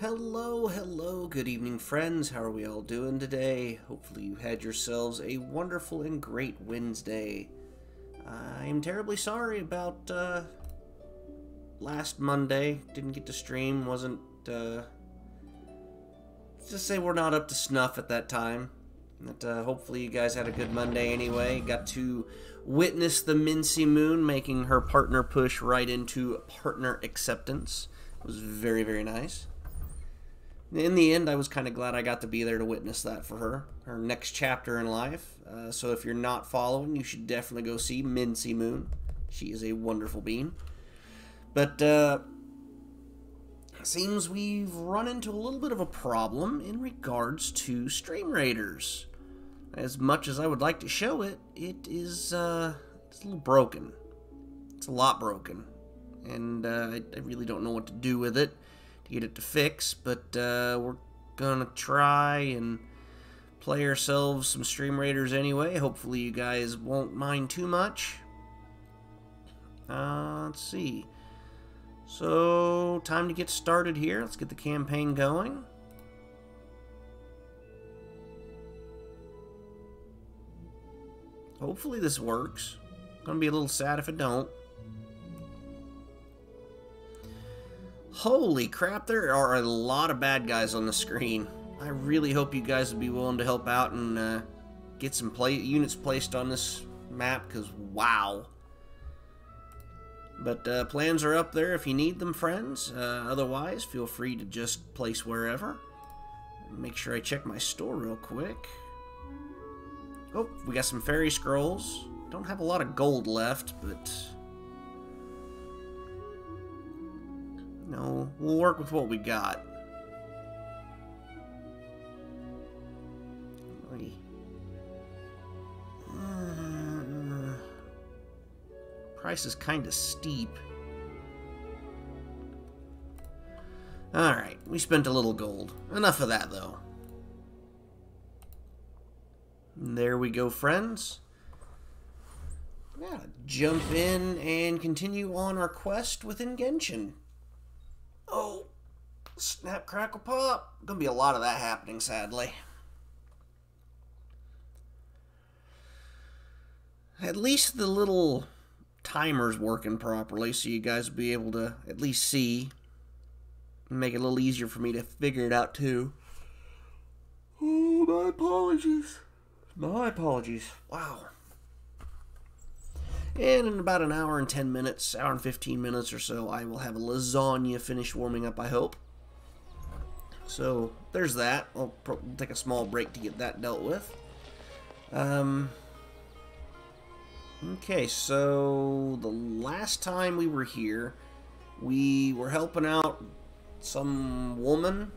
Hello, hello, good evening friends. How are we all doing today? Hopefully you had yourselves a wonderful and great Wednesday. I am terribly sorry about last Monday. Didn't get to stream, wasn't, let's just say we're not up to snuff at that time. But hopefully you guys had a good Monday anyway. Got to witness the Mincy Moon making her partner push right into partner acceptance. It was very, very nice. In the end, I was kind of glad I got to be there to witness that for her next chapter in life. So if you're not following, you should definitely go see Mincy Moon. She is a wonderful bean. But it seems we've run into a little bit of a problem in regards to stream raiders. As much as I would like to show it, it is it's a little broken. It's a lot broken. And I really don't know what to do with it to get it to fix, but we're gonna try and play ourselves some stream raiders anyway. Hopefully you guys won't mind too much. Let's see. So, time to get started here. Let's get the campaign going. Hopefully this works. Gonna be a little sad if it don't. Holy crap, there are a lot of bad guys on the screen. I really hope you guys would be willing to help out and get some units placed on this map, because wow. But plans are up there if you need them, friends. Otherwise, feel free to just place wherever. Make sure I check my store real quick. Oh, we got some fairy scrolls. Don't have a lot of gold left, but no, we'll work with what we got. Price is kind of steep. Alright, we spent a little gold. Enough of that, though. And there we go, friends. Yeah, jump in and continue on our quest within Genshin. Oh, snap, crackle, pop. Gonna be a lot of that happening, sadly. At least the little timer's working properly, so you guys will be able to at least see. Make it a little easier for me to figure it out, too. Oh, my apologies. My apologies. Wow. And in about an hour and 10 minutes, hour and 15 minutes or so, I will have a lasagna finished warming up, I hope. So, there's that. I'll take a small break to get that dealt with. Okay, so the last time we were here, we were helping out some woman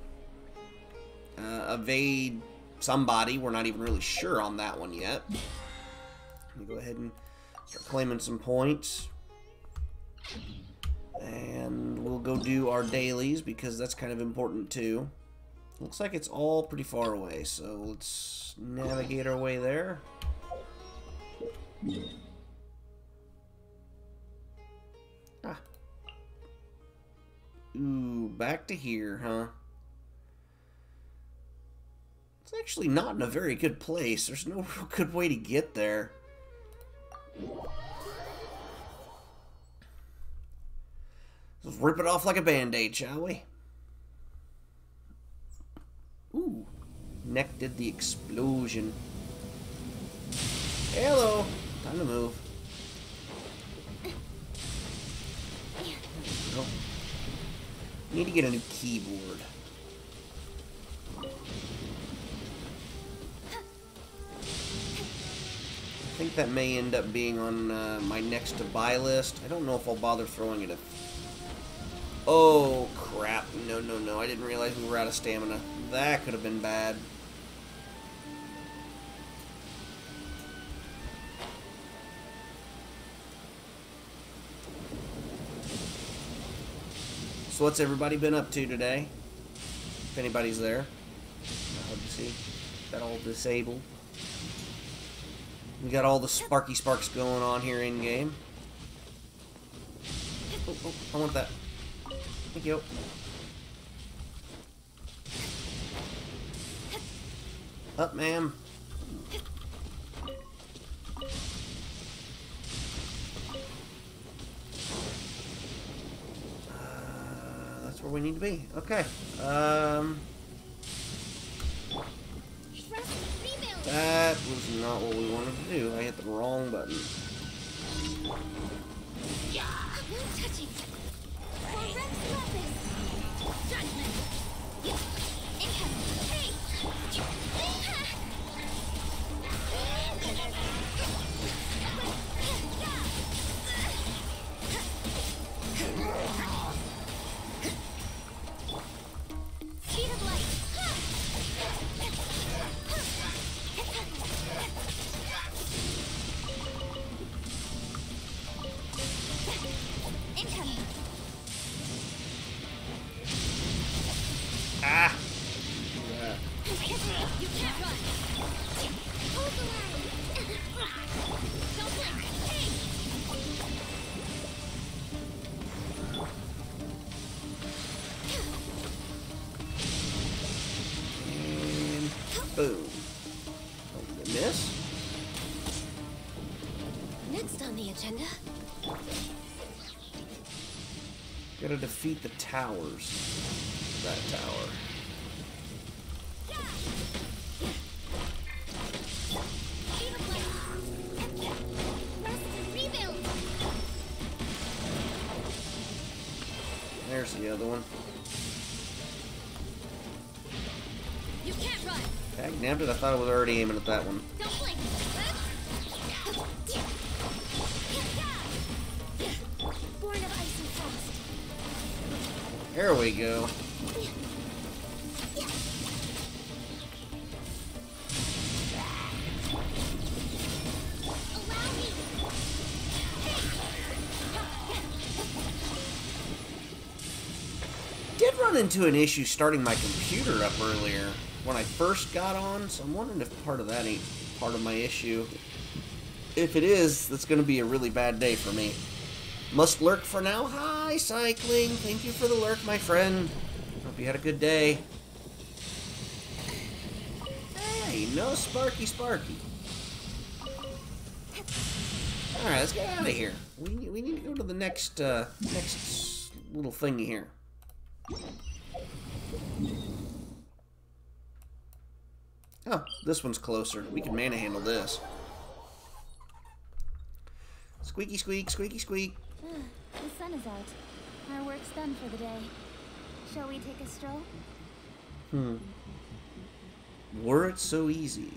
evade somebody. We're not even really sure on that one yet. Let me go ahead and start claiming some points. And we'll go do our dailies because that's kind of important too. Looks like it's all pretty far away, so let's navigate our way there. Ah. Ooh, back to here, huh? It's actually not in a very good place. There's no real good way to get there. Let's rip it off like a band-aid, shall we? Ooh. Neck did the explosion. Hello. Time to move. Oh. Need to get a new keyboard. I think that may end up being on my next to buy list. I don't know if I'll bother throwing it at... Oh, crap. No, no, no. I didn't realize we were out of stamina. That could have been bad. So what's everybody been up to today? If anybody's there. Hard to see. Got all disabled. We got all the sparky sparks going on here in game. Oh, I want that. Thank you. Up, ma'am. That's where we need to be. Okay. That was not what we wanted to do. I hit the wrong button. No touching. Judgment. Incoming. Hey. Speed of light. Incoming. Ah! You can't run. Hold the line. Don't blink. Hey. And boom. Oh, did I miss? Next on the agenda. Gotta defeat the towers. That tower. There's the other one. You can't run. Dang, nabbed it. I thought I was already aiming at that one. Don't blink. Born of ice and frost. There we go. Allow me. Did run into an issue starting my computer up earlier when I first got on, so I'm wondering if part of that ain't part of my issue. If it is, that's going to be a really bad day for me. Must lurk for now. Hi, Cycling. Thank you for the lurk, my friend. Hope you had a good day. Hey, no Sparky. Alright, let's get out of here. We need to go to the next little thingy here. Oh, this one's closer. We can manhandle this. Squeaky squeak, squeaky squeak. The sun is out. Our work's done for the day. Shall we take a stroll? Were it so easy.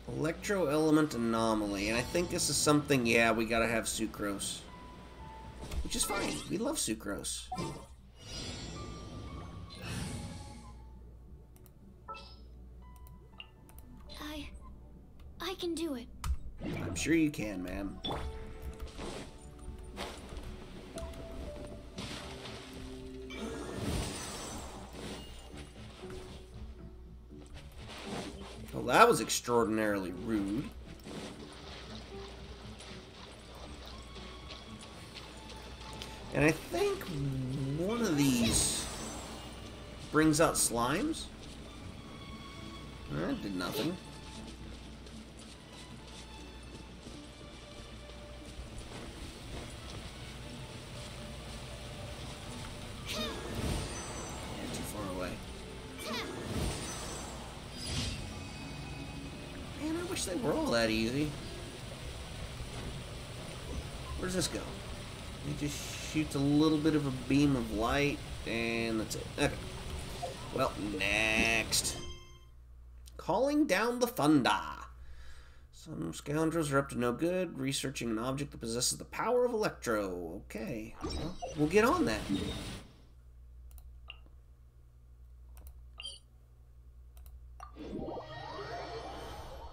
Electro element anomaly, and I think this is something, yeah, we gotta have sucrose. Which is fine. We love sucrose. I can do it. I'm sure you can, ma'am. Well, that was extraordinarily rude. And I think one of these brings out slimes. That did nothing. They were all that easy. Where does this go? It just shoots a little bit of a beam of light, and that's it. Okay. Well, next. Calling down the thunder. Some scoundrels are up to no good, researching an object that possesses the power of electro. Okay. Well, we'll get on that.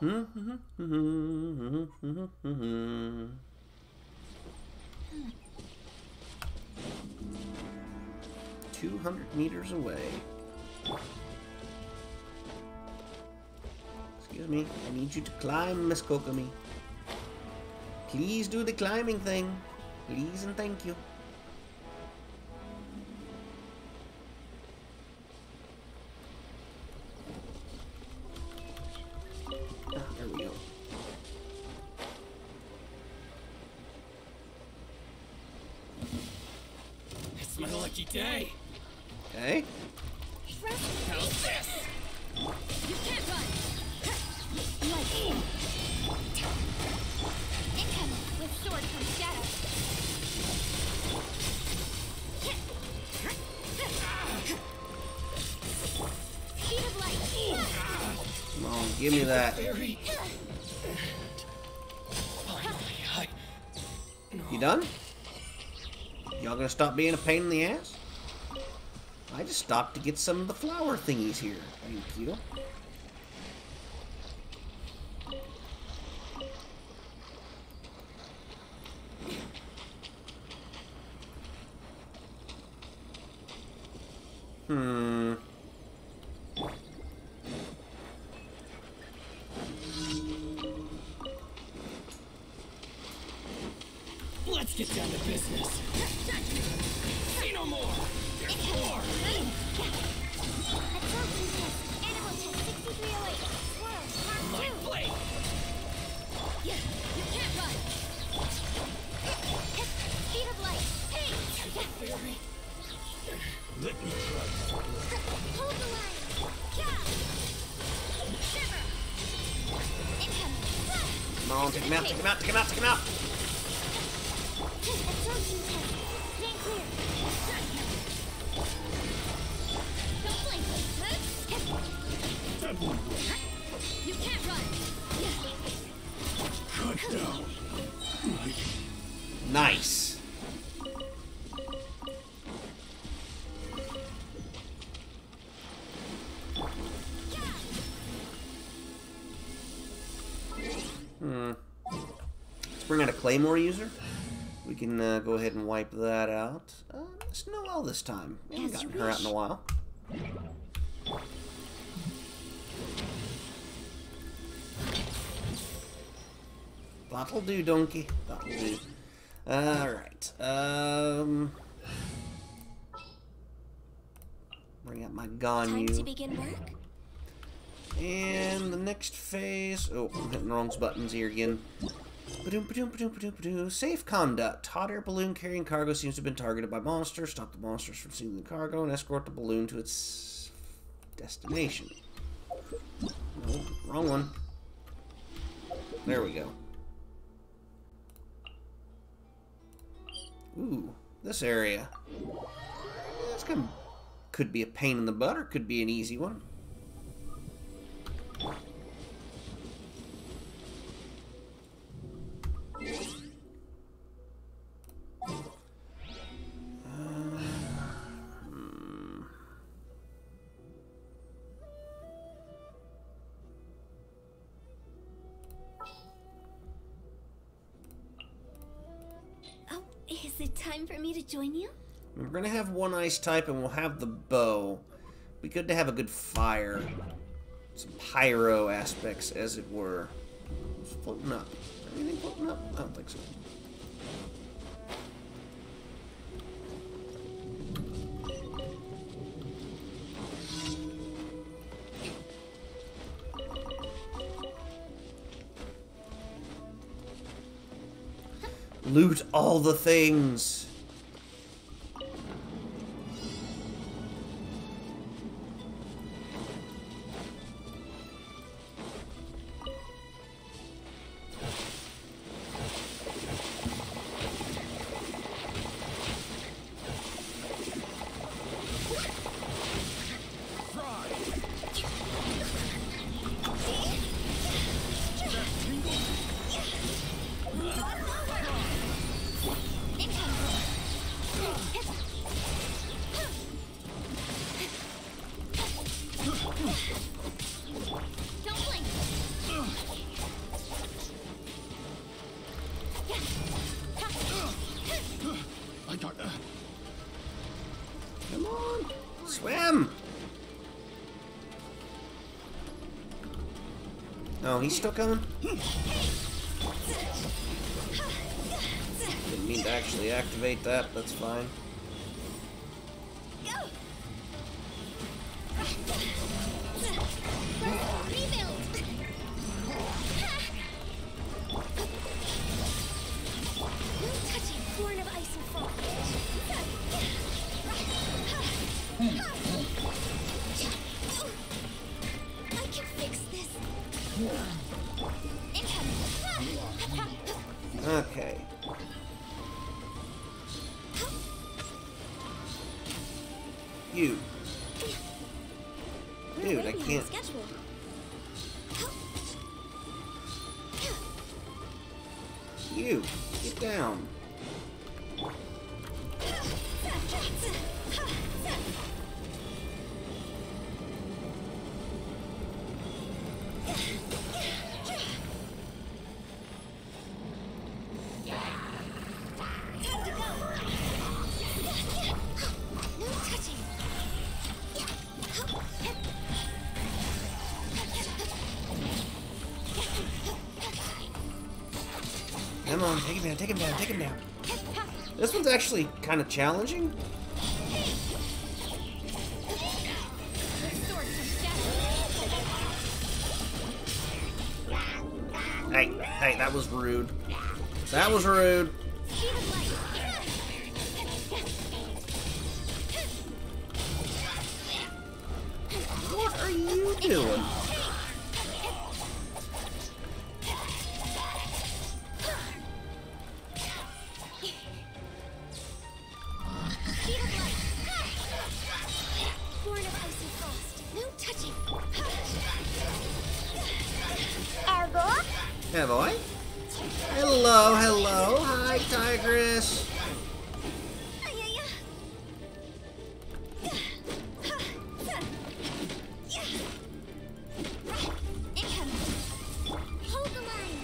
$200 away. Excuse me, I need you to climb, Miss Kokomi. Please do the climbing thing. Please and thank you. Ah, there we go. It's my lucky day. Okay. How's this? You can't run. Incoming with sword from shadow. Speed of light. Come on, give me that. Fairy. Finally, You done? Y'all gonna stop being a pain in the ass? I just stopped to get some of the flower thingies here. Thank you. let's get down to business. Say no more. There's more. Animal test 6308. Swirl, Mark My 2. blade. Yeah, you can't run. Speed of light. Hey! Fairy. Let me try. Hold the line. Yeah. Shiver. Incoming. Come on, take him out, take him out, take him out, take him out. Absorption test. Stand clear. Don't blink. You can't run. Cut down. Nice. Let's bring out a Claymore user. We can go ahead and wipe that out. It's Noelle this time. We haven't gotten her out in a while. That'll do, donkey. That'll do. Alright. Bring out my Time to Ganyu. begin work. And the next phase... Oh, I'm hitting the wrong buttons here again. Safe conduct. Hot air balloon carrying cargo seems to have been targeted by monsters. Stop the monsters from stealing the cargo and escort the balloon to its destination. No, wrong one. There we go. Ooh, this area. This could be a pain in the butt or could be an easy one. Oh, is it time for me to join you? We're gonna have one ice type and we'll have the bow. Be good to have a good fire. Some pyro aspects, as it were. It's floating up. Anything floating up? I don't think so. Loot all the things. Don't blink. I got that. Come on. Swim. Oh, he's still coming? Didn't mean to actually activate that. That's fine. Go. Rebuild. No touching. Born of ice and frost. I can fix this. Incoming. Okay. You. Dude, I can't. You. Get down. Come on, take him down, take him down, take him down. This one's actually kind of challenging. Hey, that was rude. That was rude. What are you doing? Yeah, boy. Hello, hello. Hi, Tigress. Hold the line.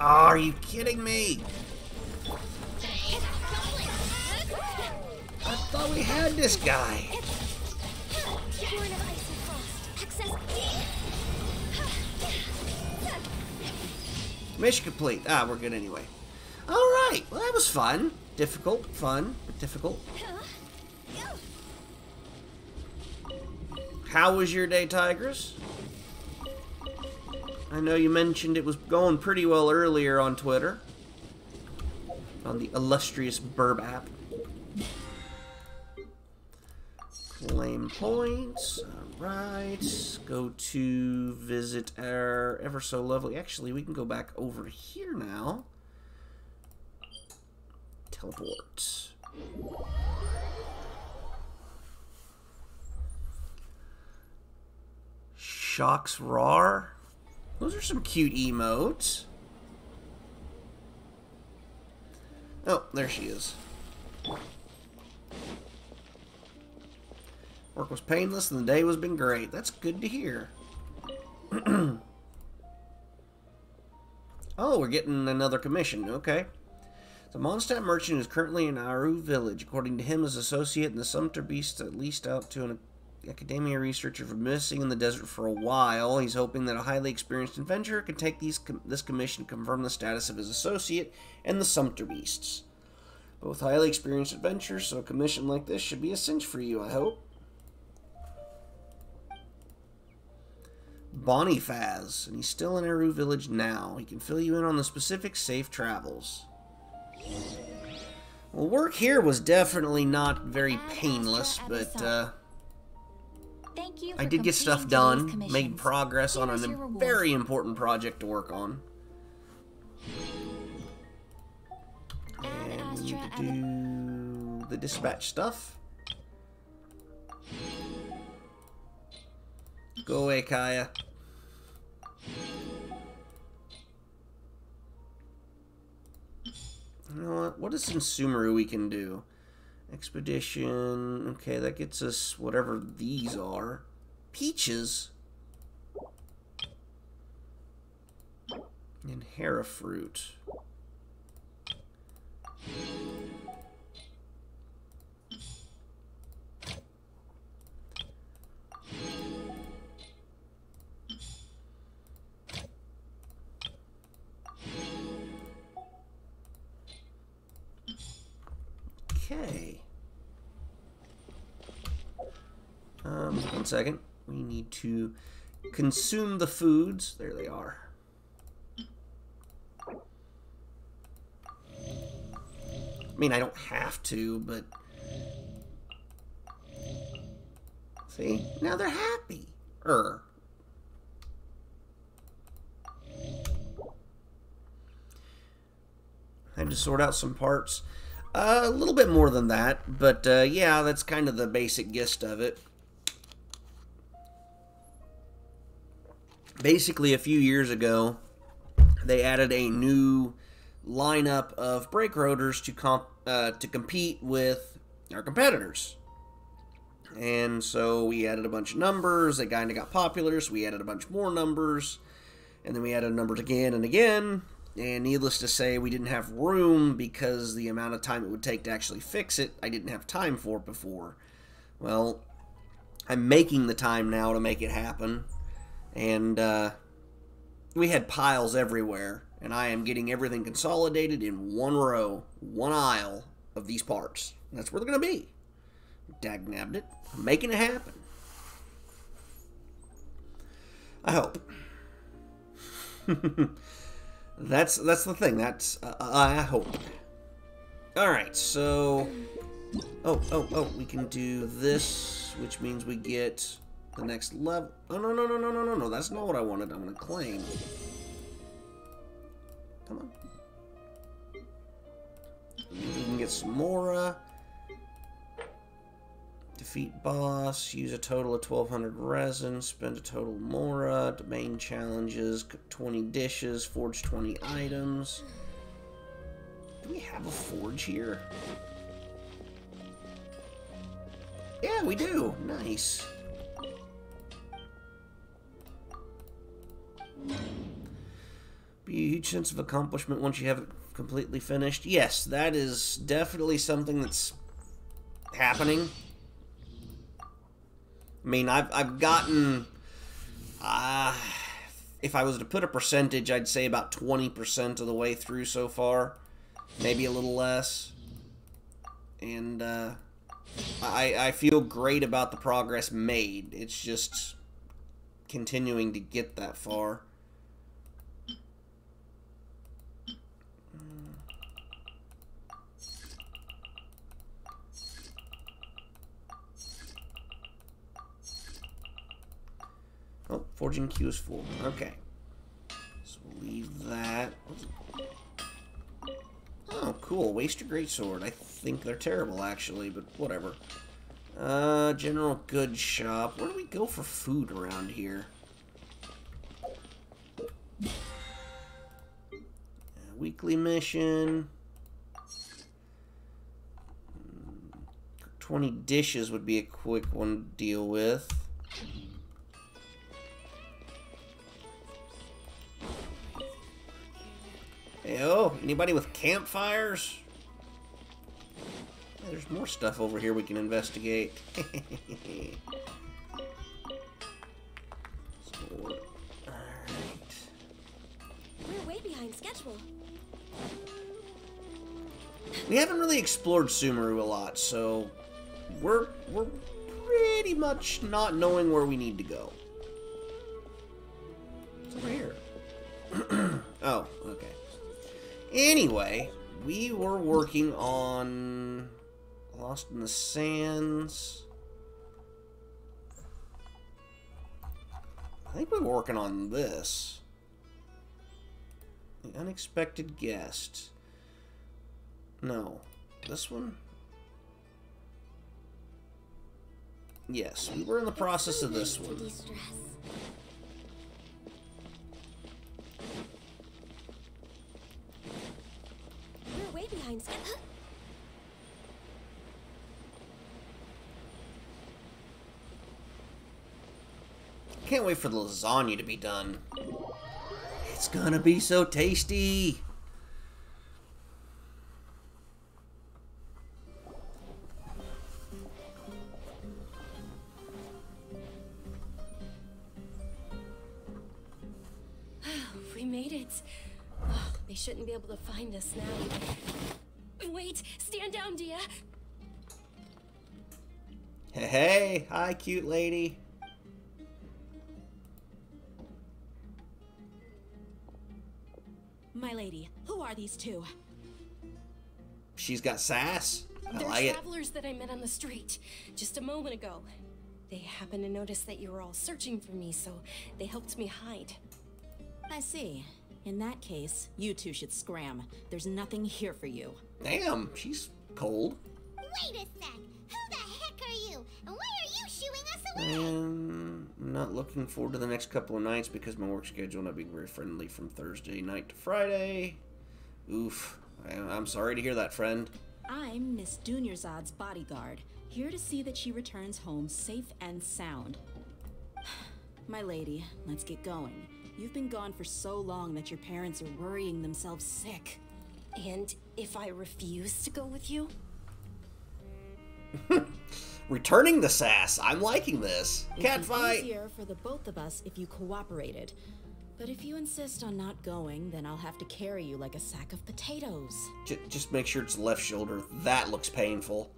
Oh, are you kidding me? I thought we had this guy. Mission complete. Ah, we're good anyway. Alright, well that was fun. Difficult, fun, but difficult. How was your day, Tigress? I know you mentioned it was going pretty well earlier on Twitter. On the illustrious Burb app. Claim points. Alright. Go to visit our ever so lovely... Actually, we can go back over here now. Teleport. Shocks Rar. Those are some cute emotes. Oh, there she is. Work was painless and the day has been great. That's good to hear. Oh, we're getting another commission. Okay. The Mondstadt merchant is currently in Aru village. According to him, his associate in the Sumter Beast at least out to an academia researcher for missing in the desert for a while. He's hoping that a highly experienced adventurer can take this commission to confirm the status of his associate and the Sumter Beasts. Both highly experienced adventurers, so a commission like this should be a cinch for you, I hope. Bonifaz, and he's still in Aru village now. He can fill you in on the specific safe travels. Well, work here was definitely not very painless, but I did get stuff done, made progress on a very important project to work on. And we need to do the dispatch stuff. Go away, Kaya. You know what? What is some Sumeru we can do? Expedition. Okay, that gets us whatever these are. Peaches. And Hera fruit. 1 second. We need to consume the foods. There they are. I mean, I don't have to, but... See? Now they're happy. I had to sort out some parts. A little bit more than that, but yeah, that's kind of the basic gist of it. Basically, a few years ago, they added a new lineup of brake rotors to compete with our competitors. And so we added a bunch of numbers. They kind of got popular, so we added a bunch more numbers. And then we added numbers again and again. And needless to say, we didn't have room because the amount of time it would take to actually fix it, I didn't have time for it before. Well, I'm making the time now to make it happen. And we had piles everywhere. And I am getting everything consolidated in one row, one aisle of these parts. And that's where they're going to be. Dag-nabbed it. I'm making it happen. I hope. That's the thing. That's I hope. All right. So, oh, we can do this, which means we get the next level. Oh no. That's not what I wanted. I'm gonna claim. Come on. We can get some Mora. Defeat boss, use a total of 1,200 resin, spend a total Mora, domain challenges, cook 20 dishes, forge 20 items. Do we have a forge here? Yeah, we do. Nice. Be a huge sense of accomplishment once you have it completely finished. Yes, that is definitely something that's happening. I mean, I've gotten, if I was to put a percentage, I'd say about 20% of the way through so far. Maybe a little less. And, I feel great about the progress made. It's just continuing to get that far. Oh, forging queue is full. Okay. So we'll leave that. Oh, cool. Waste your greatsword. I think they're terrible, actually, but whatever. General goods shop. Where do we go for food around here? Weekly mission. 20 dishes would be a quick one to deal with. Hey, oh, anybody with campfires? There's more stuff over here we can investigate. Alright. We're way behind schedule. We haven't really explored Sumeru a lot, so we're pretty much not knowing where we need to go. It's over here. Oh, okay. Anyway, we were working on Lost in the Sands. I think we were working on this. The Unexpected Guest. No. This one? Yes, we were in the process of this one. We're way behind schedule. Can't wait for the lasagna to be done. It's gonna be so tasty. We made it. Oh, they shouldn't be able to find us now. Wait, stand down, Dia. Hey, hi, cute lady. My lady, who are these two? She's got sass. I They're like it. travelers that I met on the street just a moment ago. They happened to notice that you were all searching for me, so they helped me hide. I see. In that case, you two should scram. There's nothing here for you. Damn, she's cold. Wait a sec. Who the heck are you? And why are you shooing us away? And I'm not looking forward to the next couple of nights because my work schedule not being very friendly from Thursday night to Friday. Oof. I'm sorry to hear that, friend. I'm Miss Dunyarzad's bodyguard, here to see that she returns home safe and sound. My lady, let's get going. You've been gone for so long that your parents are worrying themselves sick. And if I refuse to go with you? Returning the sass. I'm liking this. It'd be Catfight. easier for the both of us if you cooperated. But if you insist on not going, then I'll have to carry you like a sack of potatoes. Just make sure it's left shoulder. That looks painful.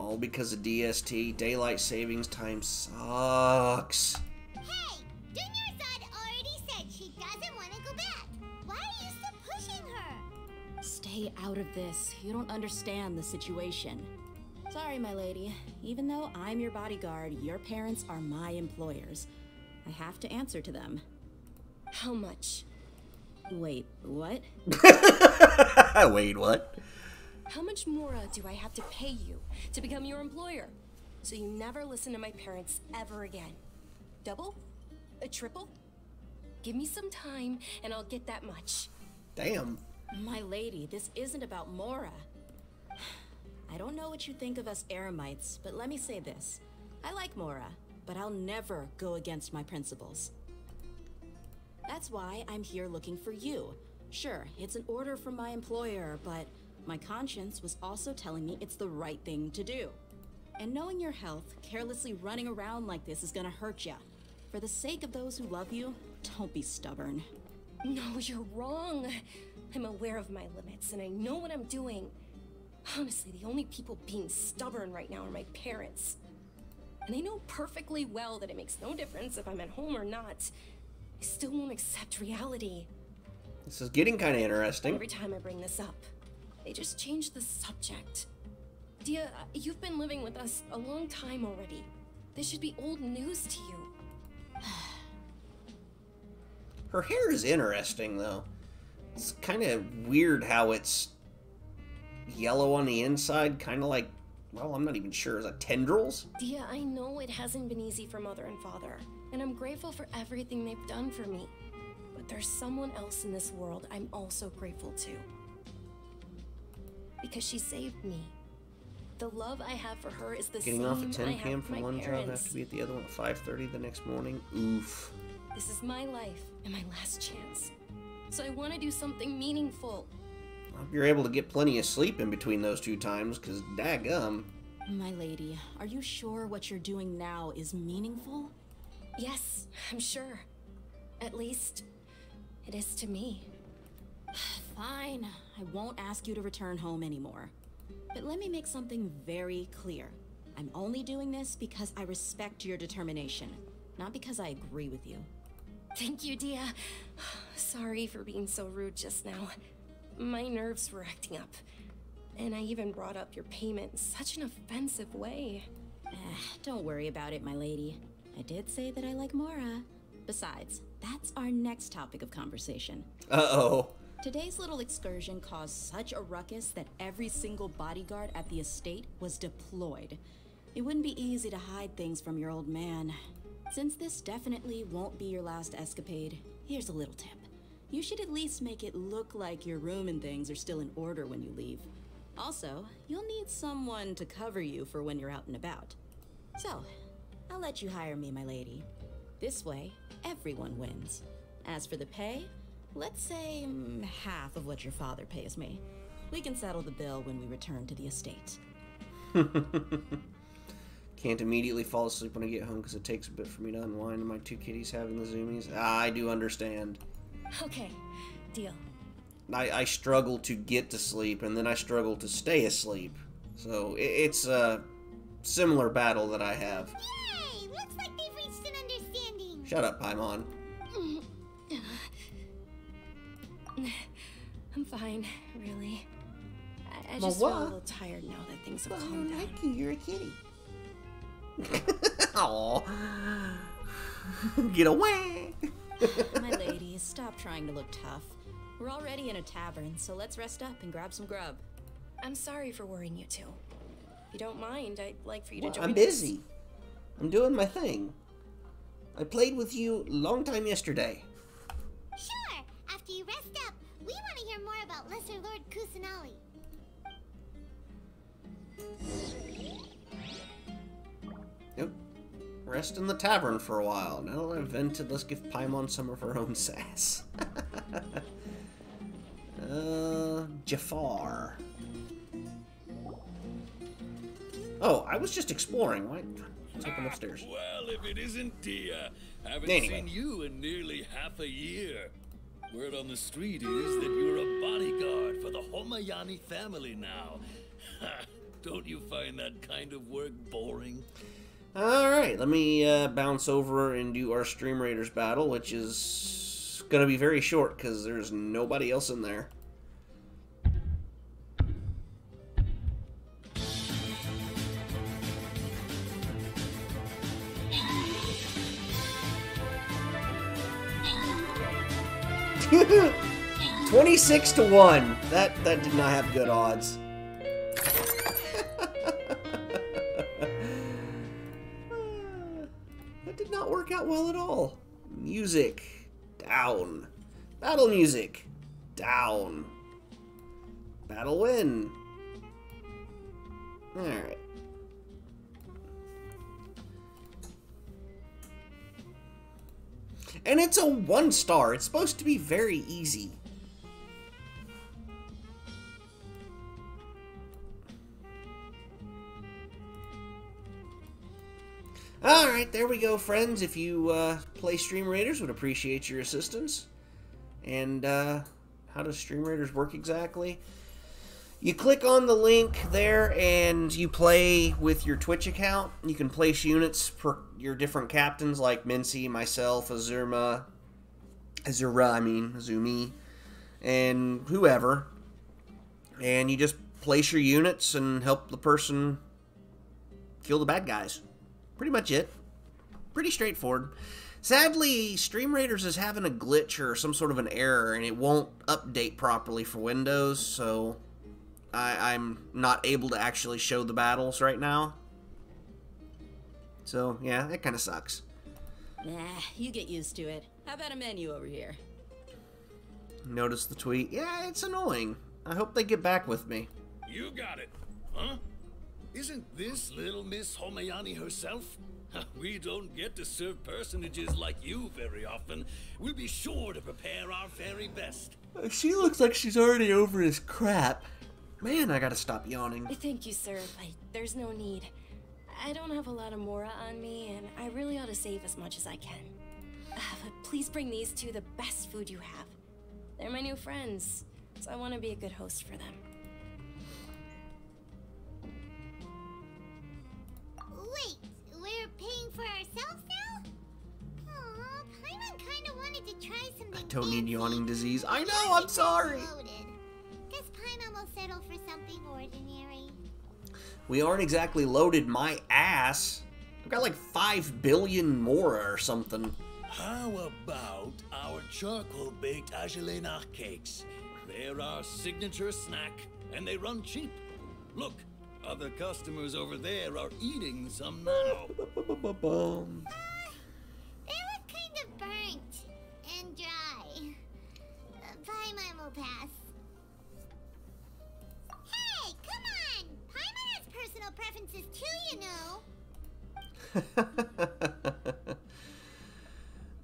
All because of DST. Daylight savings time sucks. Hey, Dunyarzad already said she doesn't want to go back. Why are you still pushing her? Stay out of this. You don't understand the situation. Sorry, my lady. Even though I'm your bodyguard, your parents are my employers. I have to answer to them. How much? Wait, what? Wait, what? How much more do I have to pay you to become your employer? So you never listen to my parents ever again. Double? A triple? Give me some time and I'll get that much. Damn. My lady, this isn't about Mora. I don't know what you think of us Eremites, but let me say this. I like Mora, but I'll never go against my principles. That's why I'm here looking for you. Sure, it's an order from my employer, but my conscience was also telling me it's the right thing to do. And knowing your health, carelessly running around like this is gonna hurt ya. For the sake of those who love you, don't be stubborn. No, you're wrong. I'm aware of my limits and I know what I'm doing. Honestly, the only people being stubborn right now are my parents. And they know perfectly well that it makes no difference if I'm at home or not. I still won't accept reality. This is getting kind of interesting. Every time I bring this up, they just change the subject. Dia, you've been living with us a long time already. This should be old news to you. Her hair is interesting, though. It's kind of weird how it's yellow on the inside, kind of like, well, I'm not even sure. Is that tendrils? Dia, I know it hasn't been easy for Mother and Father, and I'm grateful for everything they've done for me. But there's someone else in this world I'm also grateful to. Because she saved me. The love I have for her is the Getting same off at 10 I have p.m. for for my one job, parents. have to be at the other one at 5:30 the next morning. Oof. This is my life and my last chance. So I want to do something meaningful. I hope you're able to get plenty of sleep in between those two times, because daggum. My lady, are you sure what you're doing now is meaningful? Yes, I'm sure. At least, it is to me. Fine, I won't ask you to return home anymore. But let me make something very clear. I'm only doing this because I respect your determination, not because I agree with you. Thank you, Dia. Sorry for being so rude just now. My nerves were acting up. And I even brought up your payment in such an offensive way. Don't worry about it, my lady. I did say that I like Mora. Besides, that's our next topic of conversation. Uh-oh. Today's little excursion caused such a ruckus that every single bodyguard at the estate was deployed. It wouldn't be easy to hide things from your old man. Since this definitely won't be your last escapade, here's a little tip. You should at least make it look like your room and things are still in order when you leave. Also, you'll need someone to cover you for when you're out and about. So, I'll let you hire me, my lady. This way, everyone wins. As for the pay, let's say half of what your father pays me. We can settle the bill when we return to the estate. Can't immediately fall asleep when I get home because it takes a bit for me to unwind and my two kitties having the zoomies. I do understand. Okay, deal. I struggle to get to sleep, and then I struggle to stay asleep. So it's a similar battle that I have. Yay! Looks like they've reached an understanding. Shut up, Paimon. I'm fine, really. I Well, just feel a what? little tired now that things have Well, calmed down. you. You're a kitty. Aw. Get away. My ladies, stop trying to look tough. We're already in a tavern, so let's rest up and grab some grub. I'm sorry for worrying you two. If you don't mind, I'd like for you to Well, join I'm us. busy. I'm doing my thing. I played with you a long time yesterday. Sure, after you rest up, we want to hear more about Lesser Lord Kusanali. Yep. Rest in the tavern for a while. Now that I've vented, let's give Paimon some of her own sass. Jafar. Oh, I was just exploring. Why? Take him upstairs. Well, if it isn't Dia. Haven't Anyway. seen you in nearly half a year. Word on the street is that you're a bodyguard for the Homayani family now. Don't you find that kind of work boring? Alright, let me bounce over and do our Stream Raiders battle, which is going to be very short because there's nobody else in there. $26-1. That did not have good odds. That did not work out well at all. Music down. Battle music down. Battle win. All right. And it's a 1-star. It's supposed to be very easy. Alright, there we go, friends. If you play Stream Raiders, would appreciate your assistance. And how does Stream Raiders work exactly? You click on the link there and you play with your Twitch account. You can place units for your different captains like Mincy, myself, Azumi, and whoever. And you just place your units and help the person kill the bad guys. Pretty much it. Pretty straightforward. Sadly, Stream Raiders is having a glitch or some sort of an error and it won't update properly for Windows, so I'm not able to actually show the battles right now. So, yeah, that kind of sucks. Nah, you get used to it. How about a menu over here? Notice the tweet. Yeah, it's annoying. I hope they get back with me. You got it, huh? Isn't this little Miss Homayani herself? We don't get to serve personages like you very often. We'll be sure to prepare our very best. She looks like she's already over his crap. Man, I gotta stop yawning. Thank you, sir. There's no need. I don't have a lot of Mora on me, and I really ought to save as much as I can. But please bring these two the best food you have. They're my new friends, so I want to be a good host for them. Wait, we're paying for ourselves now? Aw, Paimon kinda wanted to try something. I don't need fancy. yawning disease. I know, I'm sorry. Loaded. Guess Paimon will settle for something ordinary. We aren't exactly loaded my ass. I've got like 5 billion more or something. How about our charcoal-baked Agelenach cakes? They're our signature snack, and they run cheap. Look, other customers over there are eating some now. They look kind of burnt and dry. Paimon will pass. Hey, come on! Paimon has personal preferences too, you know.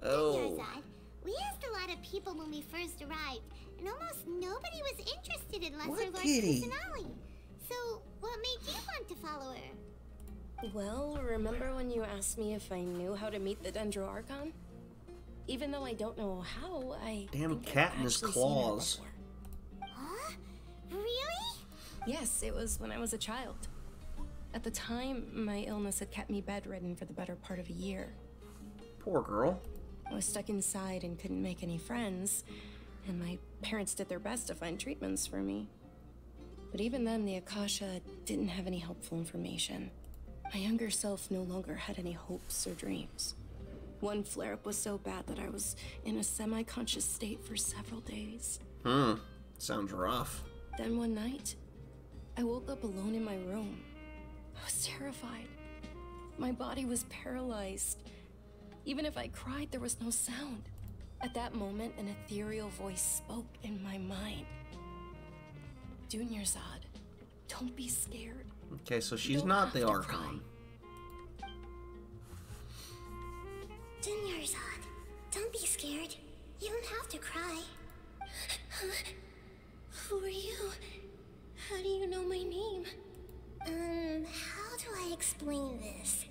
Oh. Yarzad, we asked a lot of people when we first arrived, and almost nobody was interested in Lesser What Lord kitty? Kusanali. So, what made you want to follow her? Well, remember when you asked me if I knew how to meet the Dendro Archon? Even though I don't know how, I Damn think cat I've in his actually seen her claws. before. Huh? Really? Yes, it was when I was a child. At the time, my illness had kept me bedridden for the better part of a year. Poor girl. I was stuck inside and couldn't make any friends, and my parents did their best to find treatments for me. But even then, the Akasha didn't have any helpful information. My younger self no longer had any hopes or dreams. One flare-up was so bad that I was in a semi-conscious state for several days. Sounds rough. Then one night, I woke up alone in my room. I was terrified. My body was paralyzed. Even if I cried, there was no sound. At that moment, an ethereal voice spoke in my mind. Dunyarzad, don't be scared. Okay, so she's Don't not the have to Archon. Dunyarzad, don't be scared. You don't have to cry. Who are you? How do you know my name? How do I explain this?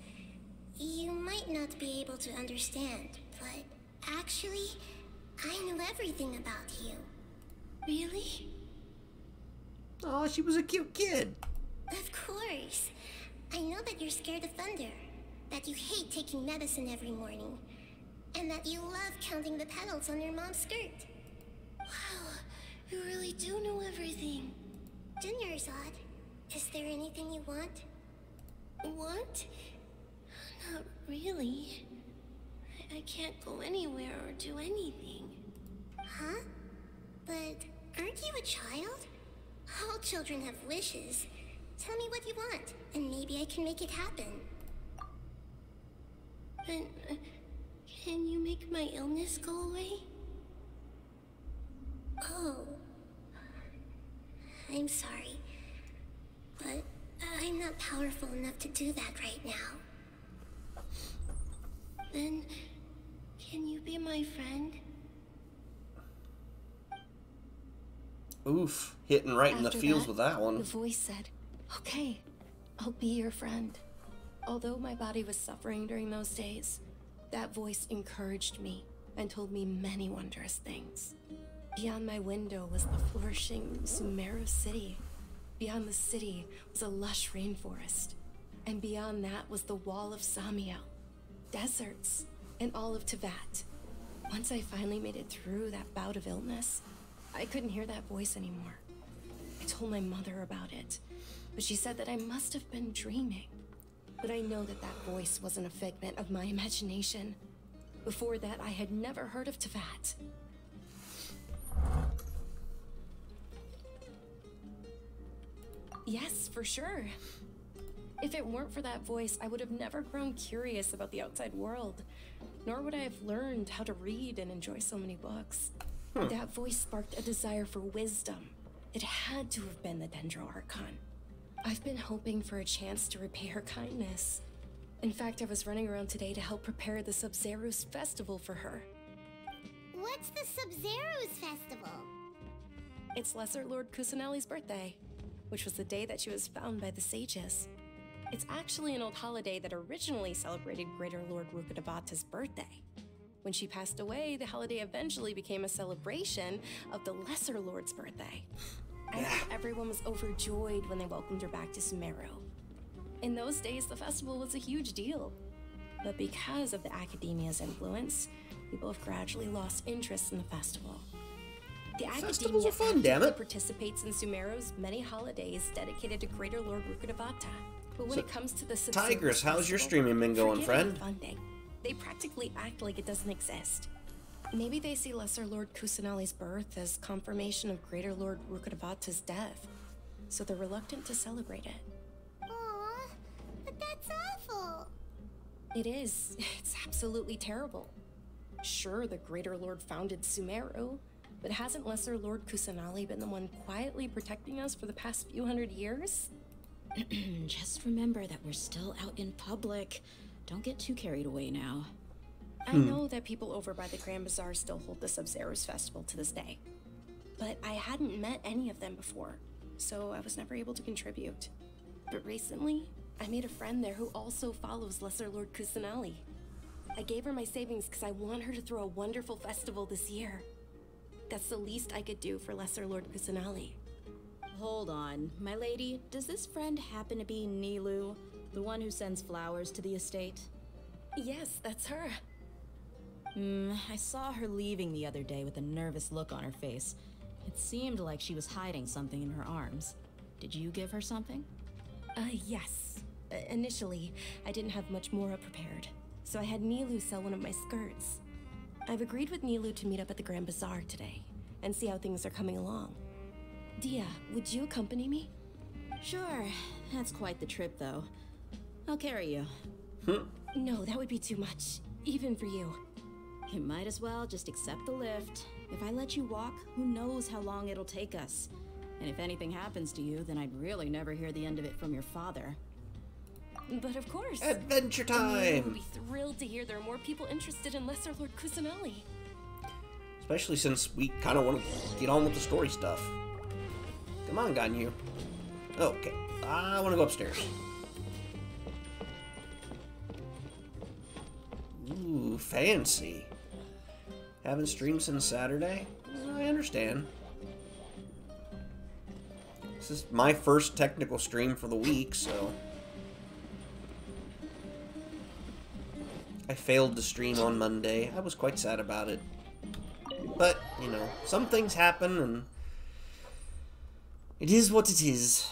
You might not be able to understand, but actually, I know everything about you. Really? Oh, she was a cute kid. Of course. I know that you're scared of thunder, that you hate taking medicine every morning, and that you love counting the petals on your mom's skirt. Wow, you really do know everything. Dunyarzad, is there anything you want? What? Not really. I can't go anywhere or do anything. Huh? But aren't you a child? All children have wishes. Tell me what you want, and maybe I can make it happen. But can you make my illness go away? Oh. I'm sorry. But I'm not powerful enough to do that right now. Then can you be my friend? Oof, hitting right in the After feels that, with that The one. voice said, "Okay, I'll be your friend." Although my body was suffering during those days, that voice encouraged me and told me many wondrous things. Beyond my window was the flourishing Sumeru city. Beyond the city was a lush rainforest. And beyond that was the wall of Samiel, deserts, and all of Teyvat. Once I finally made it through that bout of illness, I couldn't hear that voice anymore. I told my mother about it, but she said that I must have been dreaming. But I know that that voice wasn't a figment of my imagination. Before that, I had never heard of Teyvat. Yes, for sure. If it weren't for that voice, I would have never grown curious about the outside world, nor would I have learned how to read and enjoy so many books. That voice sparked a desire for wisdom. It had to have been the Dendro Archon. I've been hoping for a chance to repay her kindness. In fact, I was running around today to help prepare the Sub-Zerus festival for her. What's the Sub-Zerus festival? It's Lesser Lord Kusanali's birthday, which was the day that she was found by the sages. It's actually an old holiday that originally celebrated Greater Lord Rukkhadevata's birthday. When she passed away, the holiday eventually became a celebration of the Lesser Lord's birthday. I think everyone was overjoyed when they welcomed her back to Sumeru. In those days, the festival was a huge deal. But because of the academia's influence, people have gradually lost interest in the festival. The Festivals academia are fun, damn it. participates in Sumeru's many holidays dedicated to Greater Lord Rukkhadevata. But when So, it comes to the Tigress, how's your festival, streaming been going, forget friend? any funding. They practically act like it doesn't exist. Maybe they see Lesser Lord Kusanali's birth as confirmation of Greater Lord Rukkhadevata's death, so they're reluctant to celebrate it. Aw, but that's awful. It is. It's absolutely terrible. Sure, the Greater Lord founded Sumeru, but hasn't Lesser Lord Kusanali been the one quietly protecting us for the past few hundred years? Just remember that we're still out in public. Don't get too carried away now. I know that people over by the Grand Bazaar still hold the Sub-Zerus festival to this day, but I hadn't met any of them before, so I was never able to contribute. But recently, I made a friend there who also follows Lesser Lord Kusanali. I gave her my savings because I want her to throw a wonderful festival this year. That's the least I could do for Lesser Lord Kusanali. Hold on, my lady. Does this friend happen to be Nilu, the one who sends flowers to the estate? Yes, that's her. I saw her leaving the other day with a nervous look on her face. It seemed like she was hiding something in her arms. Did you give her something? Yes. Initially, I didn't have much more prepared, so I had Nilu sell one of my skirts. I've agreed with Nilu to meet up at the Grand Bazaar today, and see how things are coming along. Dia, would you accompany me? Sure. That's quite the trip, though. I'll carry you. No, that would be too much, even for you. You might as well just accept the lift. If I let you walk, who knows how long it'll take us. And if anything happens to you, then I'd really never hear the end of it from your father. But of course. Adventure I would time! be thrilled to hear there are more people interested in Lesser Lord Kusanali. Especially since we kind of want to get on with the story stuff. Come on, Ganyu. Okay, I want to go upstairs. Ooh, fancy. Haven't streamed since Saturday? I understand. This is my first technical stream for the week, so... I failed to stream on Monday. I was quite sad about it. But, you know, some things happen, and... it is what it is.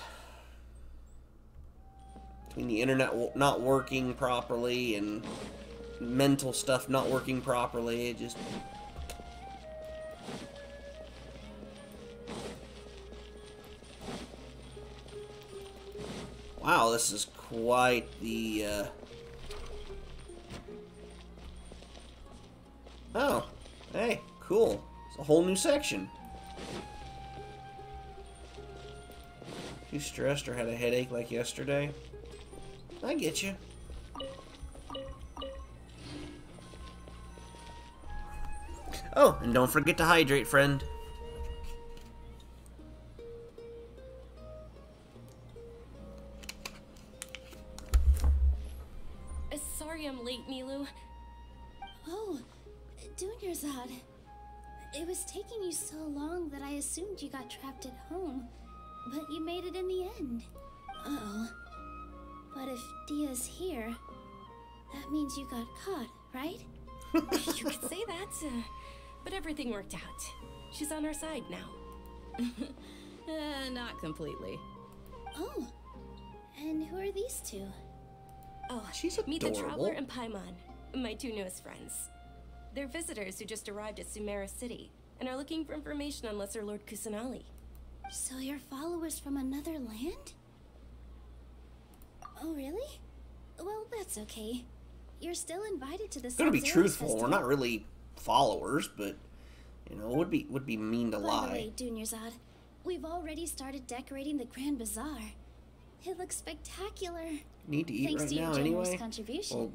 Between the internet not working properly and mental stuff not working properly, it just... Wow, this is quite the, Oh, hey, cool. It's a whole new section. You stressed or had a headache like yesterday? I get you. Oh, and don't forget to hydrate, friend. Sorry I'm late, Nilu. Oh, Dunyarzad. It was taking you so long that I assumed you got trapped at home. But you made it in the end. Uh-oh. But if Dia's here, that means you got caught, right? You could say that, but everything worked out. She's on our side now. Not completely. Oh, and who are these two? Oh, She's meet the adorable. Traveler and Paimon, my two newest friends. They're visitors who just arrived at Sumeru City and are looking for information on Lesser Lord Kusanali. So you're followers from another land? Oh, really? Well, that's okay. You're still invited to the Gonna be Sub-Zero's truthful. We're festival. not really followers, but you know, would be mean to By the lie. way, Dunyarzad, we've already started decorating the Grand Bazaar. It looks spectacular. Need to eat Thanks right to your now generous anyway. contribution. Well,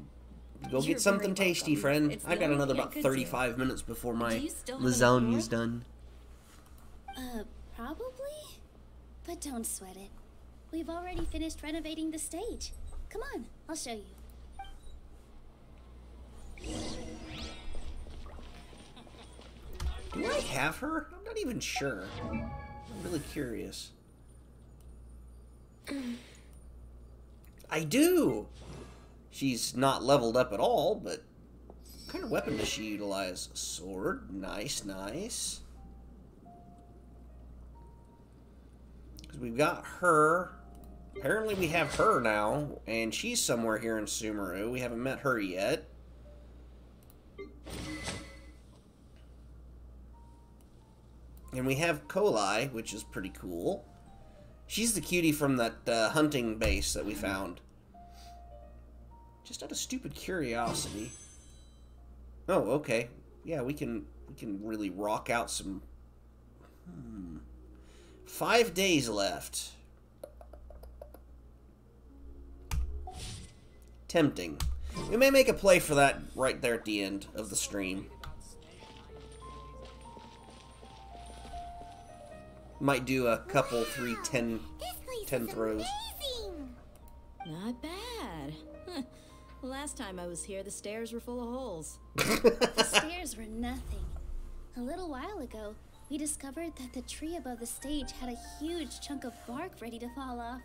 go You're get something very tasty, welcome. friend. It's I got the another only about thing I could 35 minutes before my Do you still have enough lasagna's more? done. Probably? But don't sweat it. We've already finished renovating the stage. Come on, I'll show you. Do I have her? I'm not even sure. I'm really curious. I do! She's not leveled up at all, but what kind of weapon does she utilize? Sword. Nice, nice. Because we've got her. Apparently we have her now, and she's somewhere here in Sumeru. We haven't met her yet. And we have Kolai, which is pretty cool. She's the cutie from that hunting base that we found. Just out of stupid curiosity. Oh, okay. Yeah, we can really rock out some... 5 days left. Tempting. We may make a play for that right there at the end of the stream. Might do a couple, 3, 10 throws. Not bad. Huh. Last time I was here, the stairs were full of holes. The stairs were nothing. A little while ago, we discovered that the tree above the stage had a huge chunk of bark ready to fall off.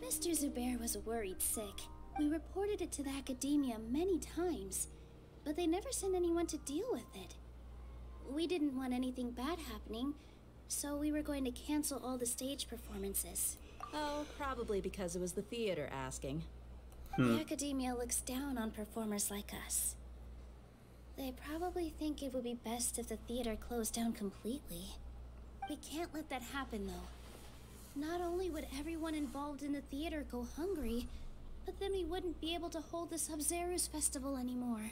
Mr. Zubair was worried sick. We reported it to the academia many times. but they never sent anyone to deal with it. We didn't want anything bad happening, so we were going to cancel all the stage performances. Oh, probably because it was the theater asking. The academia looks down on performers like us. They probably think it would be best if the theater closed down completely. We can't let that happen, though. Not only would everyone involved in the theater go hungry, but then we wouldn't be able to hold the Sub-Zero's festival anymore.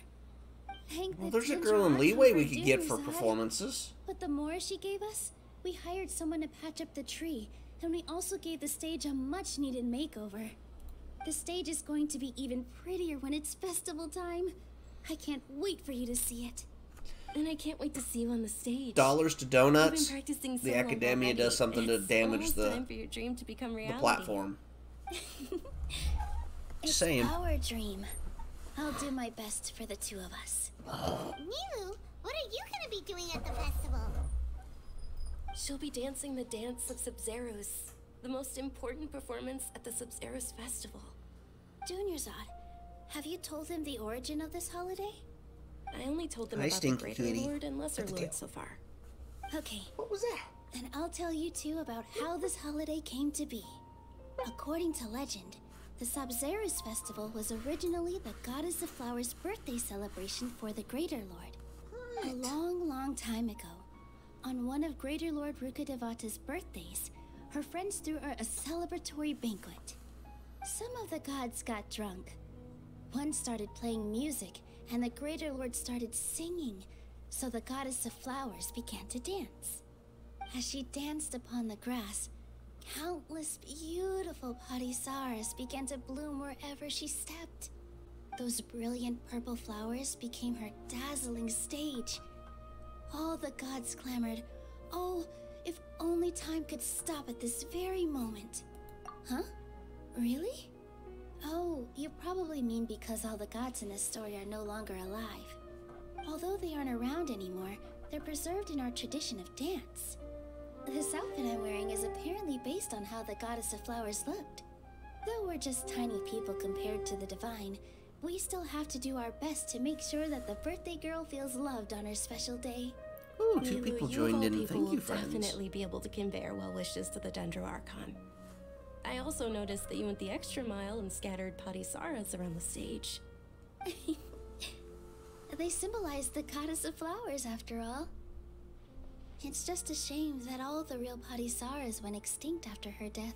Well, there's a girl in leeway we could get for performances. But the more she gave us, we hired someone to patch up the tree, and we also gave the stage a much-needed makeover. The stage is going to be even prettier when it's festival time. I can't wait for you to see it. And I can't wait to see you on the stage. Dollars to You've donuts. been practicing so The long academia already. does something to It's damage almost the time for your dream to become reality. platform. It's Saying. our dream. I'll do my best for the two of us. Nilou, what are you gonna be doing at the festival? She'll be dancing the dance of Sub-Zeros, the most important performance at the Sub-Zeros festival. Junior Zod, have you told him the origin of this holiday? I only told them Hi, about the Stinky Greater Cutie. Lord and Lesser At the Lord tail. so far. Okay, What was that? then I'll tell you two about how this holiday came to be. According to legend, the Sub-Zeros festival was originally the Goddess of Flowers' birthday celebration for the Greater Lord. A long, long time ago, on one of Greater Lord Rukkhadevata's birthdays, her friends threw her a celebratory banquet. Some of the gods got drunk. One started playing music, and the Greater Lord started singing, so the Goddess of Flowers began to dance. As she danced upon the grass, countless beautiful Parisaras began to bloom wherever she stepped. Those brilliant purple flowers became her dazzling stage. All the gods clamored, "Oh, if only time could stop at this very moment." Huh? Really? Oh, you probably mean because all the gods in this story are no longer alive. Although they aren't around anymore, they're preserved in our tradition of dance. This outfit I'm wearing is apparently based on how the Goddess of Flowers looked. Though we're just tiny people compared to the divine, we still have to do our best to make sure that the birthday girl feels loved on her special day. Ooh, two Nilou, people you joined of all in. people Thank you, will friends. definitely be able to convey our well wishes to the Dendro Archon. I also noticed that you went the extra mile and scattered Parisaras around the stage. They symbolize the Goddess of Flowers, after all. It's just a shame that all the real Parisaras went extinct after her death.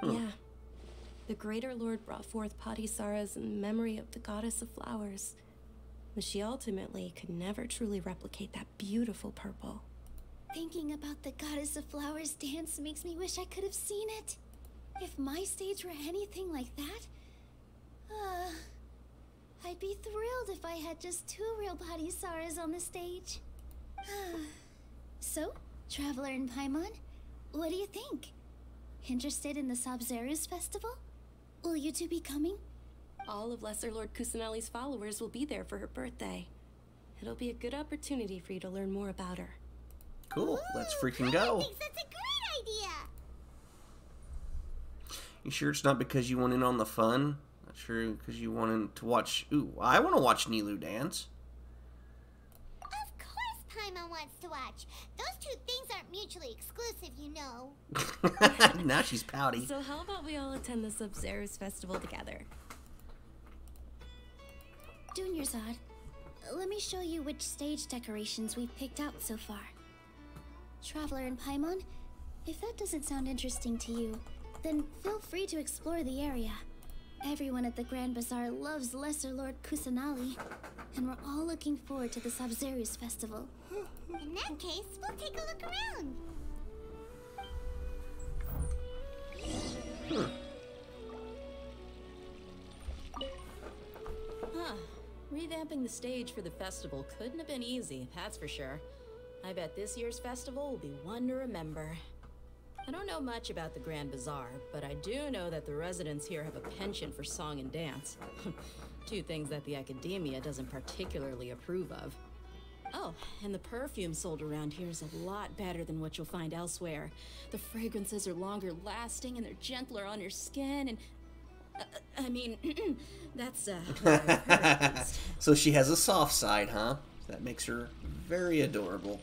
Yeah. The Greater Lord brought forth Parisaras in memory of the Goddess of Flowers, but she ultimately could never truly replicate that beautiful purple. Thinking about the Goddess of Flowers dance makes me wish I could have seen it. If my stage were anything like that, I'd be thrilled if I had just two real Parisaras on the stage. So, Traveler and Paimon, what do you think? Interested in the Sub-Zeros festival? Will you two be coming? All of Lesser Lord Kusanali's followers will be there for her birthday. It'll be a good opportunity for you to learn more about her. Cool. Let's freaking I go. think that's a great idea. You sure it's not because you went in on the fun? Not sure because you wanted to watch... Ooh, I want to watch Nilou dance. Of course Paimon wants to watch. Those two things aren't mutually exclusive, you know. Now she's pouty. So how about we all attend the Sub-Zeros festival together? Junior Zod, let me show you which stage decorations we've picked out so far. Traveler and Paimon, if that doesn't sound interesting to you, then feel free to explore the area. Everyone at the Grand Bazaar loves Lesser Lord Kusanali, and we're all looking forward to the Sub-Zeros festival. In that case, we'll take a look around. Revamping the stage for the festival couldn't have been easy, that's for sure. I bet this year's festival will be one to remember. I don't know much about the Grand Bazaar, but I do know that the residents here have a penchant for song and dance. Two things that the academia doesn't particularly approve of. Oh, and the perfume sold around here is a lot better than what you'll find elsewhere. The fragrances are longer lasting and they're gentler on your skin and... I mean, that's what I've heard, at least. So she has a soft side, huh? That makes her very adorable.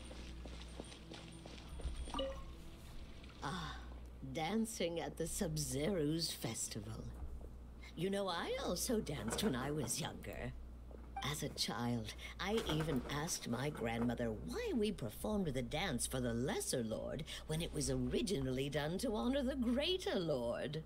Dancing at the Sub-Zero's festival. You know, I also danced when I was younger. As a child, I even asked my grandmother why we performed the dance for the Lesser Lord when it was originally done to honor the Greater Lord.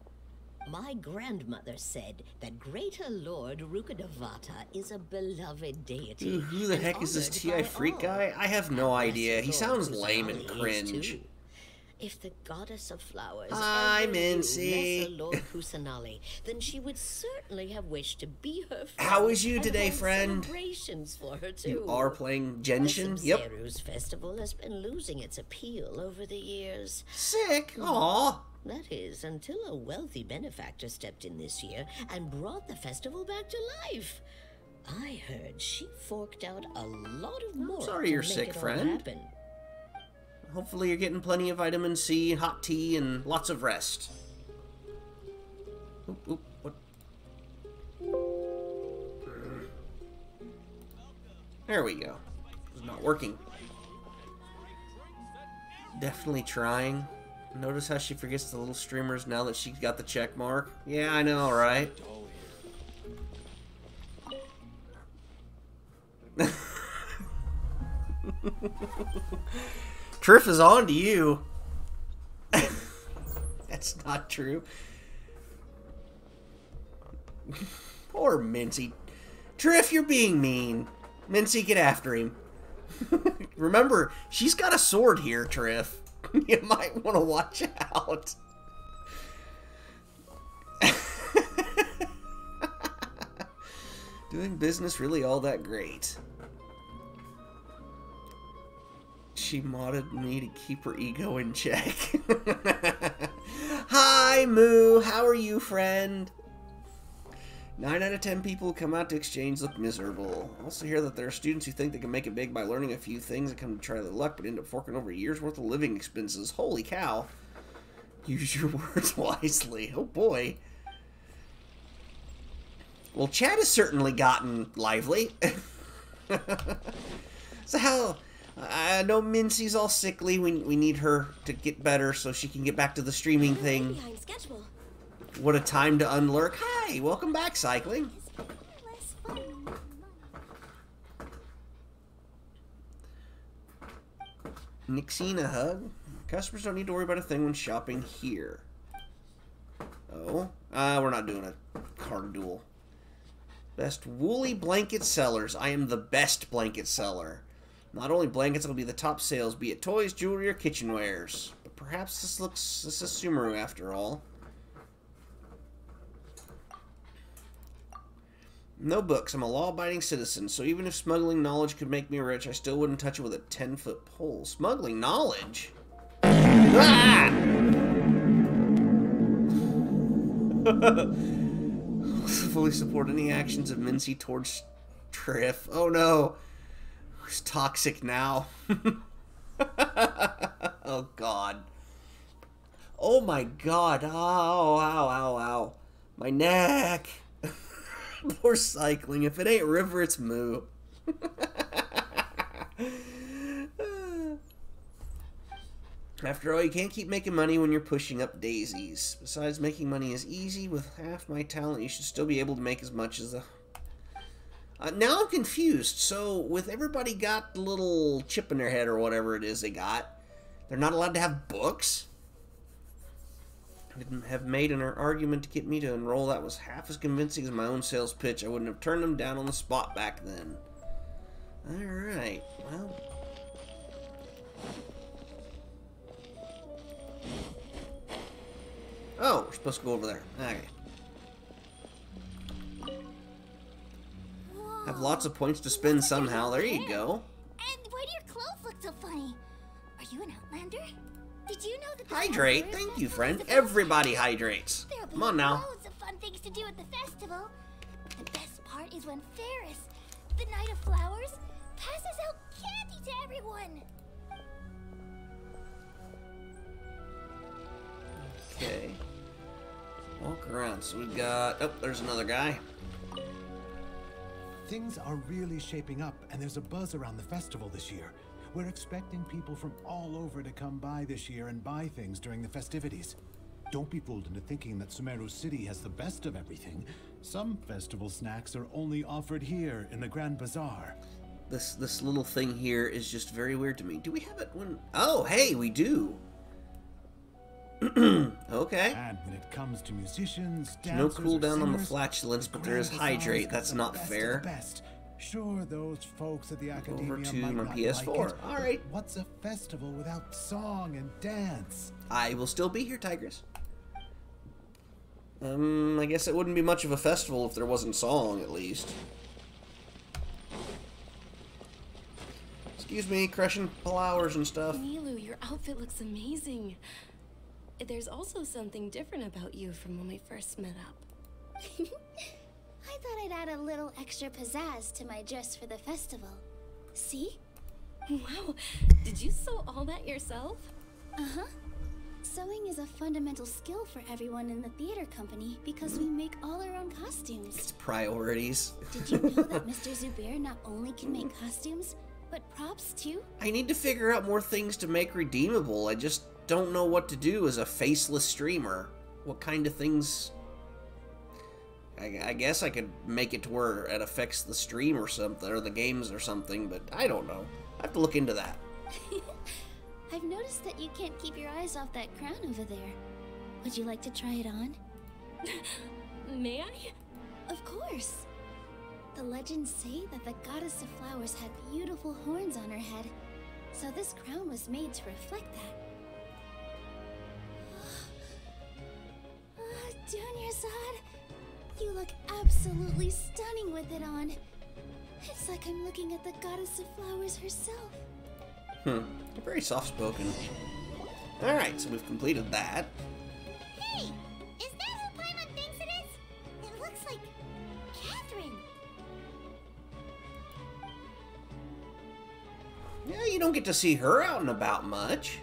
My grandmother said that Greater Lord Rukkhadevata is a beloved deity. Dude, who the heck is this TIFreak guy? I have no idea. He sounds lame and cringe. If the goddess of flowers Hi, ever knew Mincy. Lesser Lord Kusanali, then she would certainly have wished to be her friend. How is you and today, hold friend? Celebrations for her too. You are playing Genshin? The Yep. Sub-Zero's festival has been losing its appeal over the years. Sick. Aw. That is, until a wealthy benefactor stepped in this year and brought the festival back to life. I heard she forked out a lot of more sorry to you're make sick, it all friend. happen. Hopefully you're getting plenty of vitamin C, hot tea, and lots of rest. Oop, oop, what? There we go. It's not working. Definitely trying. Notice how she forgets the little streamers now that she's got the check mark? Yeah, I know, right? Triff is on to you. That's not true. Poor Mincy. Triff, you're being mean. Mincy, get after him. Remember, she's got a sword here, Triff. You might want to watch out. Doing business really all that great? She modded me to keep her ego in check. Hi, Moo. How are you, friend? 9 out of 10 people who come out to exchange look miserable. I also hear that there are students who think they can make it big by learning a few things and come to try their luck, but end up forking over a year's worth of living expenses. Holy cow. Use your words wisely. Oh, boy. Well, chat has certainly gotten lively. So how... I know Mincy's all sickly. We need her to get better so she can get back to the streaming thing. Behind schedule. What a time to unlurk. Hi, welcome back, Cycling. Nixine a hug? Customers don't need to worry about a thing when shopping here. Oh? We're not doing a card duel. Best woolly blanket sellers. I am the best blanket seller. Not only blankets will be the top sales, be it toys, jewelry, or kitchenwares. But perhaps this is Sumeru after all. No books. I'm a law-abiding citizen, so even if smuggling knowledge could make me rich, I still wouldn't touch it with a 10-foot pole. Smuggling knowledge? Ah! Fully support any actions of Mincy towards Triff. Oh no. Who's toxic now? Oh god. Oh my god. Ow, ow, ow, ow. My neck. Poor Cycling. If it ain't River, it's Moo. After all, you can't keep making money when you're pushing up daisies. Besides, making money is easy. With half my talent, you should still be able to make as much as the... now I'm confused. So, with everybody got the little chip in their head or whatever it is they got, they're not allowed to have books? Have made an argument to get me to enroll that was half as convincing as my own sales pitch. I wouldn't have turned them down on the spot back then. Alright, well... Oh, we're supposed to go over there. Okay. Whoa, Have lots of points to spend somehow. There you hair. go. And why do your clothes look so funny? Are you an Outlander? Did you know that the Hydrate. Outlander Thank you, Festival friend. is supposed to Everybody hydrates. There'll be Come on now. loads of fun things to do at the festival. The best part is when Ferris, the Knight of Flowers, passes out candy to everyone. Okay. Walk look around. So we've got... Oh, there's another guy. Things are really shaping up, and there's a buzz around the festival this year. We're expecting people from all over to come by this year and buy things during the festivities. Don't be fooled into thinking that Sumeru City has the best of everything. Some festival snacks are only offered here in the Grand Bazaar. This little thing here is just very weird to me. Do we have it when... Oh, hey, we do. Okay. And when it comes to musicians, No dancers, cooldown on the singers, flatulence, but there is Grand Bazaar's hydrate. got That's the not best of fair. the best. Sure, those folks at the academia Over to might my not PS4. like it, All right. but what's a festival without song and dance? I will still be here, Tigress. I guess it wouldn't be much of a festival if there wasn't song, at least. Excuse me, crushing flowers and stuff. Nilu, your outfit looks amazing. There's also something different about you from when we first met up. I thought I'd add a little extra pizzazz to my dress for the festival. See? Wow, did you sew all that yourself? Uh-huh. Sewing is a fundamental skill for everyone in the theater company because we make all our own costumes. It's priorities. Did you know that Mr. Zubair not only can make costumes, but props too? I need to figure out more things to make redeemable. I just don't know what to do as a faceless streamer. What kind of things... I guess I could make it to where it affects the stream or something, or the games or something, but I don't know. I have to look into that. I've noticed that you can't keep your eyes off that crown over there. Would you like to try it on? May I? Of course. The legends say that the goddess of flowers had beautiful horns on her head, so this crown was made to reflect that. Dunyarzad, you look absolutely stunning with it on. It's like I'm looking at the goddess of flowers herself. You're very soft-spoken. Alright, so we've completed that. Hey! Is that who Paimon thinks it is? It looks like... Catherine! Yeah, you don't get to see her out and about much.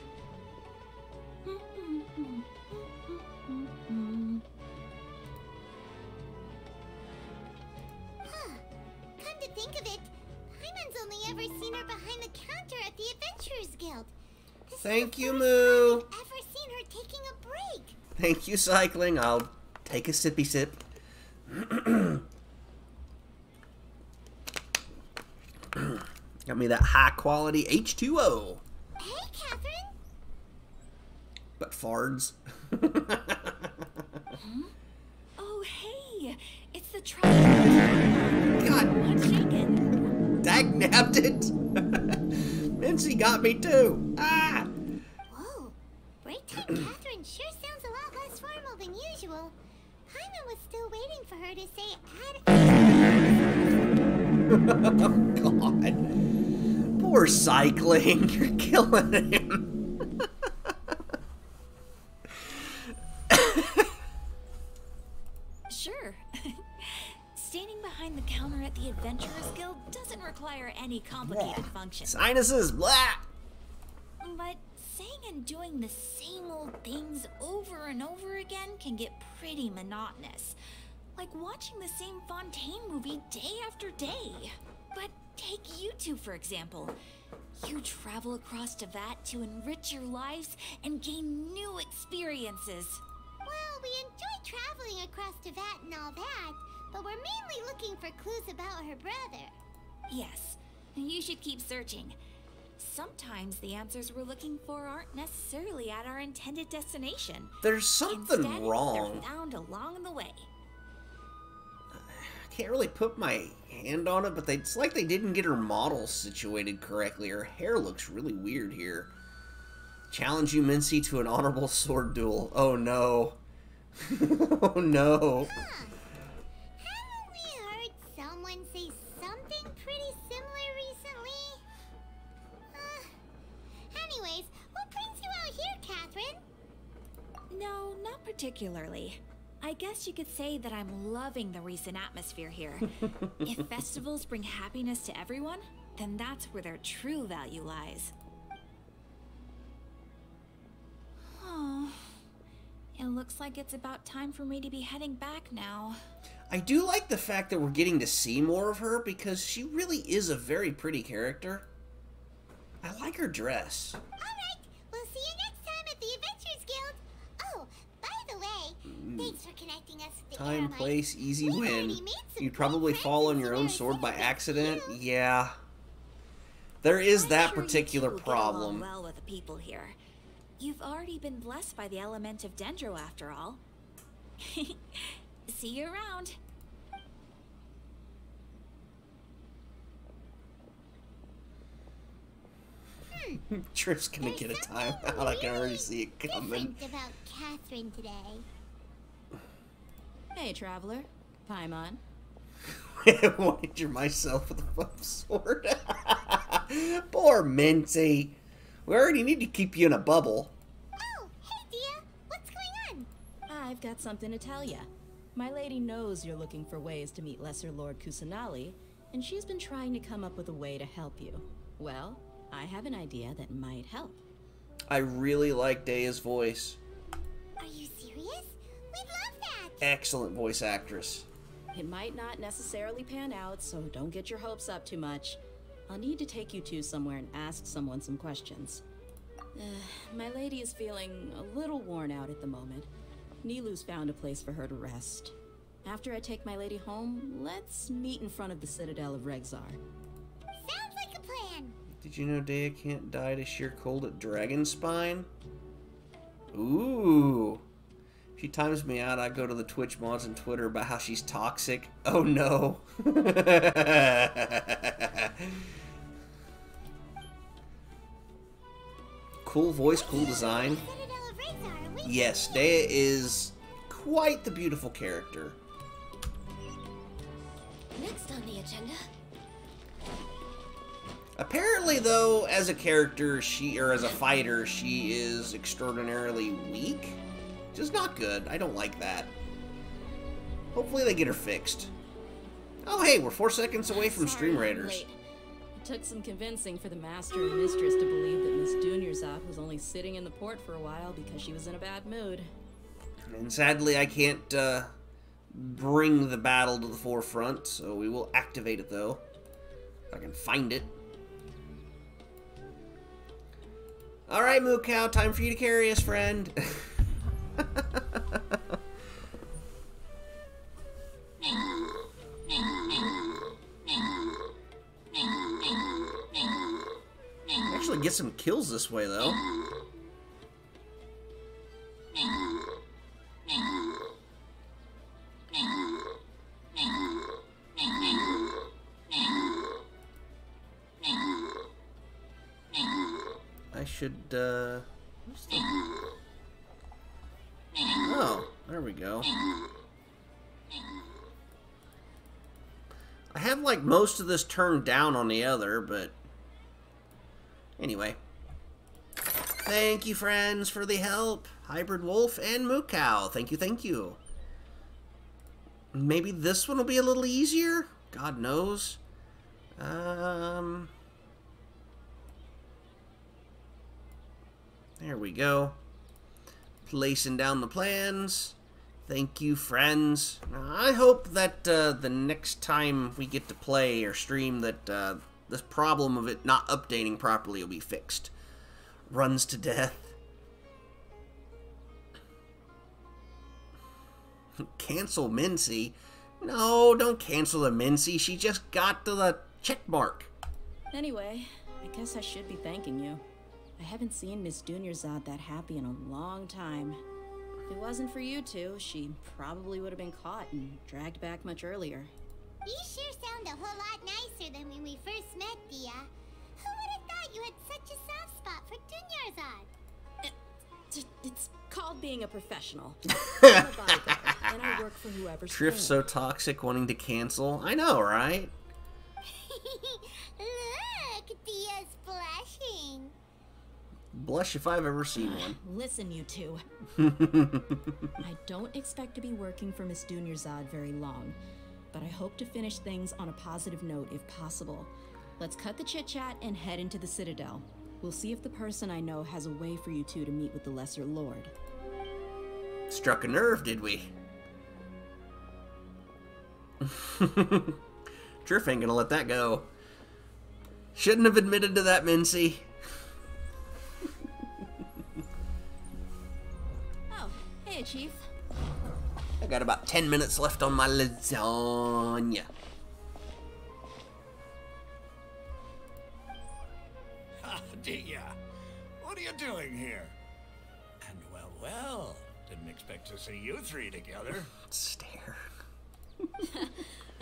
Huh. Come to think of it, Paimon's only ever seen her behind the counter at the Adventurers Guild. This is Thank the you, first Moo. time I've ever seen her taking a break. Thank you, Cycling. I'll take a sippy sip. Got me that high-quality H2O. Hey, Catherine! But fards. Oh, hey! It's the trial. God, I'm shaken. dag-nabbed it. Mincy got me too. Ah! Whoa, break time Catherine sure sounds a lot less formal than usual. Paimon was still waiting for her to say Oh, God. Poor Cycling. You're killing him. Sure. Standing behind the counter at the Adventurers Guild doesn't require any complicated function. Sinuses, blah. But saying and doing the same old things over and over again can get pretty monotonous. Like watching the same Fontaine movie day after day. But take you two, for example. You travel across Tevat to enrich your lives and gain new experiences. Well, we enjoy traveling across Tevat and all that, but we're mainly looking for clues about her brother. Yes, you should keep searching. Sometimes the answers we're looking for aren't necessarily at our intended destination. There's something Instead, wrong. they're found along the way. I can't really put my hand on it, but it's like they didn't get her model situated correctly. Her hair looks really weird here. Challenge you, Mincy, to an honorable sword duel. Oh no. Oh no. Huh. Haven't we heard someone say something pretty similar recently? Anyways, what brings you out here, Catherine? No, not particularly. I guess you could say that I'm loving the recent atmosphere here. If festivals bring happiness to everyone, then that's where their true value lies. Oh, It looks like it's about time for me to be heading back now. I do like the fact that we're getting to see more of her because she really is a very pretty character. I like her dress. Alright, we'll see you next time at the Adventurers Guild. Oh, by the way, thanks for connecting us with the Time, Eremites. place, easy We've win. already made some You'd probably great fall on friends your in own Samara sword by City, accident. too. Yeah. There is that I'm sure particular you two will get along problem. well with the people here. You've already been blessed by the element of Dendro after all. See you around. Triff's gonna get a timeout. I can already see it coming. Different about Catherine today. Hey, traveler. Paimon. Wanted myself with a foam sword. Poor Mincy. We already need to keep you in a bubble. Oh, hey Dia, what's going on? I've got something to tell ya. My lady knows you're looking for ways to meet Lesser Lord Kusanali, and she's been trying to come up with a way to help you. Well, I have an idea that might help. I really like Daya's voice. Are you serious? We'd love that. Excellent voice actress. It might not necessarily pan out, so don't get your hopes up too much. I'll need to take you two somewhere and ask someone some questions. My lady is feeling a little worn out at the moment. Nilu's found a place for her to rest. After I take my lady home, let's meet in front of the Citadel of Regzar. Sounds like a plan. Did you know Daya can't die to sheer cold at Dragonspine? Ooh. If she times me out, I go to the Twitch mods and Twitter about how she's toxic. Oh no. Cool voice, cool design. Citadel of Regzar, we Yes, Daya is quite the beautiful character. Next on the agenda. Apparently, though, as a character, as a fighter, she is extraordinarily weak. Which is not good. I don't like that. Hopefully they get her fixed. Oh, hey, we're 4 seconds away from Stream Sorry I'm Raiders. late. It took some convincing for the master and mistress to believe that Miss Dunyarzad was only sitting in the port for a while because she was in a bad mood. And sadly, I can't bring the battle to the forefront, so we will activate it, though. If I can find it. Alright, Moo Cow, time for you to carry us, friend. Actually get some kills this way, though. I should, where's the... Oh, there we go. I have, like, most of this turned down on the other, but... Anyway. Thank you, friends, for the help. Hybrid Wolf and Moo Cow. Thank you, thank you. Maybe this one will be a little easier? God knows. There we go. Placing down the plans. Thank you, friends. I hope that the next time we get to play or stream that this problem of it not updating properly will be fixed. Runs to death. Cancel Mincy? No, don't cancel the Mincy. She just got to the check mark. Anyway, I guess I should be thanking you. I haven't seen Miss Dunyarzad that happy in a long time. If it wasn't for you two, she probably would have been caught and dragged back much earlier. You sure sound a whole lot nicer than when we first met, Dia. Who would have thought you had such a soft spot for Dunyarzad? It's called being a professional. I'm a bodyguard, and I work for whoever's Triff's paying. so toxic, wanting to cancel. I know, right? Look, Dia's blushing. Blush if I've ever seen one. Listen, you two. I don't expect to be working for Miss Dunyarzad very long, but I hope to finish things on a positive note if possible. Let's cut the chit-chat and head into the Citadel. We'll see if the person I know has a way for you two to meet with the Lesser Lord. Struck a nerve, did we? Triff ain't gonna let that go. Shouldn't have admitted to that, Mincy. Oh, hey, Chief. I got about 10 minutes left on my lasagna. Dia, what are you doing here? And well, didn't expect to see you three together. Stare.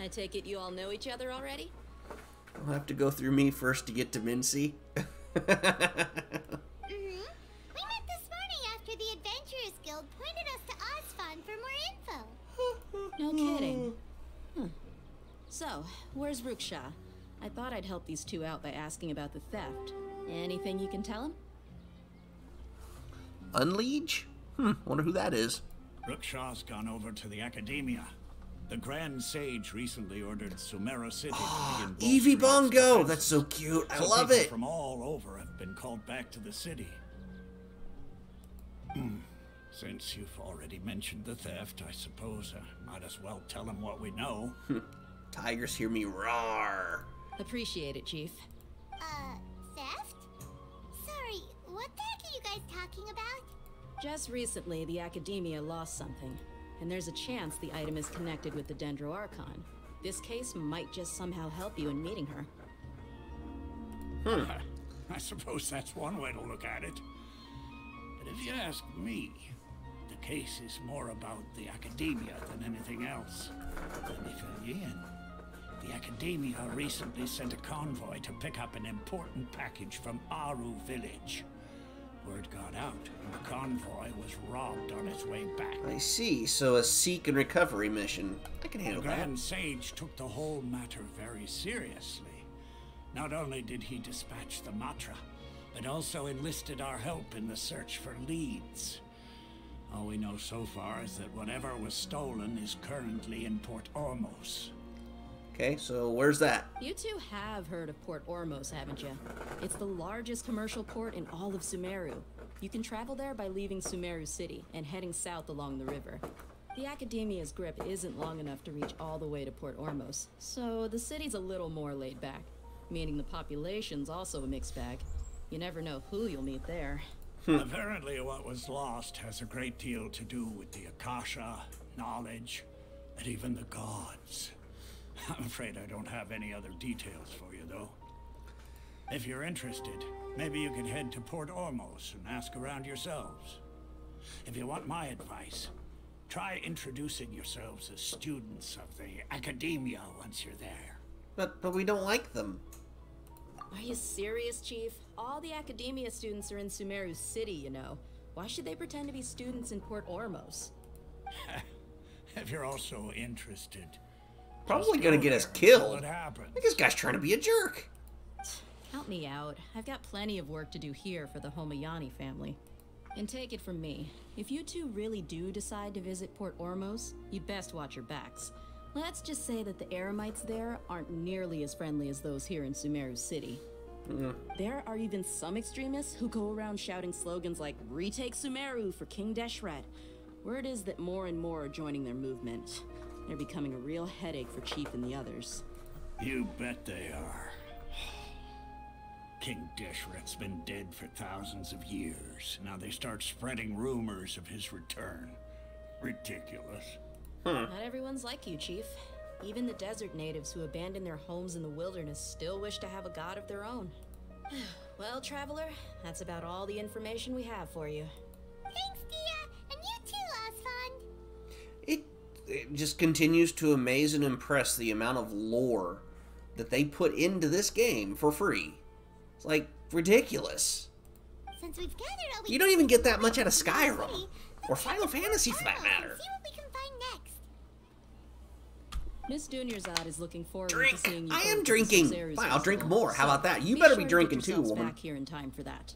I take it you all know each other already? You'll have to go through me first to get to Mincy. We met this morning after the Adventurers Guild pointed us to Osfon for more info. No kidding. So, where's Rookshaw? I thought I'd help these two out by asking about the theft. Anything you can tell him? Unliege? Wonder who that is. Rookshaw's gone over to the Academia. The Grand Sage recently ordered Sumeru City to begin Eevee bolstering its Bongo! defense. That's so cute. I So love people it. from all over have been called back to the city. Since you've already mentioned the theft, I suppose I might as well tell them what we know. Tigers hear me roar. Appreciate it, Chief. Theft? Sorry, what the heck are you guys talking about? Just recently, the Academia lost something, and there's a chance the item is connected with the Dendro Archon. This case might just somehow help you in meeting her. I suppose that's one way to look at it. But if you ask me, the case is more about the Academia than anything else. Let me fill you in. The Academia recently sent a convoy to pick up an important package from Aru village. Word got out, and the convoy was robbed on its way back. I see. So a seek and recovery mission. I can The handle that. Grand Sage took the whole matter very seriously. Not only did he dispatch the Matra, but also enlisted our help in the search for leads. All we know so far is that whatever was stolen is currently in Port Ormos. Okay, so where's that? You two have heard of Port Ormos, haven't you? It's the largest commercial port in all of Sumeru. You can travel there by leaving Sumeru City and heading south along the river. The Academia's grip isn't long enough to reach all the way to Port Ormos, so the city's a little more laid back, meaning the population's also a mixed bag. You never know who you'll meet there. Apparently what was lost has a great deal to do with the Akasha, knowledge, and even the gods. I'm afraid I don't have any other details for you, though. If you're interested, maybe you can head to Port Ormos and ask around yourselves. If you want my advice, try introducing yourselves as students of the Academia once you're there. But we don't like them. Are you serious, Chief? All the Academia students are in Sumeru City, you know. Why should they pretend to be students in Port Ormos? If you're also interested, Probably just gonna go get us there and killed. see what happens. I think this guy's trying to be a jerk. Count me out. I've got plenty of work to do here for the Homayani family. And take it from me, if you two really do decide to visit Port Ormos, you'd best watch your backs. Let's just say that the Eremites there aren't nearly as friendly as those here in Sumeru City. There are even some extremists who go around shouting slogans like, "Retake Sumeru for King Deshret." Word is that more and more are joining their movement. They're becoming a real headache for Chief and the others. You bet they are. King Deshret's been dead for thousands of years. Now they start spreading rumors of his return. Ridiculous. Not everyone's like you, Chief. Even the desert natives who abandoned their homes in the wilderness still wish to have a god of their own. Well, traveler, that's about all the information we have for you. Thanks, Dia, and you too, Osfon. It just continues to amaze and impress the amount of lore that they put into this game for free. It's like ridiculous. Since we've gathered all we You don't even get that much out of City, Skyrim or Final Fantasy for that Ormos matter. and see what we can find next. Miss Dunyarzad is looking forward Drink. to seeing you. I both am at the drinking. Sub-Zero's Fine, I'll drink festival. more. How about that? You be better sure be to drinking get too, yourselves woman. back here in time for that.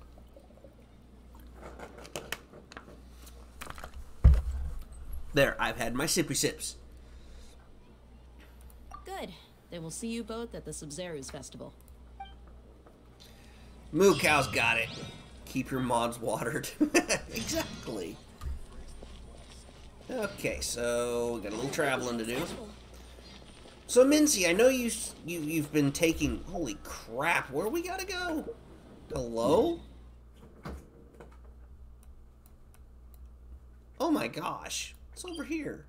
There, I've had my sippy sips. Good. Then we'll see you both at the Sub-Zero's festival. Moo Cow's got it. Keep your mods watered. Exactly. Okay, so we got a little traveling to do. So Mincy, I know you've been taking. Holy crap! Where we gotta go? Hello? Oh my gosh! It's over here.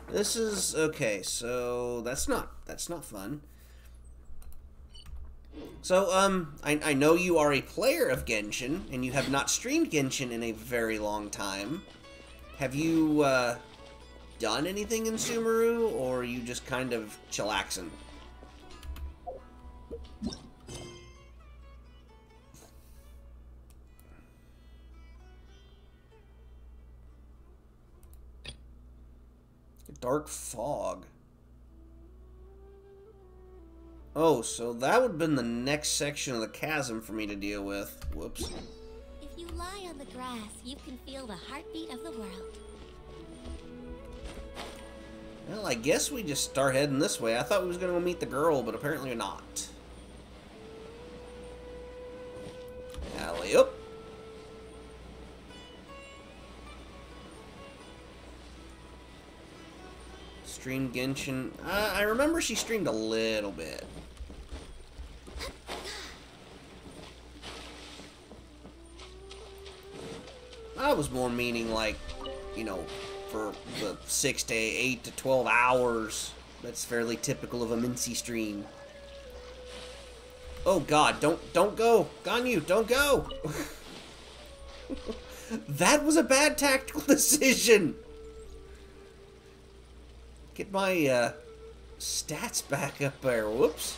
This is okay. So that's not fun. So I know you are a player of Genshin, and you have not streamed Genshin in a very long time. Have you done anything in Sumeru, or are you just kind of chillaxing? Dark fog. Oh, so that would have been the next section of the chasm for me to deal with. Whoops. If you lie on the grass, you can feel the heartbeat of the world. Well, I guess we just start heading this way. I thought we was going to go meet the girl, but apparently not. Alley-oop. Streamed Genshin. I remember she streamed a little bit. I was more meaning like, you know, for the 6 to 8 to 12 hours. That's fairly typical of a Mincy stream. Oh God, don't go. Ganyu, don't go. That was a bad tactical decision. Get my stats back up there. Whoops.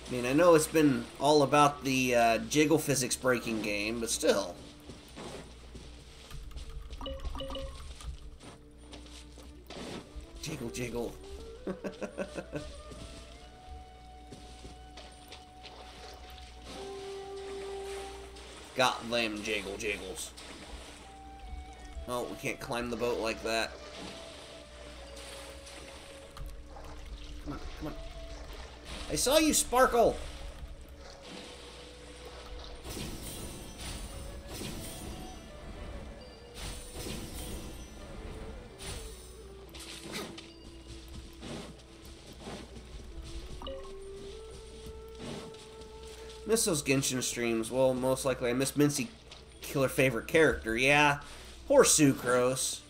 I mean, I know it's been all about the jiggle physics breaking game, but still. Jiggle, jiggle. Got them jiggle jiggles. Oh, we can't climb the boat like that. Come on, come on. I saw you, Sparkle! Miss those Genshin streams. Well, most likely I miss Mincy kill her favorite character. Yeah, poor Sucrose.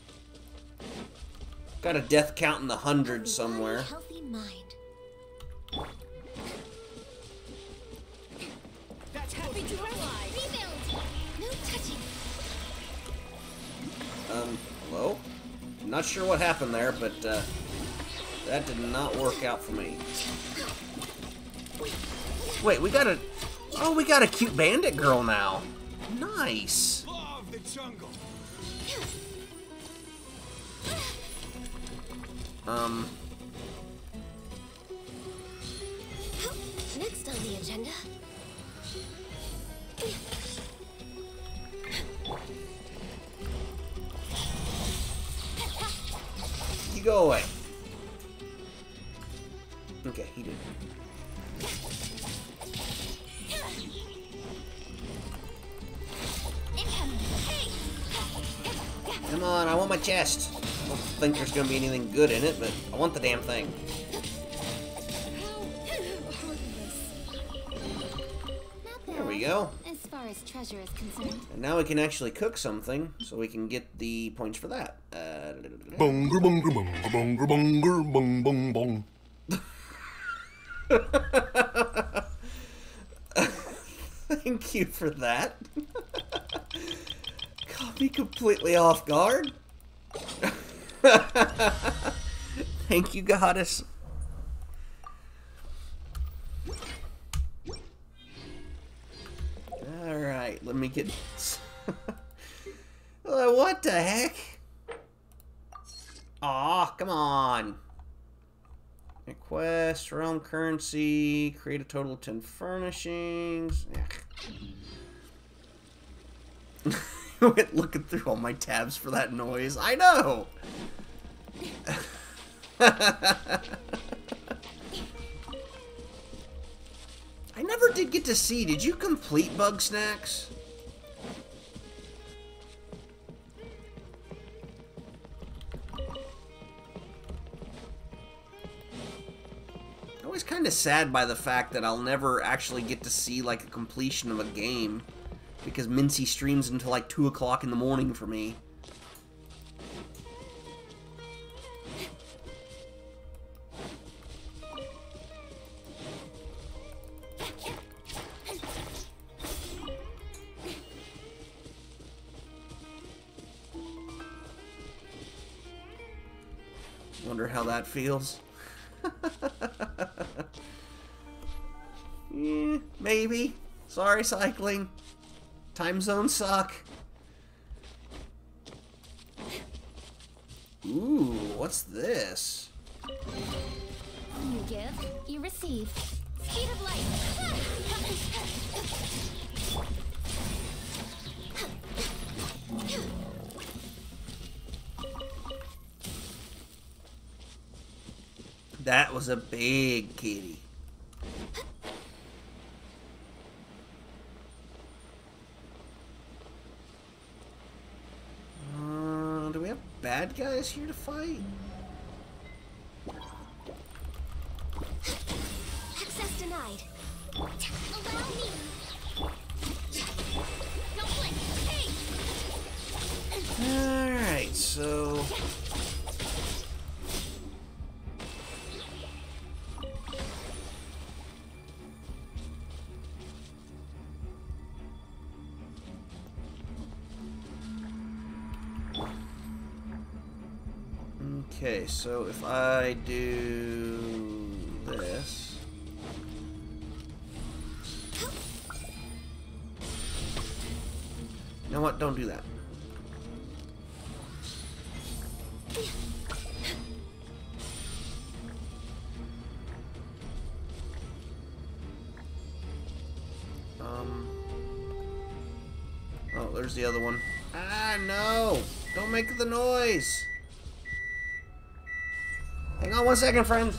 Got a death count in the hundreds somewhere. Healthy mind. That's happy to fly. Rebuild. No touching. Hello? I'm not sure what happened there, but that did not work out for me. Wait, we got a... Oh, we got a cute bandit girl now. Nice. Law of the jungle. Next on the agenda. You go away. Okay, he did. Come on, I want my chest. I don't think there's gonna be anything good in it, but I want the damn thing. There we go. As far as treasure is concerned. And now we can actually cook something, so we can get the points for that. Bunger, bunger, bunger, bunger, bunger, bung, bung, bung. Thank you for that. Caught me completely off guard. Thank you, goddess. Alright, let me get... What the heck? Aw, come on. Request, realm currency, create a total of 10 furnishings. Went looking through all my tabs for that noise. I know! I never did get to to see, did you complete Bug Snacks? Always kind of sad by the fact that I'll never actually get to see like a completion of a game because Mincy streams until like 2 o'clock in the morning for me. Wonder how that feels. Yeah, maybe. Sorry, cycling. Time zones suck. Ooh, what's this? You give, you receive. Speed of light. That was a big kitty. Do we have bad guys here to fight? Access denied. Allow me. Don't blink. Hey! Alright, so... Okay, so if I do this... You know what? Don't do that. Oh, there's the other one. Ah, no! Don't make the noise! Hang on 1 second, friends.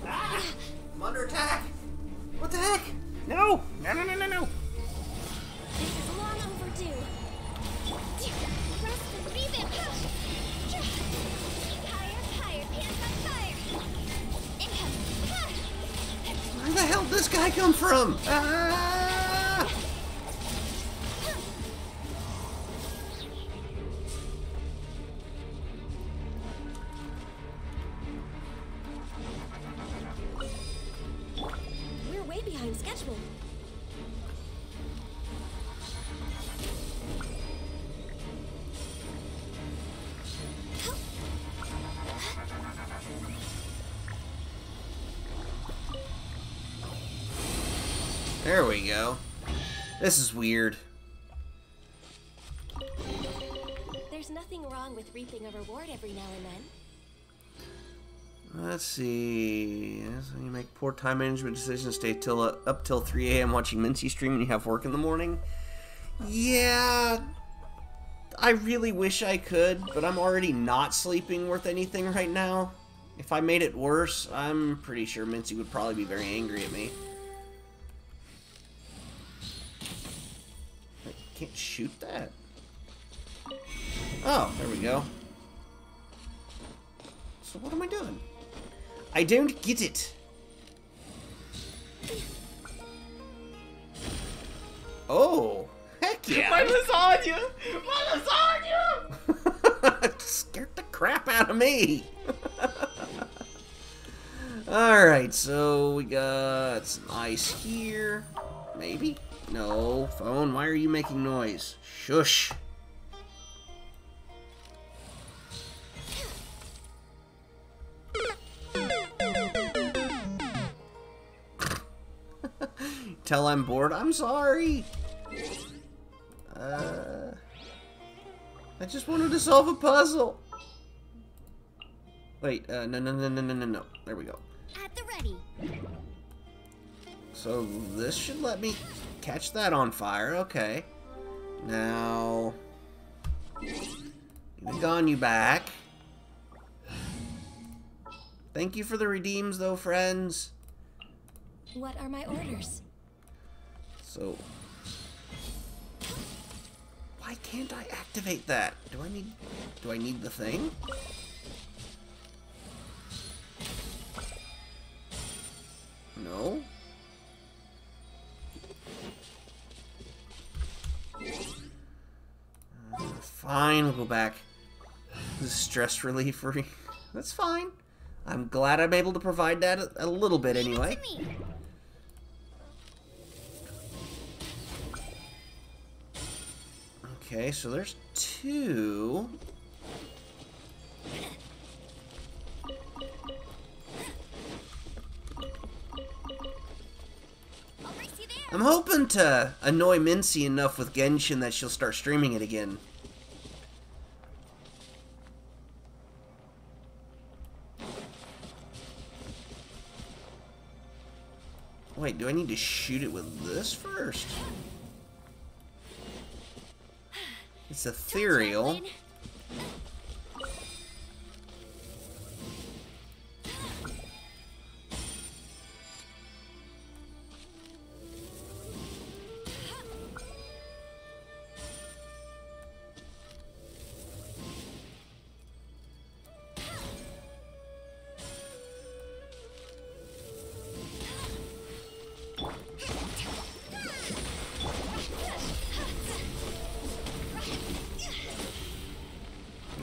Ah, I'm under attack. What the heck? No! No, no, no, no, no. This is long overdue. Rest and revamp. Higher, higher, pants on fire. Where the hell did this guy come from? Ah! We're way behind schedule. There we go. This is weird. There's nothing wrong with reaping a reward every now and then. Let's see. So you make poor time management decisions, stay till up till 3 a.m. watching Mincy stream and you have work in the morning. Yeah, I really wish I could, but I'm already not sleeping worth anything right now. If I made it worse, I'm pretty sure Mincy would probably be very angry at me. I can't shoot that. Oh, there we go. So what am I doing? I don't get it. Oh, heck yeah. My lasagna! My lasagna! Scared the crap out of me. Alright, so we got some ice here. Maybe? No. Phone, why are you making noise? Shush. Tell I'm bored. I'm sorry. I just wanted to solve a puzzle. Wait, no. There we go. At the ready. So this should let me... catch that on fire. Okay. Now... Gone you back. Thank you for the redeems, though, friends. What are my orders? So... Why can't I activate that? Do I need the thing? No? Fine, we'll go back. This is stress relief free. That's fine. I'm glad I'm able to provide that a little bit anyway. Okay, so there's 2. I'm hoping to annoy Mincy enough with Genshin that she'll start streaming it again. Wait, do I need to shoot it with this first? It's ethereal.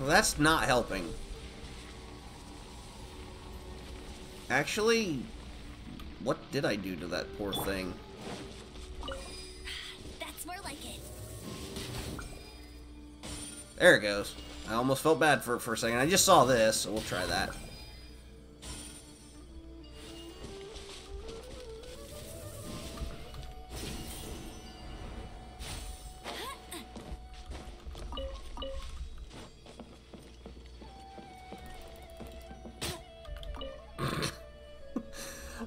That's not helping. Actually, what did I do to that poor thing? That's more like it. There it goes. I almost felt bad for a second. I just saw this, so we'll try that.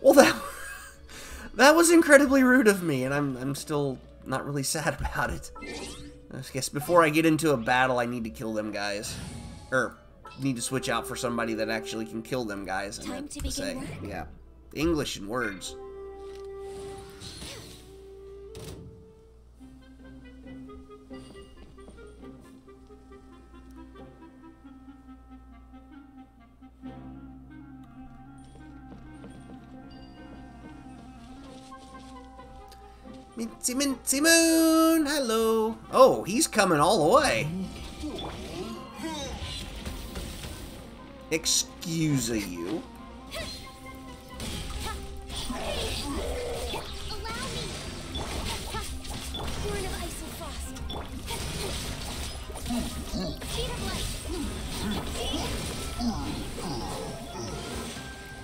Well, that was incredibly rude of me, and I'm still not really sad about it. I guess before I get into a battle, I need to kill them guys, or need to switch out for somebody that actually can kill them guys. Time to begin work. Yeah, English and words. Mincy Mincy Moon! Hello! Oh, he's coming all the way! Excuse you.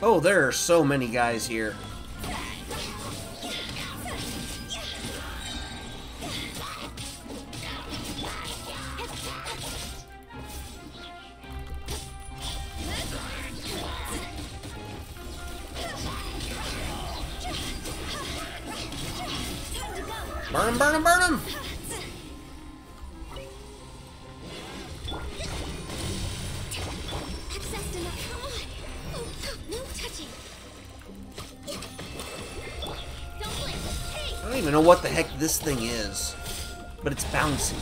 Oh, there are so many guys here. Burn him, burn him, burn him! I don't even know what the heck this thing is, but it's bouncy.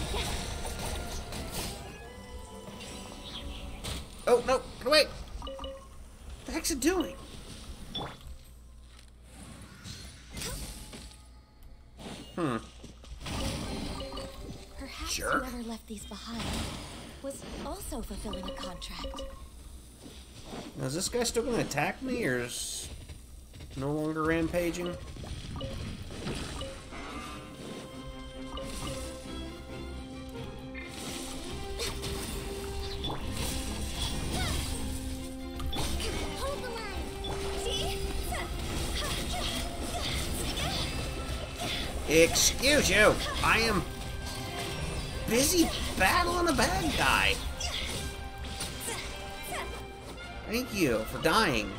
Oh, no, wait! What the heck's it doing? Perhaps Jerk. whoever left these behind was also fulfilling a contract. Now, is this guy still going to attack me, or is no longer rampaging? Hold the line. See? Excuse you, I am busy battling a bad guy. Thank you for dying.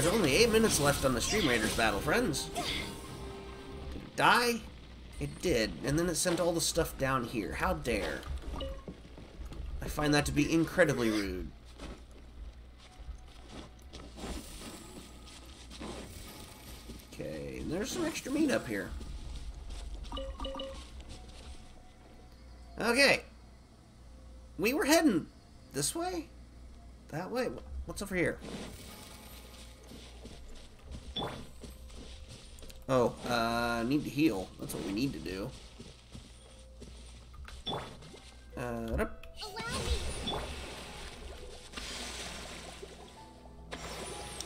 There's only 8 minutes left on the Stream Raiders battle, friends. Did it die? It did. And then it sent all the stuff down here. How dare. I find that to be incredibly rude. Okay, and there's some extra meat up here. Okay. We were heading this way? That way? What's over here? Oh, need to heal. That's what we need to do.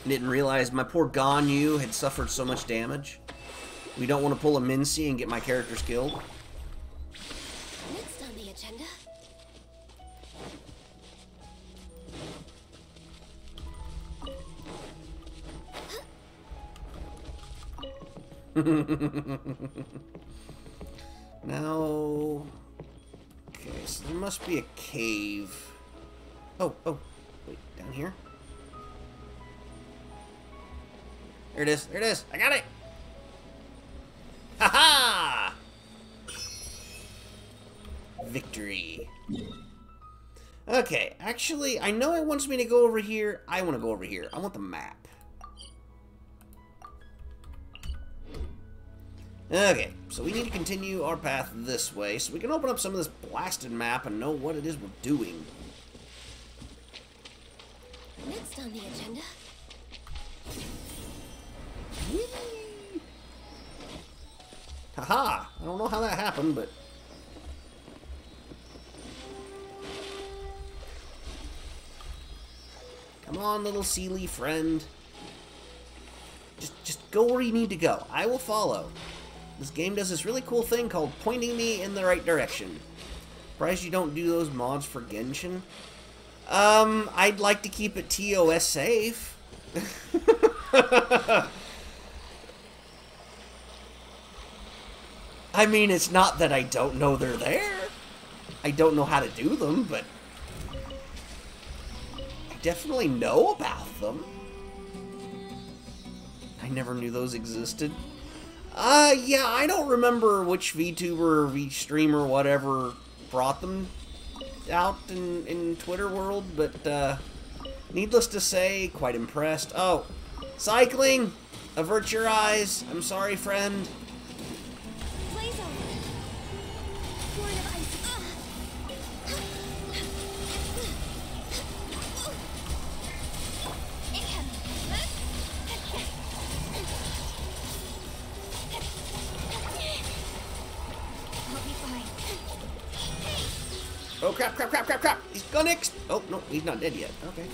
Didn't realize my poor Ganyu had suffered so much damage. We don't want to pull a Mincy and get my characters killed. Next on the agenda. Now, okay, so there must be a cave. Oh, wait, down here? There it is, I got it! Ha-ha! Victory. Okay, actually, I know it wants me to go over here. I want to go over here. I want the map. Okay, so we need to continue our path this way so we can open up some of this blasted map and know what it is we're doing. Next on the agenda. Whee! Haha! I don't know how that happened, but... Come on, little Sealy friend. Just go where you need to go. I will follow. This game does this really cool thing called pointing me in the right direction. Surprised you don't do those mods for Genshin. I'd like to keep it TOS safe. I mean, it's not that I don't know they're there. I don't know how to do them, but I definitely know about them. I never knew those existed. Yeah, I don't remember which VTuber or VStreamer, whatever, brought them out in Twitter world, but, needless to say, quite impressed. Oh, cycling! Avert your eyes. I'm sorry, friend. Oh, crap, crap, crap, crap, crap! He's gonna oh, no, he's not dead yet. Okay.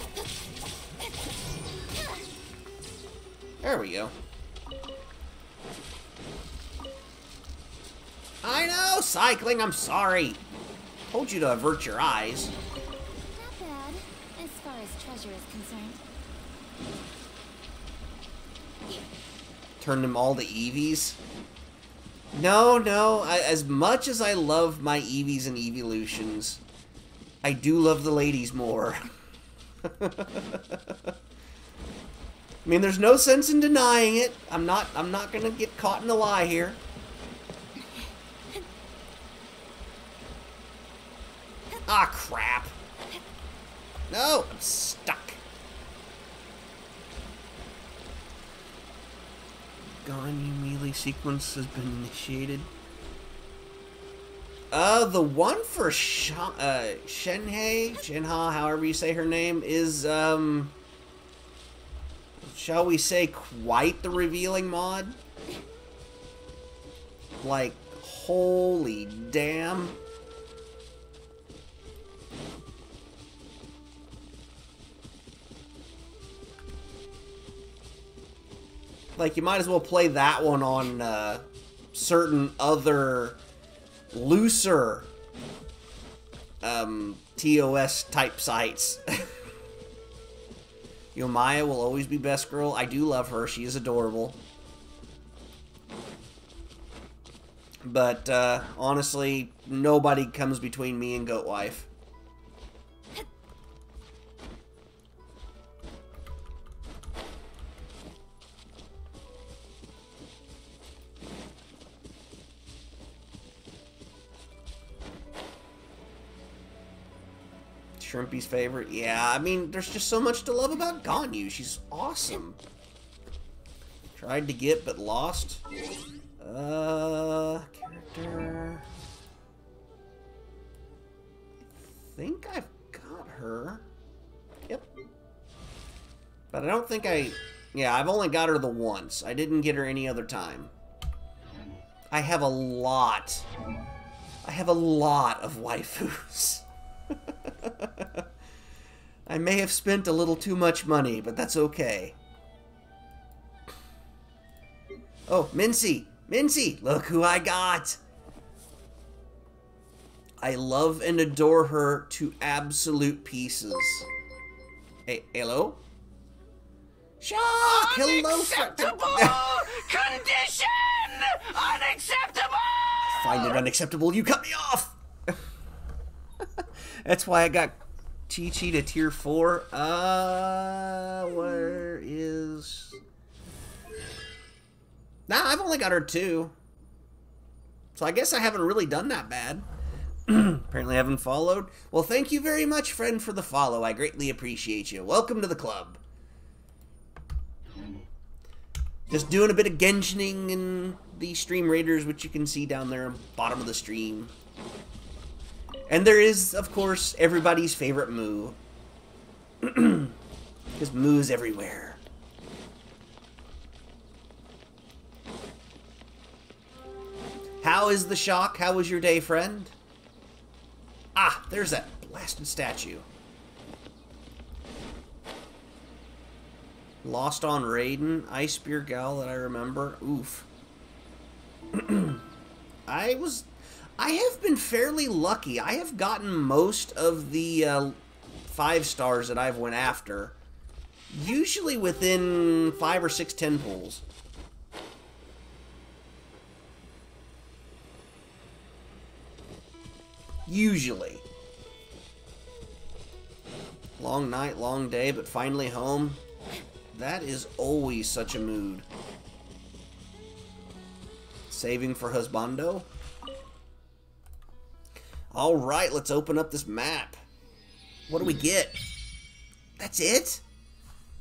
There we go. I know, cycling, I'm sorry. Told you to avert your eyes. Not bad, as far as treasure is concerned. Turn them all to Eevees? No, as much as I love my Eevees and Eeveelutions, I do love the ladies more. I mean, there's no sense in denying it. I'm not gonna get caught in a lie here. Ah, crap. No, I'm stuck. Ganyu melee sequence has been initiated. The one for Shenha, however you say her name, is, shall we say, quite the revealing mod. Like, holy damn. Like, you might as well play that one on, certain other looser, TOS type sites. Yomaya will always be best girl. I do love her. She is adorable. But, honestly, nobody comes between me and Goat Wife. Shrimpy's favorite. Yeah, I mean, there's just so much to love about Ganyu. She's awesome. Tried to get, but lost. Character... I think I've got her. Yep. But I don't think I... Yeah, I've only got her the once. I didn't get her any other time. I have a lot. I have a lot of waifus. I may have spent a little too much money, but that's okay. Oh, Mincy! Mincy! Look who I got! I love and adore her to absolute pieces. Hey, hello? Shock! Hello! Unacceptable condition! Unacceptable! Find it unacceptable, you cut me off! That's why I got Chi-Chi to tier 4. Where is... Nah, I've only got her 2. So I guess I haven't really done that bad. Apparently I haven't followed. Well, thank you very much, friend, for the follow. I greatly appreciate you. Welcome to the club. Just doing a bit of Genshining in the Stream Raiders, which you can see down there, bottom of the stream. And there is, of course, everybody's favorite Moo. Because Moo's everywhere. How is the shock? How was your day, friend? Ah, there's that blasted statue. Lost on Raiden, Ice Spear Gal that I remember. Oof. I have been fairly lucky. I have gotten most of the 5 stars that I've went after. Usually within 5 or 6 10 pulls. Usually. Long night, long day, but finally home. That is always such a mood. Saving for husbando. Alright, let's open up this map. What do we get? That's it?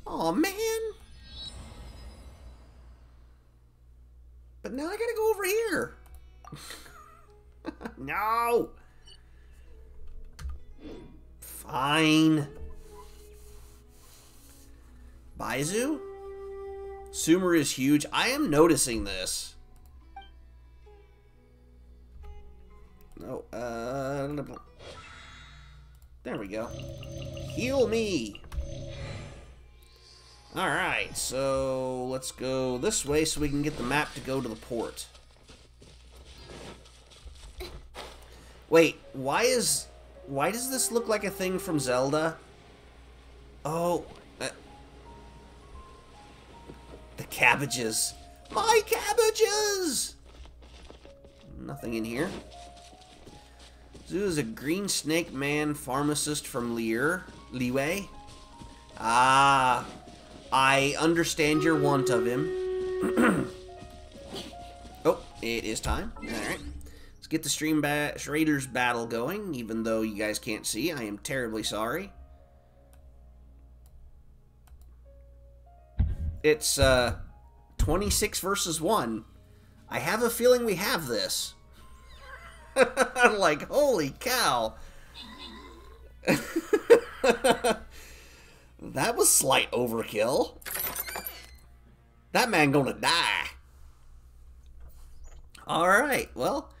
Aw, man. But now I gotta go over here. No. Fine. Baizu? Sumer is huge. I am noticing this. No, there we go. Heal me. Alright, so let's go this way so we can get the map to go to the port. Wait, why does this look like a thing from Zelda? Oh, the cabbages. My cabbages! Nothing in here. Zoo is a green snake man pharmacist from Liyue. Ah, I understand your want of him. Oh, it is time. Alright. Let's get the Stream Raiders battle going, even though you guys can't see. I am terribly sorry. It's 26 versus 1. I have a feeling we have this. Like, holy cow. That was slight overkill. That man gonna die. Alright, well,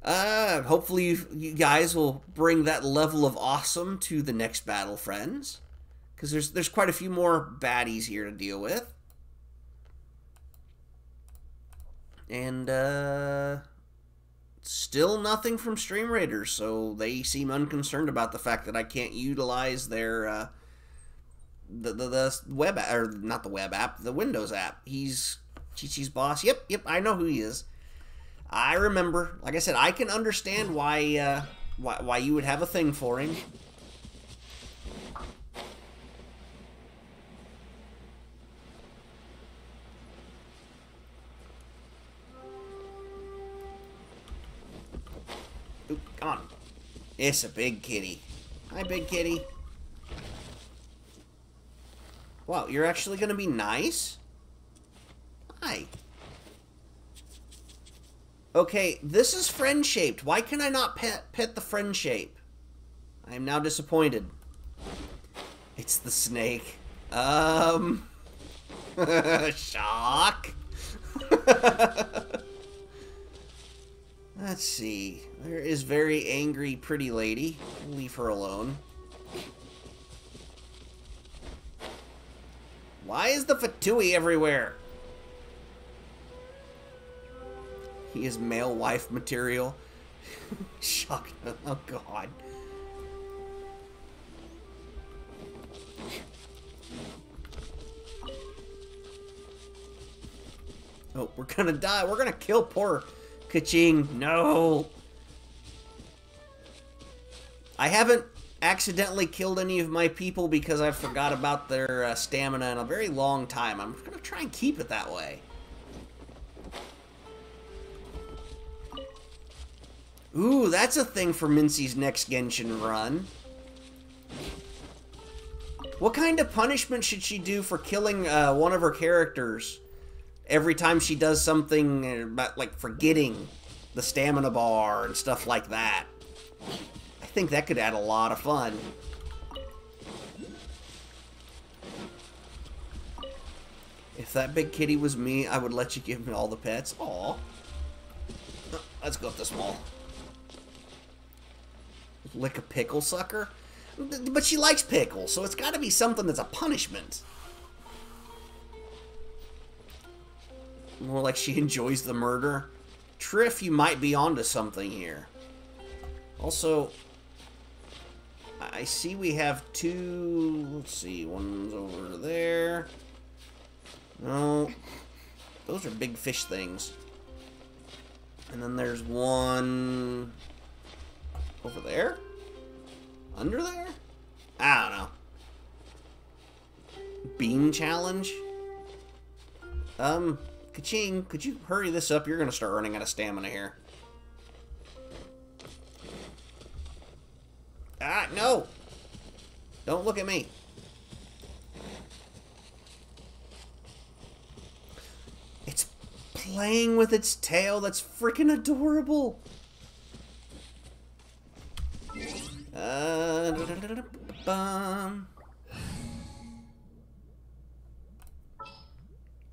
hopefully you guys will bring that level of awesome to the next battle, friends. Because there's quite a few more baddies here to deal with. And, still nothing from Stream Raiders, so they seem unconcerned about the fact that I can't utilize their, the web app, or not the web app, the Windows app. He's Chi-Chi's boss. Yep, I know who he is. I remember. Like I said, I can understand why you would have a thing for him. Oop, come on. It's a big kitty. Hi, big kitty. Wow, you're actually gonna be nice? Hi. Okay, this is friend-shaped. Why can I not pet the friend shape? I am now disappointed. It's the snake. Shock. Let's see. There is very angry pretty lady. Leave her alone. Why is the Fatui everywhere? He is male wife material. Shock. Oh, God. Oh, we're gonna die. We're gonna kill poor Kaching. No. I haven't accidentally killed any of my people because I forgot about their stamina in a very long time. I'm gonna try and keep it that way. Ooh, that's a thing for Mincy's next Genshin run. What kind of punishment should she do for killing one of her characters every time she does something about, like, forgetting the stamina bar and stuff like that? I think that could add a lot of fun. If that big kitty was me, I would let you give me all the pets. Aw. Let's go up this wall. Lick a pickle sucker? But she likes pickles, so it's got to be something that's a punishment. More like she enjoys the murder. Triff, you might be onto something here. Also, I see we have two... Let's see, one's over there. No, those are big fish things. And then there's one... over there? Under there? I don't know. Bean challenge? Kaching, could you hurry this up? You're gonna start running out of stamina here. Ah, no! Don't look at me. It's playing with its tail. That's freaking adorable.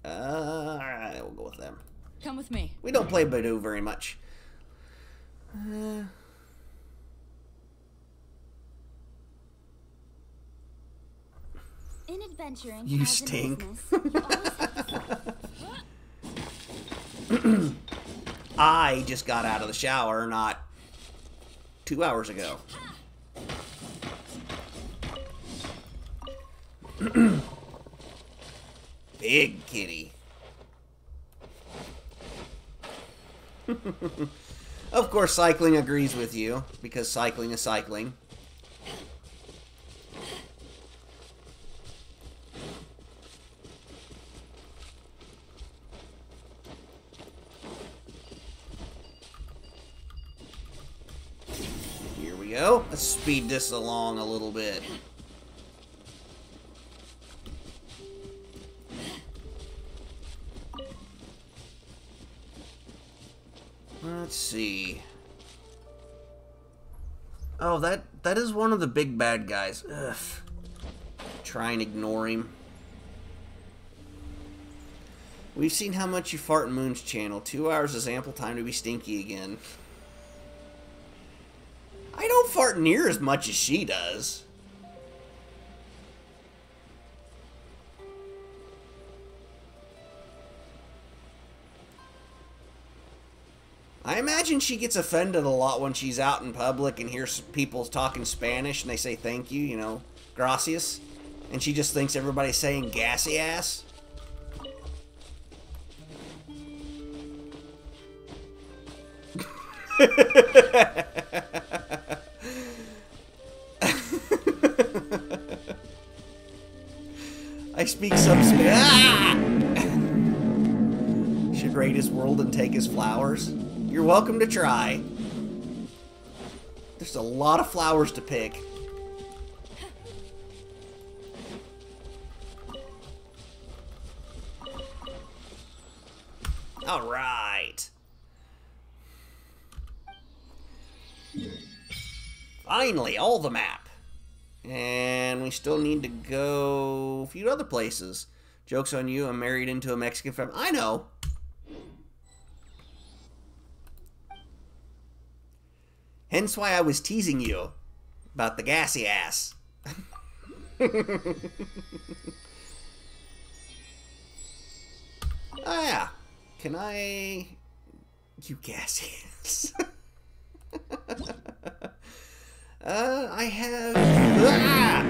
Alright, we'll go with them. Come with me. We don't play Badoo very much. In adventuring, You as in stink. business, you always have to... I just got out of the shower not 2 hours ago. Big kitty. Of course, cycling agrees with you, because cycling is cycling. Here we go. Let's speed this along a little bit. Let's see. Oh, that is one of the big bad guys. Ugh. Try and ignore him. We've seen how much you fart in Moon's channel. 2 hours is ample time to be stinky again. I don't fart near as much as she does. I imagine she gets offended a lot when she's out in public and hears people talking Spanish and they say thank you, you know, gracias. And she just thinks everybody's saying gassy ass. I speak some Spanish. Ah! Should raid his world and take his flowers. You're welcome to try. There's a lot of flowers to pick. Finally, all the map. And we still need to go a few other places. Joke's on you, I'm married into a Mexican family. I know. Hence why I was teasing you about the gassy ass. Oh yeah. Can I... You gassy ass. I have... Ah!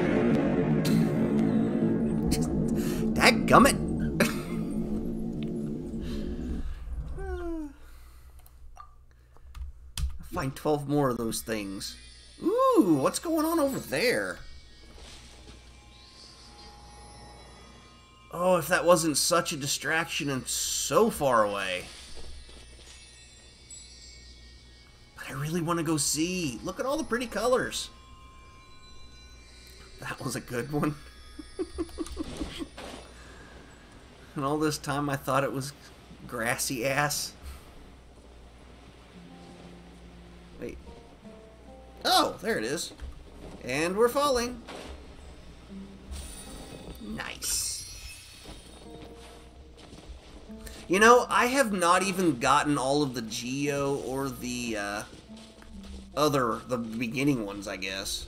Dadgummit. I'll find 12 more of those things. Ooh, what's going on over there? Oh, if that wasn't such a distraction and so far away. But I really want to go see. Look at all the pretty colors. That was a good one. And all this time I thought it was grassy ass. Wait. Oh, there it is. And we're falling. Nice. You know, I have not even gotten all of the Geo or the beginning ones, I guess.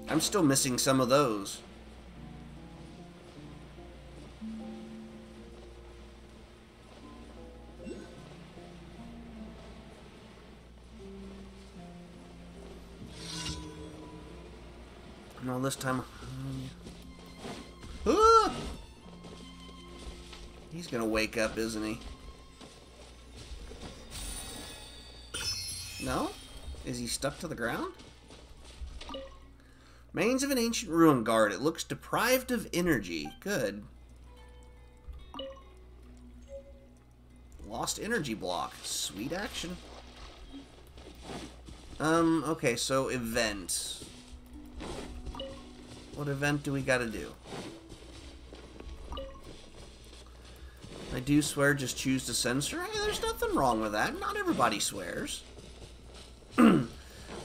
I'm still missing some of those. And all this time... Ah! He's gonna wake up, isn't he? No? Is he stuck to the ground? Remains of an ancient ruin guard. It looks deprived of energy. Good. Lost energy block. Sweet action. Okay, so event. What event do we gotta do? I do swear, just choose to censor. Hey, there's nothing wrong with that. Not everybody swears.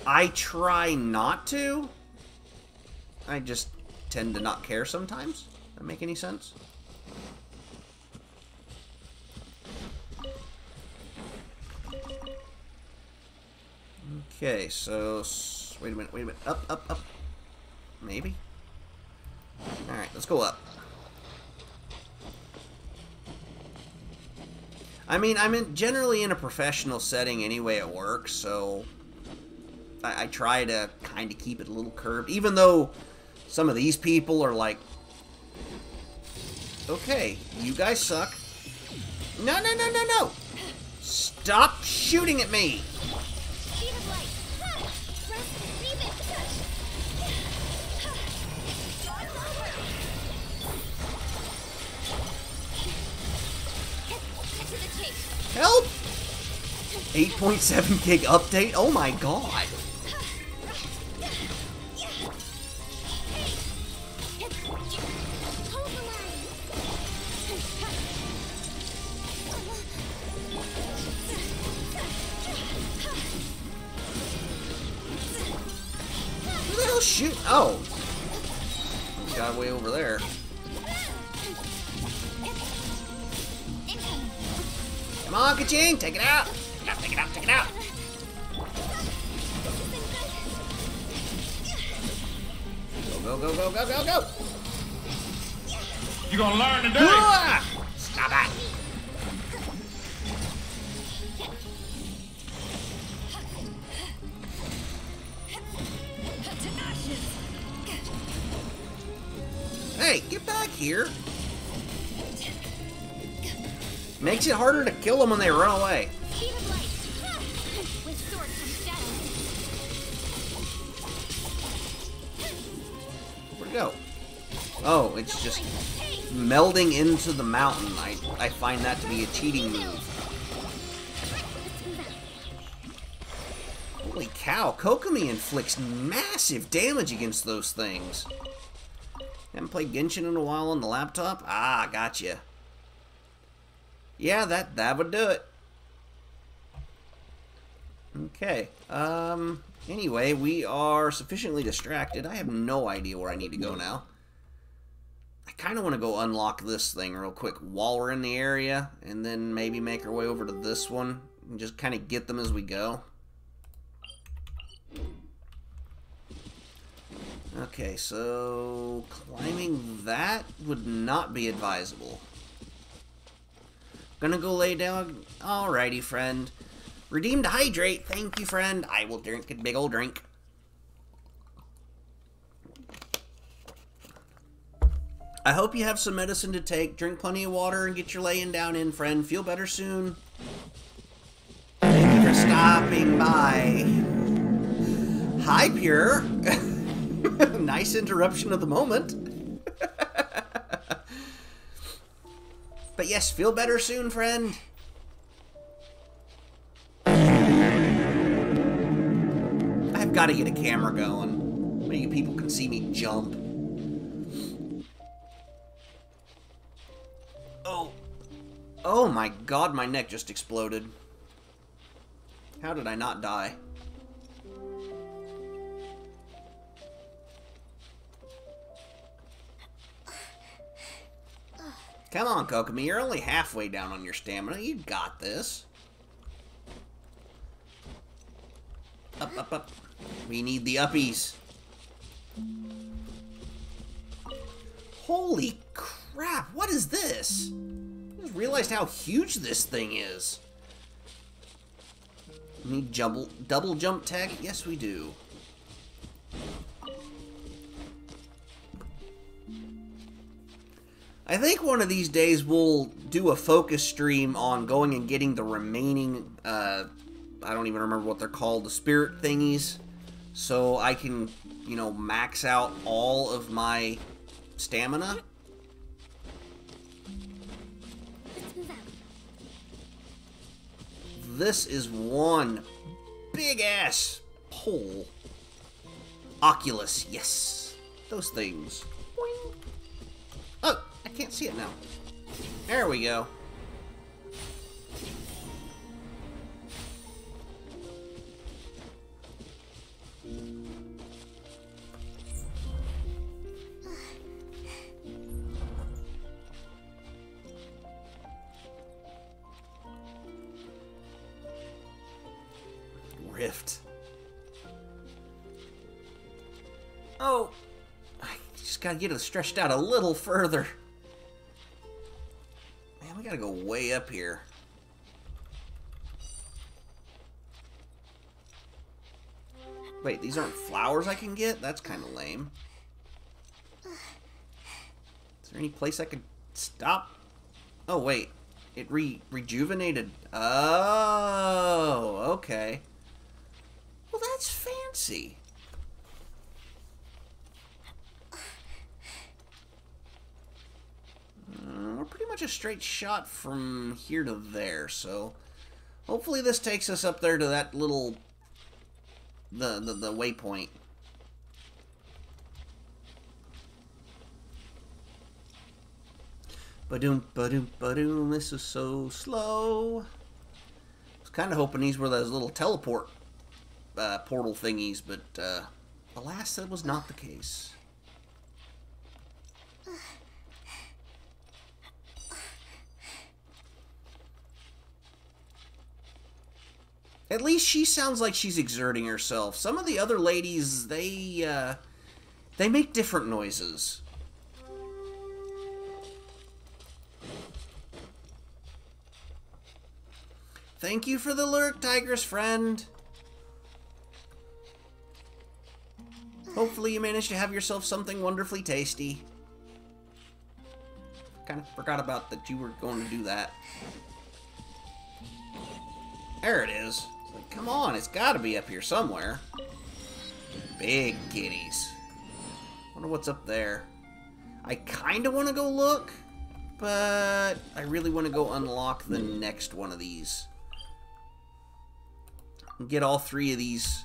I try not to. I just tend to not care sometimes. Does that make any sense? Okay, so... Wait a minute. Up. Maybe? Alright, let's go up. I mean, I'm generally in a professional setting anyway at work, so I try to kind of keep it a little curved, even though some of these people are like, okay, you guys suck. No. Stop shooting at me. Help! 8.7 gig update? Oh my god. Who the hell shoot? Oh. Got way over there. Come on, Ka-ching! Take it out! Take it out! Go! You gonna learn today? Stop that! Hey, get back here! Makes it harder to kill them when they run away. Where'd it go? Oh, it's just melding into the mountain. I find that to be a cheating move. Holy cow, Kokomi inflicts massive damage against those things. Haven't played Genshin in a while on the laptop? Ah, gotcha. Yeah, that would do it. Okay. Anyway, we are sufficiently distracted. I have no idea where I need to go now. I kind of want to go unlock this thing real quick while we're in the area, and then maybe make our way over to this one and just kind of get them as we go. Okay, so climbing that would not be advisable. Gonna go lay down. Alrighty, friend. Redeem to hydrate. Thank you, friend. I will drink a big old drink. I hope you have some medicine to take. Drink plenty of water and get your laying down in, friend. Feel better soon. Thank you for stopping by. Hi, Pure. Nice interruption of the moment. But yes, feel better soon, friend. I've got to get a camera going. Maybe people can see me jump. Oh. Oh my god, my neck just exploded. How did I not die? Come on, Kokomi, you're only halfway down on your stamina. You got this. Up, up, up. We need the uppies. Holy crap, what is this? I just realized how huge this thing is. We need double jump tech? Yes, we do. I think one of these days we'll do a focus stream on going and getting the remaining, I don't even remember what they're called, the spirit thingies, so I can, you know, max out all of my stamina. This is one big-ass pole. Oculus, yes. Those things. Boing. Oh! I can't see it now. There we go. Rift. Oh, I just gotta get it stretched out a little further. Man, we gotta go way up here. Wait, these aren't flowers I can get? That's kind of lame. Is there any place I could stop? Oh, wait. It rejuvenated. Oh, okay. Well, that's fancy. We're pretty much a straight shot from here to there, so hopefully this takes us up there to that little the waypoint. Ba-doom, ba-doom, ba-doom. This is so slow. I was kind of hoping these were those little teleport portal thingies, but alas, that was not the case. At least she sounds like she's exerting herself. Some of the other ladies, they make different noises. Thank you for the lurk, Tigress friend. Hopefully you managed to have yourself something wonderfully tasty. Kind of forgot about that you were going to do that. There it is. It's like, come on, it's got to be up here somewhere. Big kitties. Wonder what's up there. I kind of want to go look, but I really want to go unlock the next one of these. And get all three of these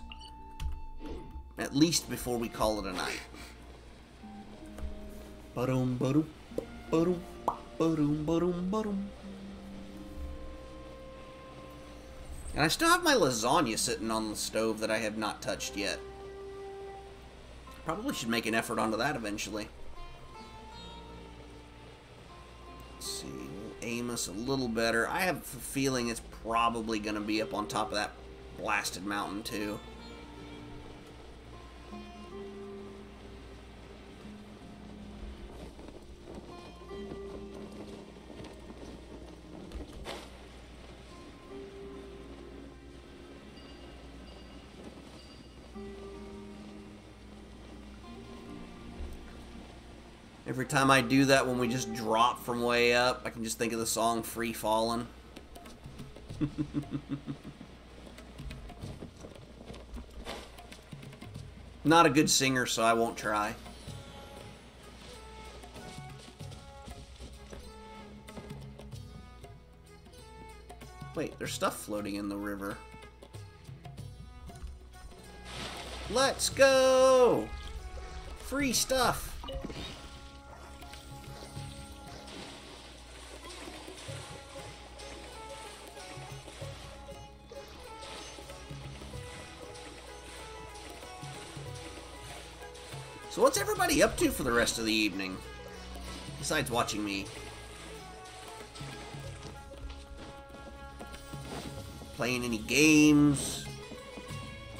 at least before we call it a night. Ba-dum, ba-dum, ba-dum, ba-dum, ba-dum, ba-dum. And I still have my lasagna sitting on the stove that I have not touched yet. Probably should make an effort onto that eventually. Let's see, we'll aim us a little better. I have a feeling it's probably going to be up on top of that blasted mountain too. Every time I do that, when we just drop from way up, I can just think of the song Free Fallin'. Not a good singer, so I won't try. Wait, there's stuff floating in the river. Let's go! Free stuff! So what's everybody up to for the rest of the evening? Besides watching me. Playing any games?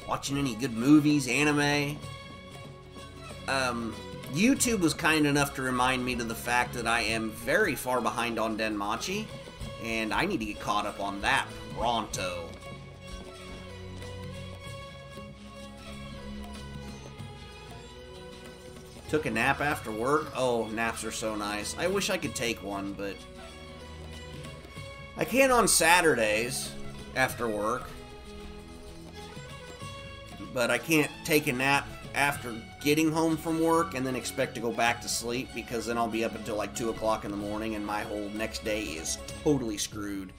Watching any good movies, anime? YouTube was kind enough to remind me to the fact that I am very far behind on Denmachi, and I need to get caught up on that pronto. Took a nap after work? Oh, naps are so nice. I wish I could take one, but I can on Saturdays after work. But I can't take a nap after getting home from work and then expect to go back to sleep, because then I'll be up until like 2 o'clock in the morning and my whole next day is totally screwed.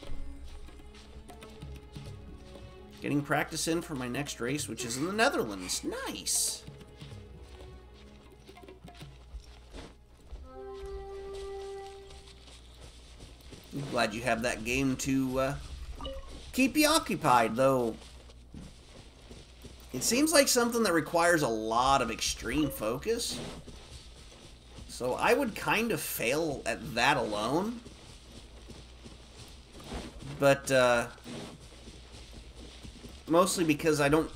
Getting practice in for my next race, which is in the Netherlands. Nice! I'm glad you have that game to keep you occupied, though. It seems like something that requires a lot of extreme focus. So I would kind of fail at that alone. But, mostly because I don't...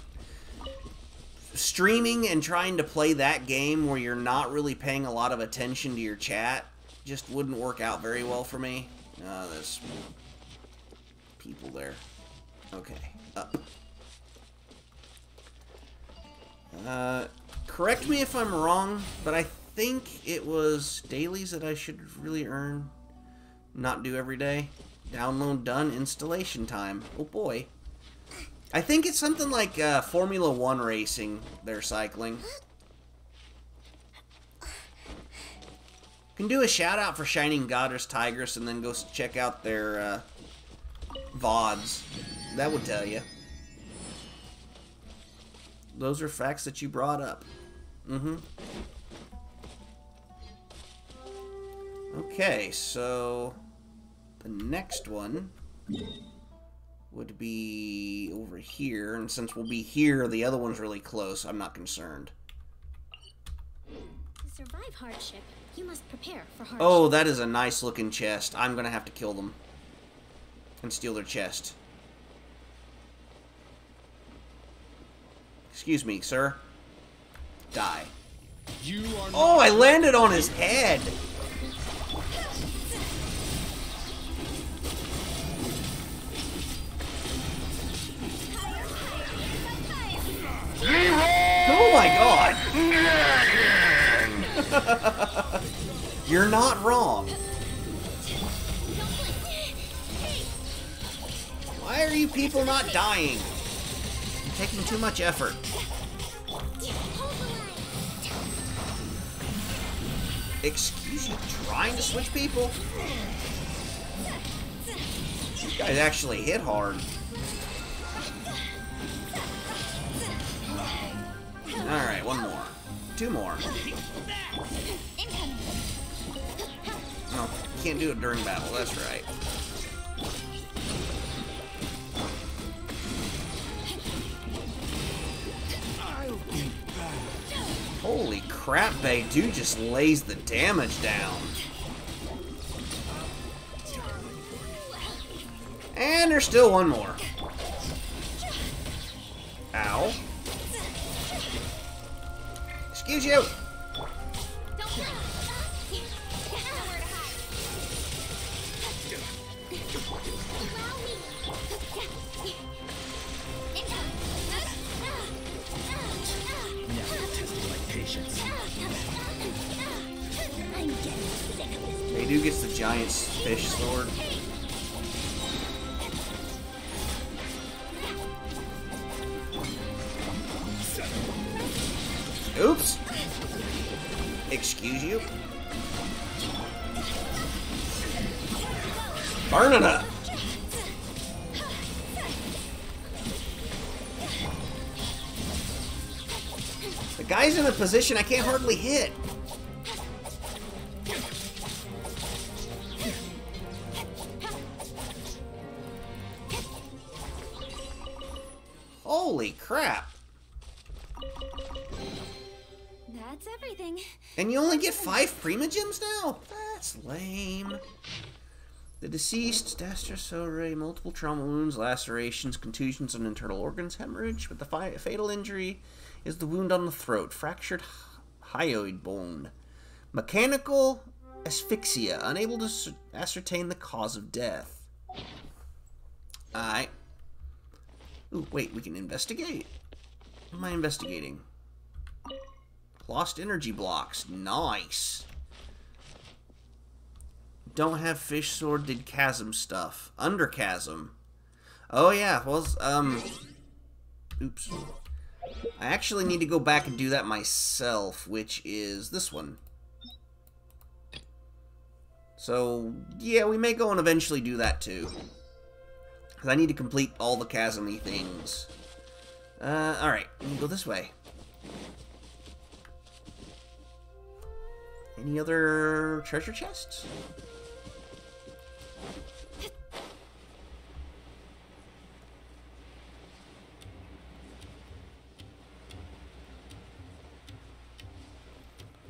Streaming and trying to play that game where you're not really paying a lot of attention to your chat just wouldn't work out very well for me. There's people there. Okay, up. Correct me if I'm wrong, but I think it was dailies that I should really earn. Not do every day. Download done, installation time. Oh boy. I think it's something like Formula 1 racing they're cycling. Can do a shout out for Shining Goddess Tigress and then go check out their VODs. That would tell you. Those are facts that you brought up. Okay, so the next one would be over here, and since we'll be here, the other one's really close. I'm not concerned. To survive hardship, you must prepare for hardship. Oh, that is a nice looking chest. I'm gonna have to kill them and steal their chest. Excuse me, sir. Die. Oh, I landed on his head. Oh my god. You're not wrong. Why are you people not dying? You're taking too much effort. Excuse you, trying to switch people? These guys actually hit hard. Alright, one more. Two more. No, can't do it during battle, that's right. crap, Bay. Dude just lays the damage down. And there's still one more. Ow. Excuse you. Beidou gets the giant fish sword. Oops. Excuse you. Burn it up. The guy's in a position I can't hardly hit. Holy crap. That's everything. And you only get 5 primogems now? That's lame. The deceased, Dastra multiple trauma wounds, lacerations, contusions on internal organs, hemorrhage, but the fatal injury is the wound on the throat, fractured hyoid bone. Mechanical asphyxia, unable to ascertain the cause of death. Alright. Ooh, wait, we can investigate. What am I investigating? Lost energy blocks. Nice. Don't have fish sword, did chasm stuff. Under chasm. Oh yeah, well, oops. I actually need to go back and do that myself, which is this one. So, yeah, we may go and eventually do that too. Because I need to complete all the chasm-y things. Alright, we can go this way. Any other treasure chests?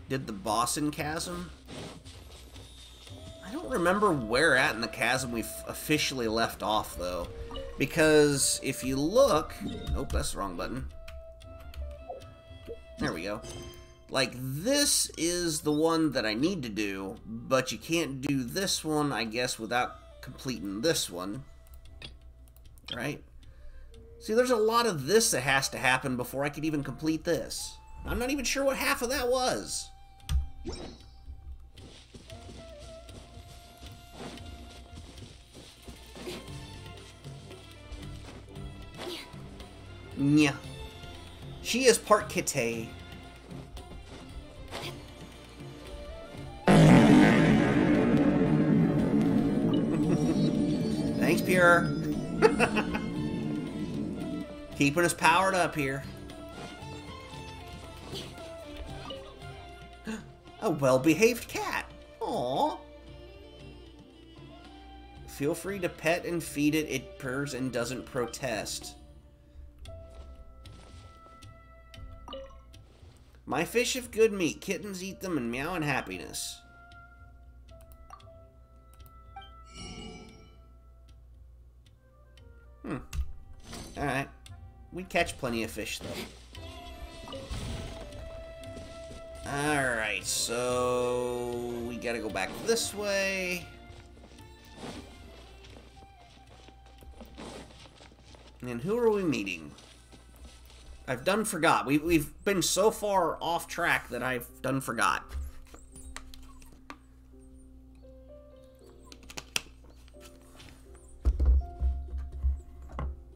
Did the boss in chasm? I don't remember where at in the chasm we've officially left off, though. Because if you look... Nope, that's the wrong button. There we go. Like, this is the one that I need to do, but you can't do this one, I guess, without completing this one. Right? See, there's a lot of this that has to happen before I could even complete this. I'm not even sure what half of that was. Yeah. She is part Kitty. Thanks, Pierre. Keeping us powered up here. A well-behaved cat. Aww. Feel free to pet and feed it. It purrs and doesn't protest. My fish have good meat. Kittens eat them and meow in happiness. Alright. We catch plenty of fish, though. Alright, so... we gotta go back this way. And who are we meeting? I've done forgot. We've been so far off track that I've done forgot.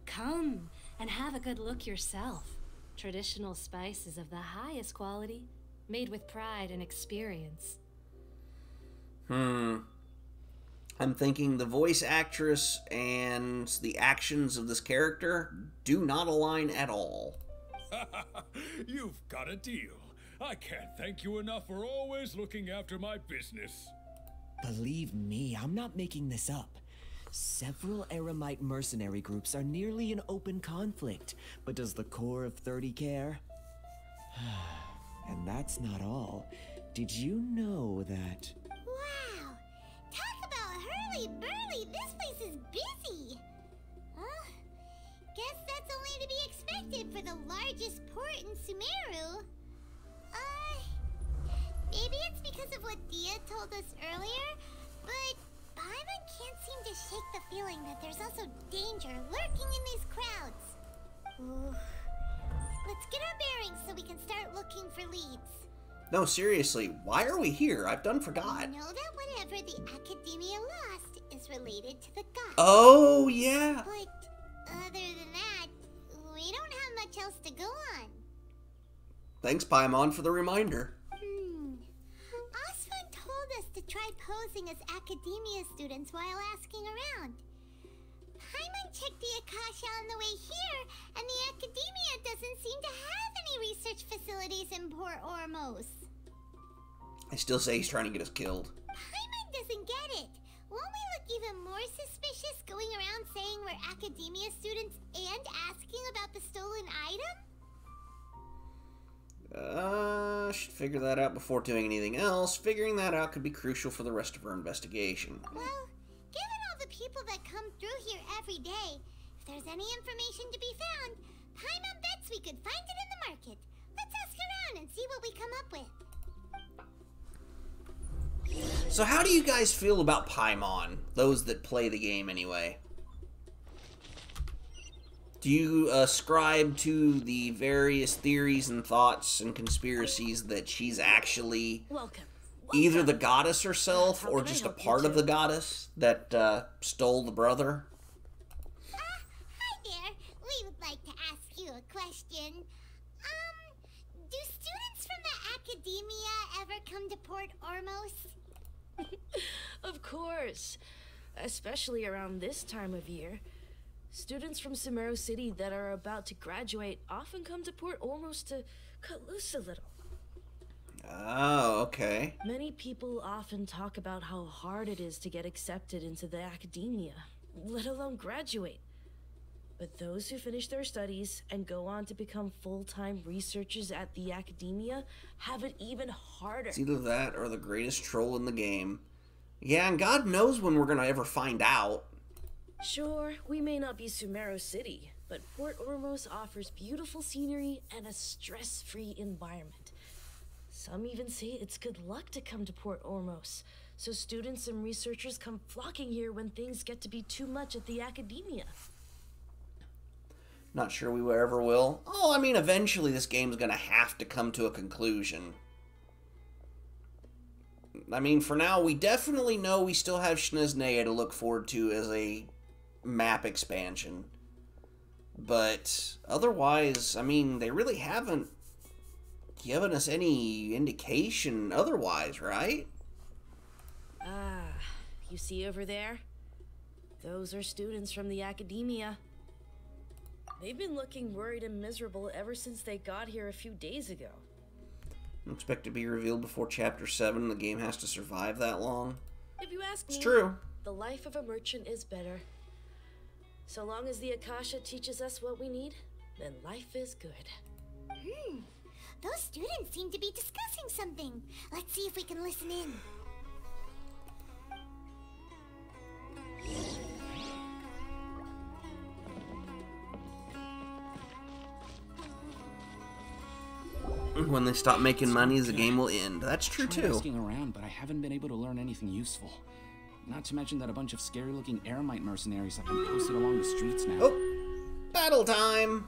Come and have a good look yourself. Traditional spices of the highest quality, made with pride and experience. I'm thinking the voice actress and the actions of this character do not align at all. You've got a deal. I can't thank you enough for always looking after my business. Believe me, I'm not making this up. Several Eremite mercenary groups are nearly in open conflict, but does the core of 30 care? And that's not all. Did you know that... Wow! Talk about hurly-burly! This place is busy! Guess that's only to be expected for the largest port in Sumeru. Maybe it's because of what Dia told us earlier, but Paimon can't seem to shake the feeling that there's also danger lurking in these crowds. Ooh. Let's get our bearings so we can start looking for leads. No, seriously, why are we here? I've done forgot. You know that whatever the Academia lost is related to the gods. Oh, yeah. But other than that, we don't have much else to go on. Thanks, Paimon, for the reminder. Osfun told us to try posing as Academia students while asking around. Paimon checked the Akasha on the way here, and the Academia doesn't seem to have any research facilities in Port Ormos. I still say he's trying to get us killed. Paimon doesn't get it. Won't we look even more suspicious going around saying we're Academia students and asking about the stolen item? Should figure that out before doing anything else. Figuring that out could be crucial for the rest of our investigation. Well, given all the people that come through here every day, if there's any information to be found, Paimon bets we could find it in the market. Let's ask around and see what we come up with. So how do you guys feel about Paimon? Those that play the game anyway. Do you ascribe to the various theories and thoughts and conspiracies that she's actually either the goddess herself or just a part of the goddess that stole the brother? Hi there. We would like to ask you a question. Do students from the Academia ever come to Port Ormos? Of course. Especially around this time of year. Students from Sumeru City that are about to graduate often come to Port Ormos to cut loose a little. Oh, okay. Many people often talk about how hard it is to get accepted into the Academia, let alone graduate. But those who finish their studies and go on to become full-time researchers at the Academia have it even harder. It's either that or the greatest troll in the game. Yeah, and God knows when we're gonna ever find out. Sure, we may not be Sumeru City, but Port Ormos offers beautiful scenery and a stress-free environment. Some even say it's good luck to come to Port Ormos, so students and researchers come flocking here when things get to be too much at the Academia. Not sure we ever will. Oh, I mean, eventually this game's gonna have to come to a conclusion. I mean, for now, we definitely know we still have Shnesnea to look forward to as a map expansion. But otherwise, I mean, they really haven't given us any indication otherwise, right? Ah, you see over there? Those are students from the Academia. They've been looking worried and miserable ever since they got here a few days ago. Expect to be revealed before Chapter 7. The game has to survive that long. If you ask me, it's true. The life of a merchant is better. So long as the Akasha teaches us what we need, then life is good. Those students seem to be discussing something. Let's see if we can listen in. When they stop making money, the game will end. That's true too. Asking around, but I haven't been able to learn anything useful. Not to mention that a bunch of scary-looking Eremite mercenaries have been posted along the streets now. Oh, battle time!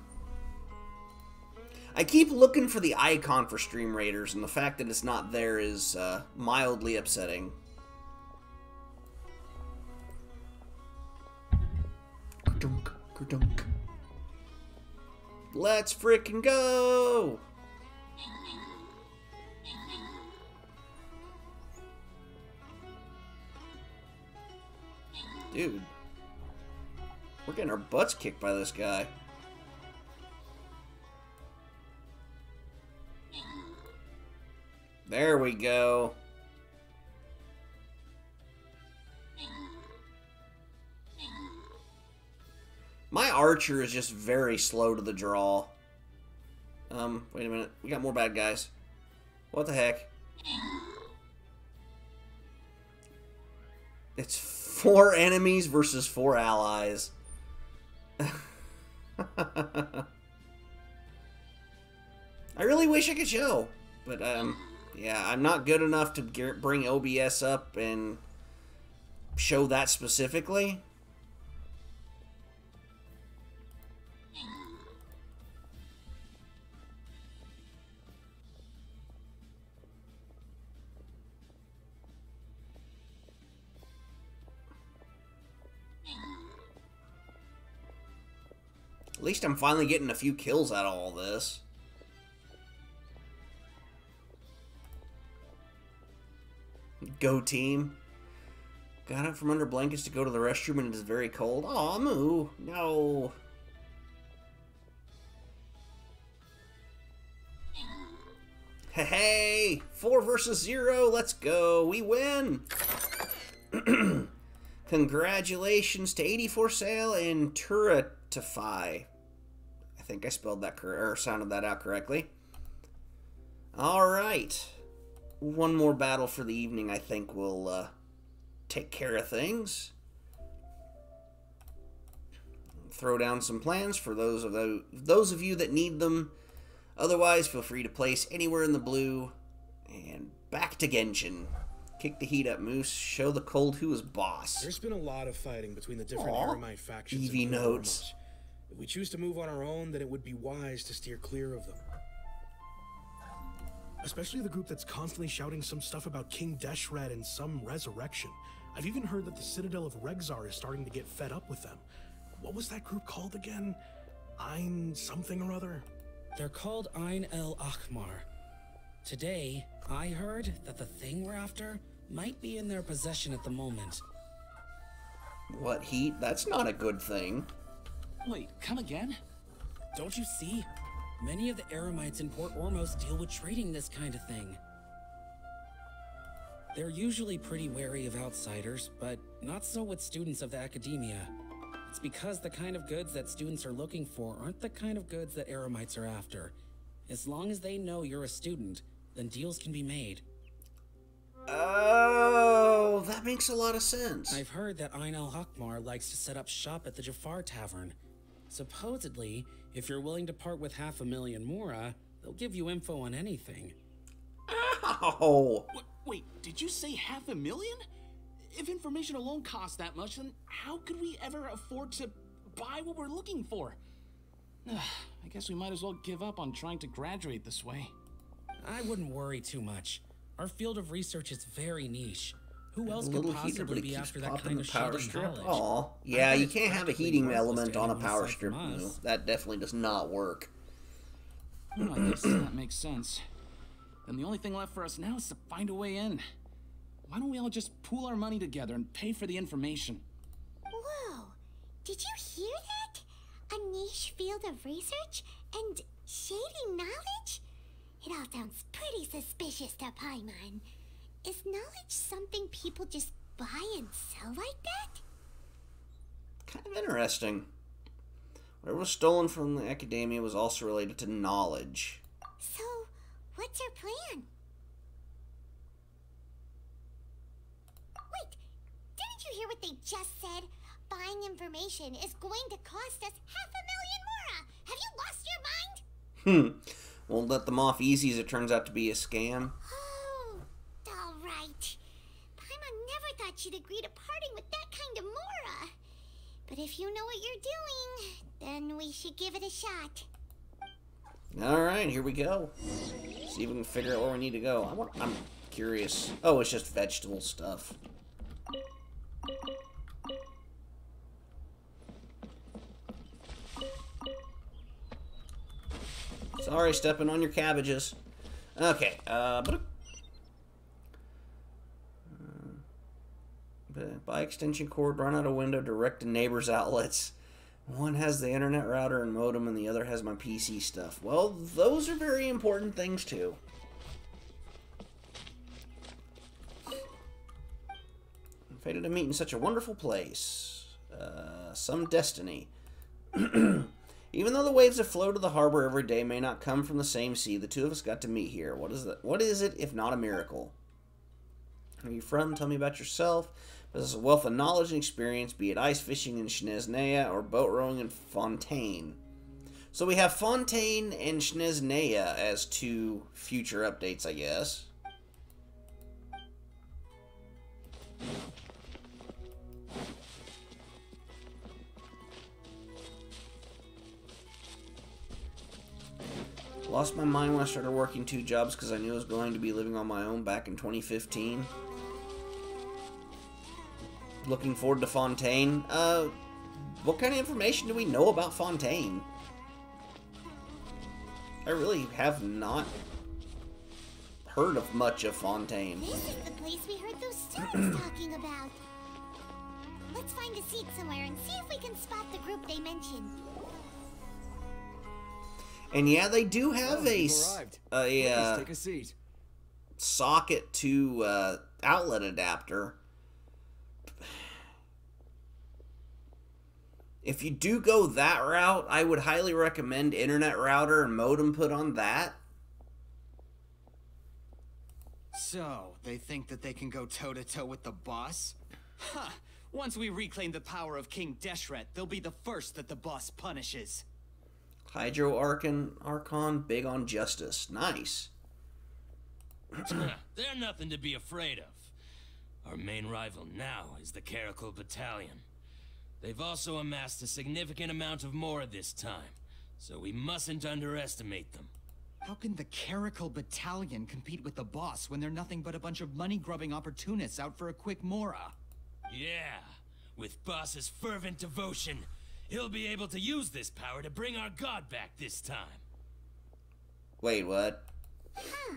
I keep looking for the icon for Stream Raiders, and the fact that it's not there is mildly upsetting. Ka-dunk, ka-dunk. Let's frickin' go! Dude, we're getting our butts kicked by this guy. There we go. My archer is just very slow to the draw. Wait a minute. We got more bad guys. What the heck? It's 4 enemies versus 4 allies. I really wish I could show, but yeah, I'm not good enough to bring OBS up and show that specifically. At least I'm finally getting a few kills out of all this. Go team. Got up from under blankets to go to the restroom and it is very cold. Aw, Moo. No. Hey, 4 versus 0. Let's go. We win. Congratulations to 84 Sale and Turatify. I think I spelled that or sounded that out correctly. All right. One more battle for the evening, I think will take care of things. Throw down some plans for those of you that need them. Otherwise, feel free to place anywhere in the blue. And back to Genshin. Kick the heat up, Moose. Show the cold who is boss. There's been a lot of fighting between the different Eremite factions. Eevee notes. If we choose to move on our own, then it would be wise to steer clear of them. Especially the group that's constantly shouting some stuff about King Deshret and some resurrection. I've even heard that the Citadel of Regzar is starting to get fed up with them. What was that group called again? Ein something or other? They're called Ein El Akhmar. Today, I heard that the thing we're after might be in their possession at the moment. What, heat? That's not a good thing. Wait, come again? Don't you see? Many of the Eremites in Port Ormos deal with trading this kind of thing. They're usually pretty wary of outsiders, but not so with students of the academia. It's because the kind of goods that students are looking for aren't the kind of goods that Eremites are after. As long as they know you're a student, then deals can be made. Oh, that makes a lot of sense. I've heard that Ein El Hakmar likes to set up shop at the Jafar Tavern. Supposedly, if you're willing to part with 500,000 Mora, they'll give you info on anything. Ow! Wait, did you say 500,000? If information alone costs that much, then how could we ever afford to buy what we're looking for? I guess we might as well give up on trying to graduate this way. I wouldn't worry too much. Our field of research is very niche. Who else could possibly be after that kind of power shady strip? knowledge? Aw, yeah, you can't have a heating element on a power strip. No, that definitely does not work. Well, I guess that makes sense. Then the only thing left for us now is to find a way in. Why don't we all just pool our money together and pay for the information? Whoa, did you hear that? A niche field of research and shady knowledge? It all sounds pretty suspicious to Paimon. Is knowledge something people just buy and sell like that? Kind of interesting. Whatever was stolen from the academia was also related to knowledge. So, what's our plan? Wait, didn't you hear what they just said? Buying information is going to cost us 500,000 Mora! Have you lost your mind? Won't let them off easy as it turns out to be a scam. Oh, all right. Paimon never thought she'd agree to parting with that kind of Mora. But if you know what you're doing, then we should give it a shot. Alright, here we go. See if we can figure out where we need to go. I'm curious. Oh, it's just vegetable stuff. Sorry, stepping on your cabbages. Okay, by extension cord, run out a window direct to neighbors' outlets. One has the internet router and modem, and the other has my PC stuff. Well, those are very important things, too. I'm fated to meet in such a wonderful place. Some destiny. Even though the waves that flow to the harbor every day may not come from the same sea, the two of us got to meet here. What is that? What is it if not a miracle? Where are you from? Tell me about yourself. Possess a wealth of knowledge and experience, be it ice fishing in Snezhnaya or boat rowing in Fontaine. So we have Fontaine and Snezhnaya as two future updates, I guess. Lost my mind when I started working 2 jobs because I knew I was going to be living on my own back in 2015. Looking forward to Fontaine. What kind of information do we know about Fontaine? I really have not heard of much of Fontaine. This is the place we heard those students talking about. Let's find a seat somewhere and see if we can spot the group they mentioned. And yeah, they do have Please take a seat. socket to outlet adapter. If you do go that route, I would highly recommend internet router and modem put on that. So, they think that they can go toe-to-toe with the boss? Huh! Once we reclaim the power of King Deshret, they'll be the first that the boss punishes. Hydro Archon, big on justice. Nice. They're nothing to be afraid of. Our main rival now is the Caracal Battalion. They've also amassed a significant amount of more this time, so we mustn't underestimate them. How can the Caracal Battalion compete with the boss when they're nothing but a bunch of money-grubbing opportunists out for a quick mora? Yeah, with Boss's fervent devotion, he'll be able to use this power to bring our god back this time. Wait, what? Huh.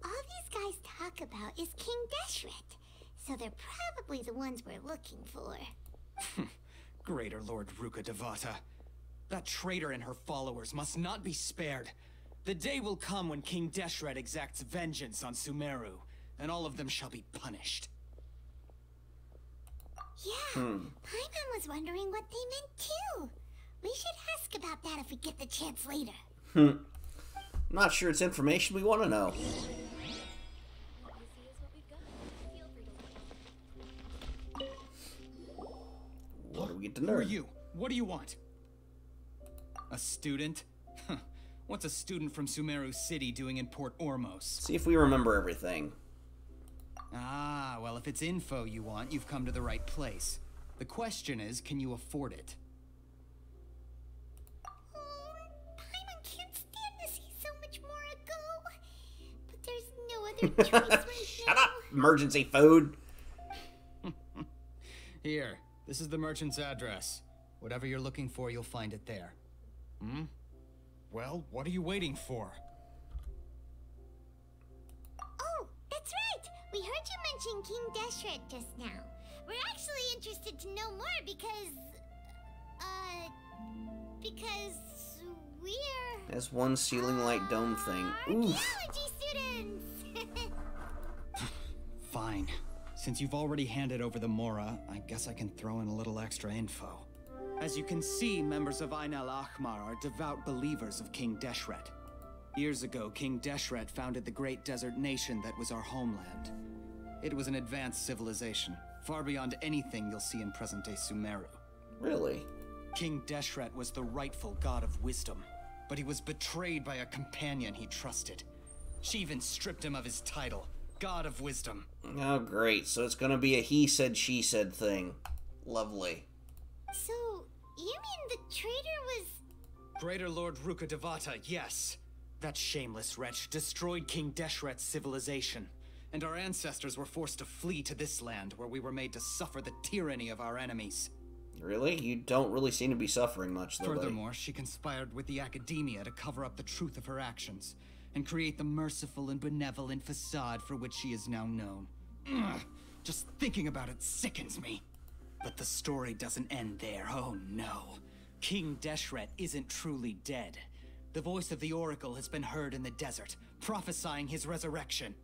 All these guys talk about is King Deshret, so they're probably the ones we're looking for. Greater Lord Ruka Devata. That traitor and her followers must not be spared. The day will come when King Deshret exacts vengeance on Sumeru, and all of them shall be punished. Yeah, Paimon was wondering what they meant too. We should ask about that if we get the chance later. I'm not sure it's information we want to know. What do we get to know? Who are you? What do you want? A student? What's a student from Sumeru City doing in Port Ormos? See if we remember everything. Ah, well, if it's info you want, you've come to the right place. The question is, can you afford it? Paimon can't stand to see so much more ago. But there's no other choice right now. Shut up! Emergency food! Here, this is the merchant's address. Whatever you're looking for, you'll find it there. Hmm? Well, what are you waiting for? Oh, that's right! We heard you mention King Deshret just now. We're actually interested to know more because we're... There's one ceiling light dome thing. Oof. Archaeology students! Fine. Since you've already handed over the Mora, I guess I can throw in a little extra info. As you can see, members of Ain al-Ahmar are devout believers of King Deshret. Years ago, King Deshret founded the great desert nation that was our homeland. It was an advanced civilization, far beyond anything you'll see in present-day Sumeru. Really? King Deshret was the rightful god of wisdom, but he was betrayed by a companion he trusted. She even stripped him of his title, God of Wisdom. Oh, great. So it's gonna be a he said, she said thing. Lovely. So, you mean the traitor was... Greater Lord Ruka Devata, yes. That shameless wretch destroyed King Deshret's civilization, and our ancestors were forced to flee to this land where we were made to suffer the tyranny of our enemies. Really? You don't really seem to be suffering much, though. Furthermore, she conspired with the Academia to cover up the truth of her actions, and create the merciful and benevolent facade for which she is now known. Ugh, just thinking about it sickens me. But the story doesn't end there, oh no. King Deshret isn't truly dead. The voice of the Oracle has been heard in the desert, prophesying his resurrection.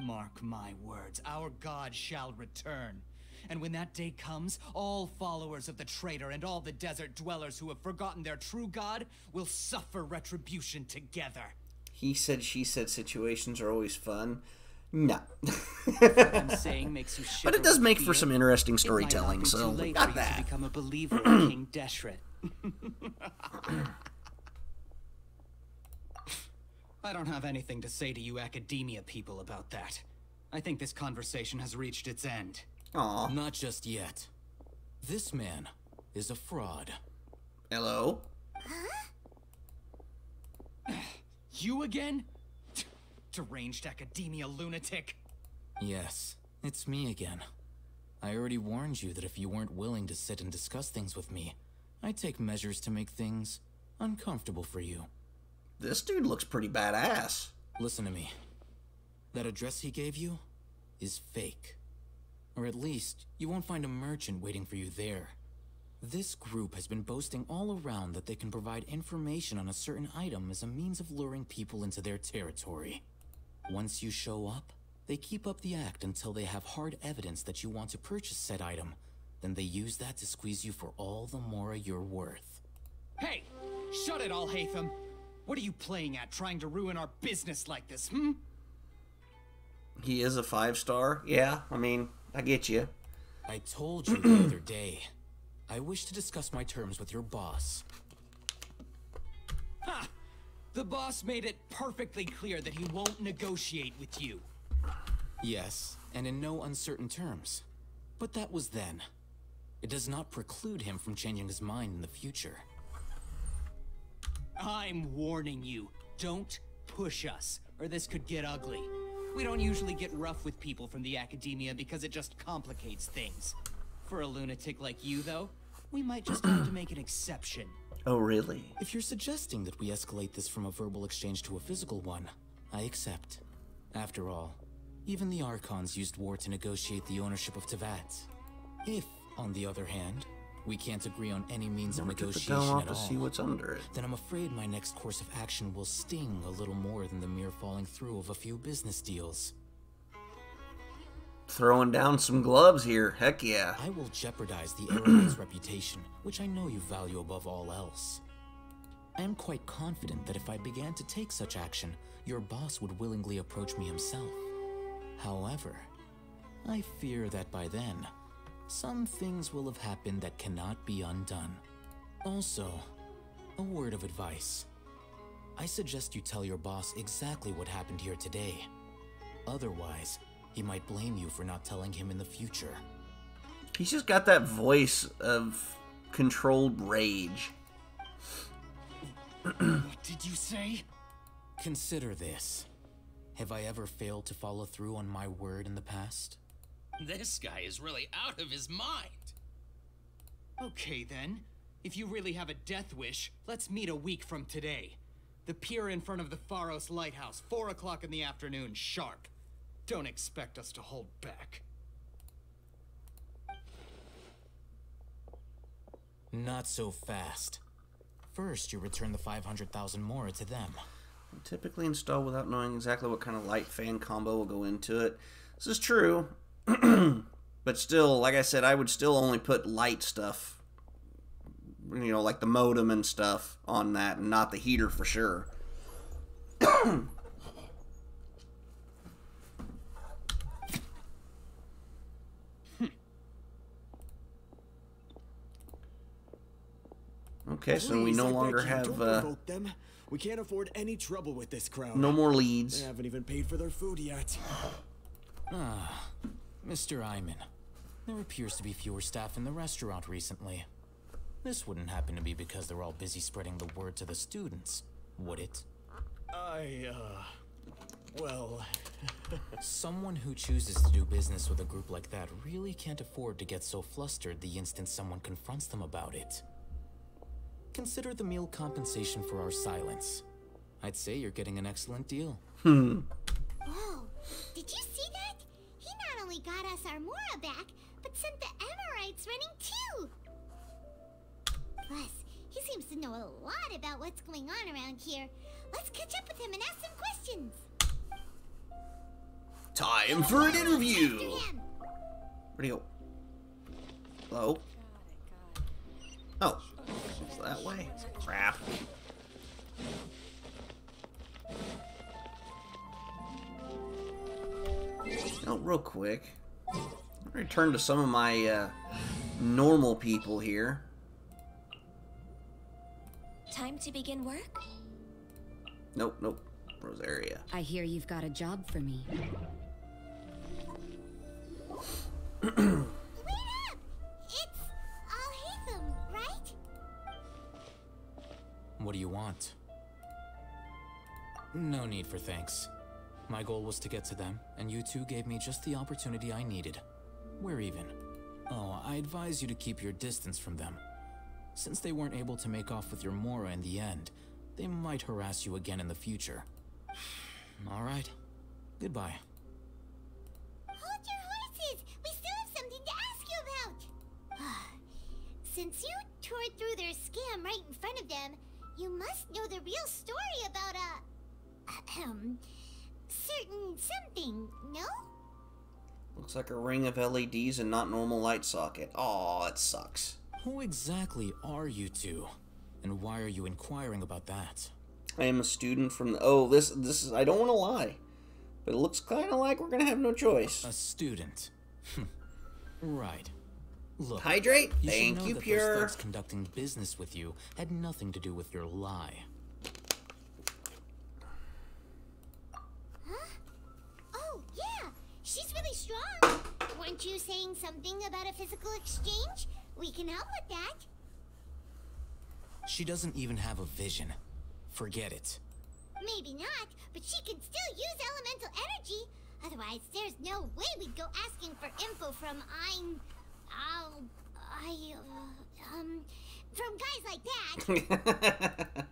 Mark my words, our god shall return. And when that day comes, all followers of the traitor and all the desert dwellers who have forgotten their true god will suffer retribution together. He said, she said situations are always fun. No. What I'm saying makes you shiver But it does with make for fear. some interesting It might storytelling, not be so too late got for you that. to become a believer in King Deshret. I don't have anything to say to you academia people about that. I think this conversation has reached its end. Aww. Not just yet. This man is a fraud. Hello? You again? Deranged academia lunatic. Yes, it's me again. I already warned you that if you weren't willing to sit and discuss things with me, I'd take measures to make things uncomfortable for you. This dude looks pretty badass. Listen to me. That address he gave you is fake. Or at least, you won't find a merchant waiting for you there. This group has been boasting all around that they can provide information on a certain item as a means of luring people into their territory. Once you show up, they keep up the act until they have hard evidence that you want to purchase said item. Then they use that to squeeze you for all the more you're worth. Hey! Shut it all, Hatham! What are you playing at, trying to ruin our business like this, hmm? He is a 5-star? Yeah, I mean, I get you. I told you the other day. I wish to discuss my terms with your boss. Ha! The boss made it perfectly clear that he won't negotiate with you. Yes, and in no uncertain terms. But that was then. It does not preclude him from changing his mind in the future. I'm warning you, don't push us, or this could get ugly. We don't usually get rough with people from the academia because it just complicates things. For a lunatic like you, though, we might just have to make an exception. Oh, really? If you're suggesting that we escalate this from a verbal exchange to a physical one, I accept. After all, even the Archons used war to negotiate the ownership of Tevat. If, on the other hand, we can't agree on any means of negotiation at all, see what's under it. then I'm afraid my next course of action will sting a little more than the mere falling through of a few business deals. Throwing down some gloves here, heck yeah. I will jeopardize the Aeronaut's reputation, which I know you value above all else. I am quite confident that if I began to take such action, your boss would willingly approach me himself. However, I fear that by then, some things will have happened that cannot be undone. Also, a word of advice. I suggest you tell your boss exactly what happened here today. Otherwise, he might blame you for not telling him in the future. He's just got that voice of controlled rage. What did you say? Consider this. Have I ever failed to follow through on my word in the past? This guy is really out of his mind. Okay then. If you really have a death wish, let's meet a week from today. The pier in front of the Pharos Lighthouse, 4 o'clock in the afternoon, sharp. Don't expect us to hold back. Not so fast. First, you return the 500,000 mora to them. Typically installed without knowing exactly what kind of light fan combo will go into it. This is true. But still, like I said, I would still only put light stuff, you know, like the modem and stuff on that, and not the heater for sure. Okay, so we no longer have them. We can't afford any trouble with this crowd. No more leads. They haven't even paid for their food yet. Ah, Mr. Iman. There appears to be fewer staff in the restaurant recently. This wouldn't happen to be because they're all busy spreading the word to the students, would it? Well... Someone who chooses to do business with a group like that really can't afford to get so flustered the instant someone confronts them about it. Consider the meal compensation for our silence. I'd say you're getting an excellent deal. Whoa, did you see that? He not only got us our Mora back, but sent the Emirites running too! Plus, he seems to know a lot about what's going on around here. Let's catch up with him and ask some questions. Time for an interview! Where'd he go? Hello? Oh. It's that way. Crap. Oh, real quick. Return to some of my normal people here. Time to begin work? Nope, nope. Rosaria. I hear you've got a job for me. Wait up! It's Al-Haytham, right? What do you want? No need for thanks. My goal was to get to them, and you two gave me just the opportunity I needed. We're even. Oh, I advise you to keep your distance from them. Since they weren't able to make off with your Mora in the end, they might harass you again in the future. Alright. Goodbye. Hold your horses! We still have something to ask you about! Since you tore through their scam right in front of them, you must know the real story about certain something, no? Looks like a ring of LEDs and not normal light socket. Aw, it sucks. Who exactly are you two? And why are you inquiring about that? I am a student from the... Oh, this is... I don't want to lie. But it looks kind of like we're going to have no choice. A student. Right. Look, Hydrate? You Thank should know you, that Pure. those thugs conducting business with you had nothing to do with your lie. Huh? Oh, yeah! She's really strong! Weren't you saying something about a physical exchange? We can help with that. She doesn't even have a vision. Forget it. Maybe not, but she can still use elemental energy. Otherwise, there's no way we'd go asking for info from from guys like that. Those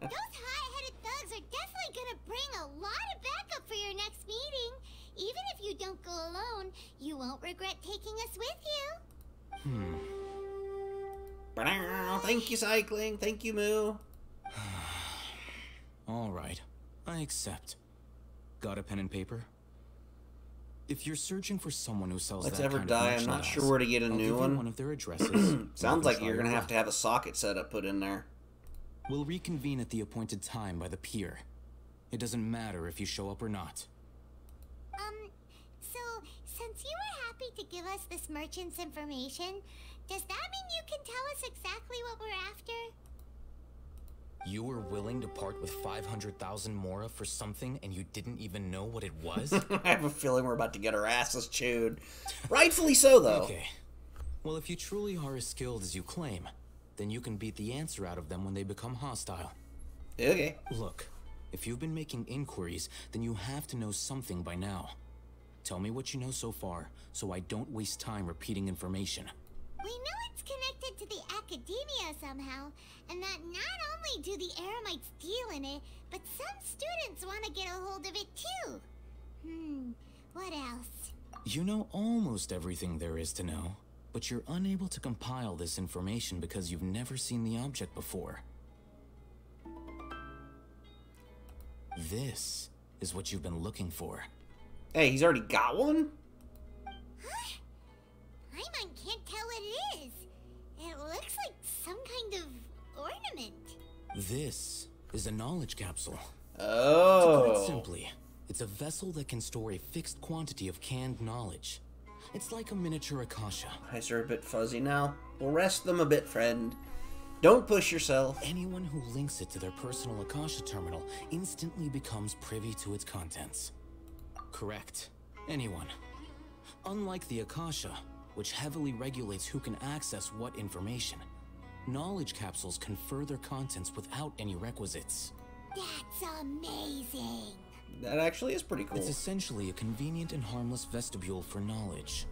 high-headed thugs are definitely gonna bring a lot of backup for your next meeting. Even if you don't go alone, you won't regret taking us with you. Thank you, Cycling. Thank you, Moo. Alright, I accept. Got a pen and paper? If you're searching for someone who sells Let's that ever kind die. of I'm not merchandise, sure where to get a I'll new give you one. one of their addresses. Sounds like you're going gonna have to have a socket setup put in there. We'll reconvene at the appointed time by the pier. It doesn't matter if you show up or not. So, since you were happy to give us this merchant's information, does that mean you can tell us exactly what we're after? You were willing to part with 500,000 Mora for something and you didn't even know what it was? I have a feeling we're about to get our asses chewed. Rightfully so, though. Okay. Well, if you truly are as skilled as you claim, then you can beat the answer out of them when they become hostile. Okay. Look, if you've been making inquiries, then you have to know something by now. Tell me what you know so far, so I don't waste time repeating information. We know it's connected to the academia somehow, and that not only do the Eremites deal in it, but some students want to get a hold of it too. What else? You know almost everything there is to know, but you're unable to compile this information because you've never seen the object before. This is what you've been looking for. Hey, he's already got one? Paimon can't tell what it is. It looks like some kind of ornament. This is a knowledge capsule. Oh. To put it simply, it's a vessel that can store a fixed quantity of canned knowledge. It's like a miniature Akasha. Eyes are a bit fuzzy now. We'll rest them a bit, friend. Don't push yourself. Anyone who links it to their personal Akasha terminal instantly becomes privy to its contents. Correct. Anyone. Unlike the Akasha, which heavily regulates who can access what information, knowledge capsules confer their contents without any requisites. That's amazing. That actually is pretty cool. It's essentially a convenient and harmless vestibule for knowledge.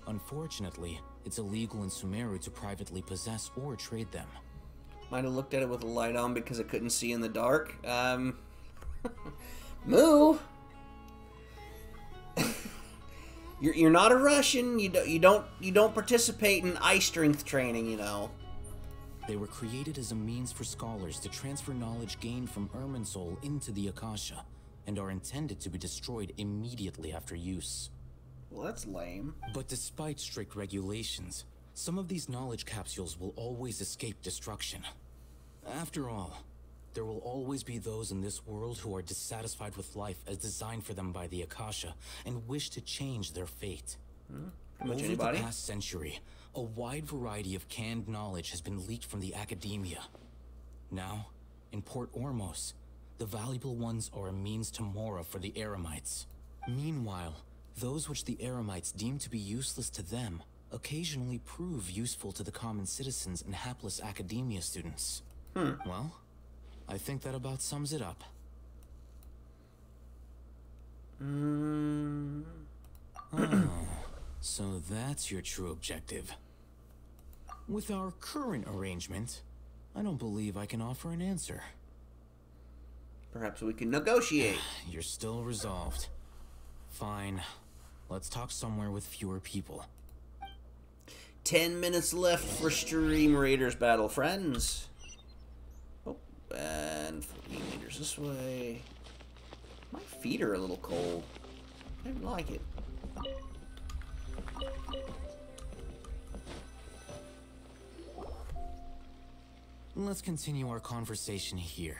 Unfortunately, it's illegal in Sumeru to privately possess or trade them. Might have looked at it with a light on because I couldn't see in the dark. Moo! You're not a Russian. You don't participate in eye strength training, you know. They were created as a means for scholars to transfer knowledge gained from Irminsul into the Akasha, and are intended to be destroyed immediately after use. Well, that's lame. But despite strict regulations, some of these knowledge capsules will always escape destruction. After all, there will always be those in this world who are dissatisfied with life as designed for them by the Akasha and wish to change their fate. Over the past century, a wide variety of canned knowledge has been leaked from the academia. Now, in Port Ormos, the valuable ones are a means to Mora for the Eremites. Meanwhile, those which the Eremites deem to be useless to them occasionally prove useful to the common citizens and hapless academia students. Well, I think that about sums it up. Oh, so that's your true objective. With our current arrangement, I don't believe I can offer an answer. Perhaps we can negotiate. You're still resolved. Fine. Let's talk somewhere with fewer people. 10 minutes left for Stream Raiders battle, friends. Oh, and 40 meters this way. My feet are a little cold. I didn't like it. Let's continue our conversation here.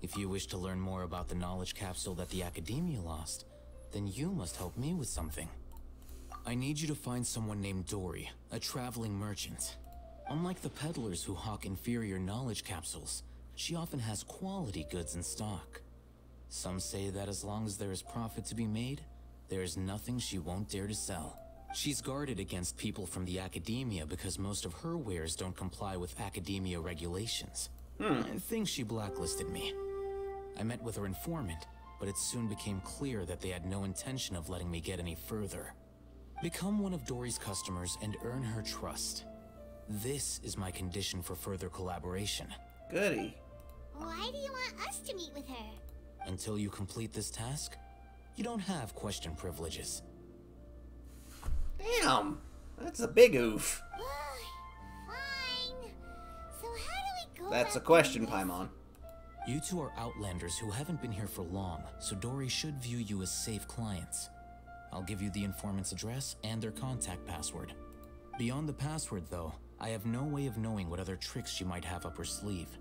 If you wish to learn more about the knowledge capsule that the Academia lost, then you must help me with something. I need you to find someone named Dory, a traveling merchant. Unlike the peddlers who hawk inferior knowledge capsules, she often has quality goods in stock. Some say that as long as there is profit to be made, there is nothing she won't dare to sell. She's guarded against people from the Academia because most of her wares don't comply with Academia regulations. I think she blacklisted me. I met with her informant, but it soon became clear that they had no intention of letting me get any further. Become one of Dory's customers and earn her trust. This is my condition for further collaboration. Goody. Why do you want us to meet with her? Until you complete this task, you don't have question privileges. Damn! That's a big oof. Fine. So how do we go? That's a question, Paimon. You two are outlanders who haven't been here for long, so Dory should view you as safe clients. I'll give you the informant's address and their contact password. Beyond the password, though, I have no way of knowing what other tricks she might have up her sleeve.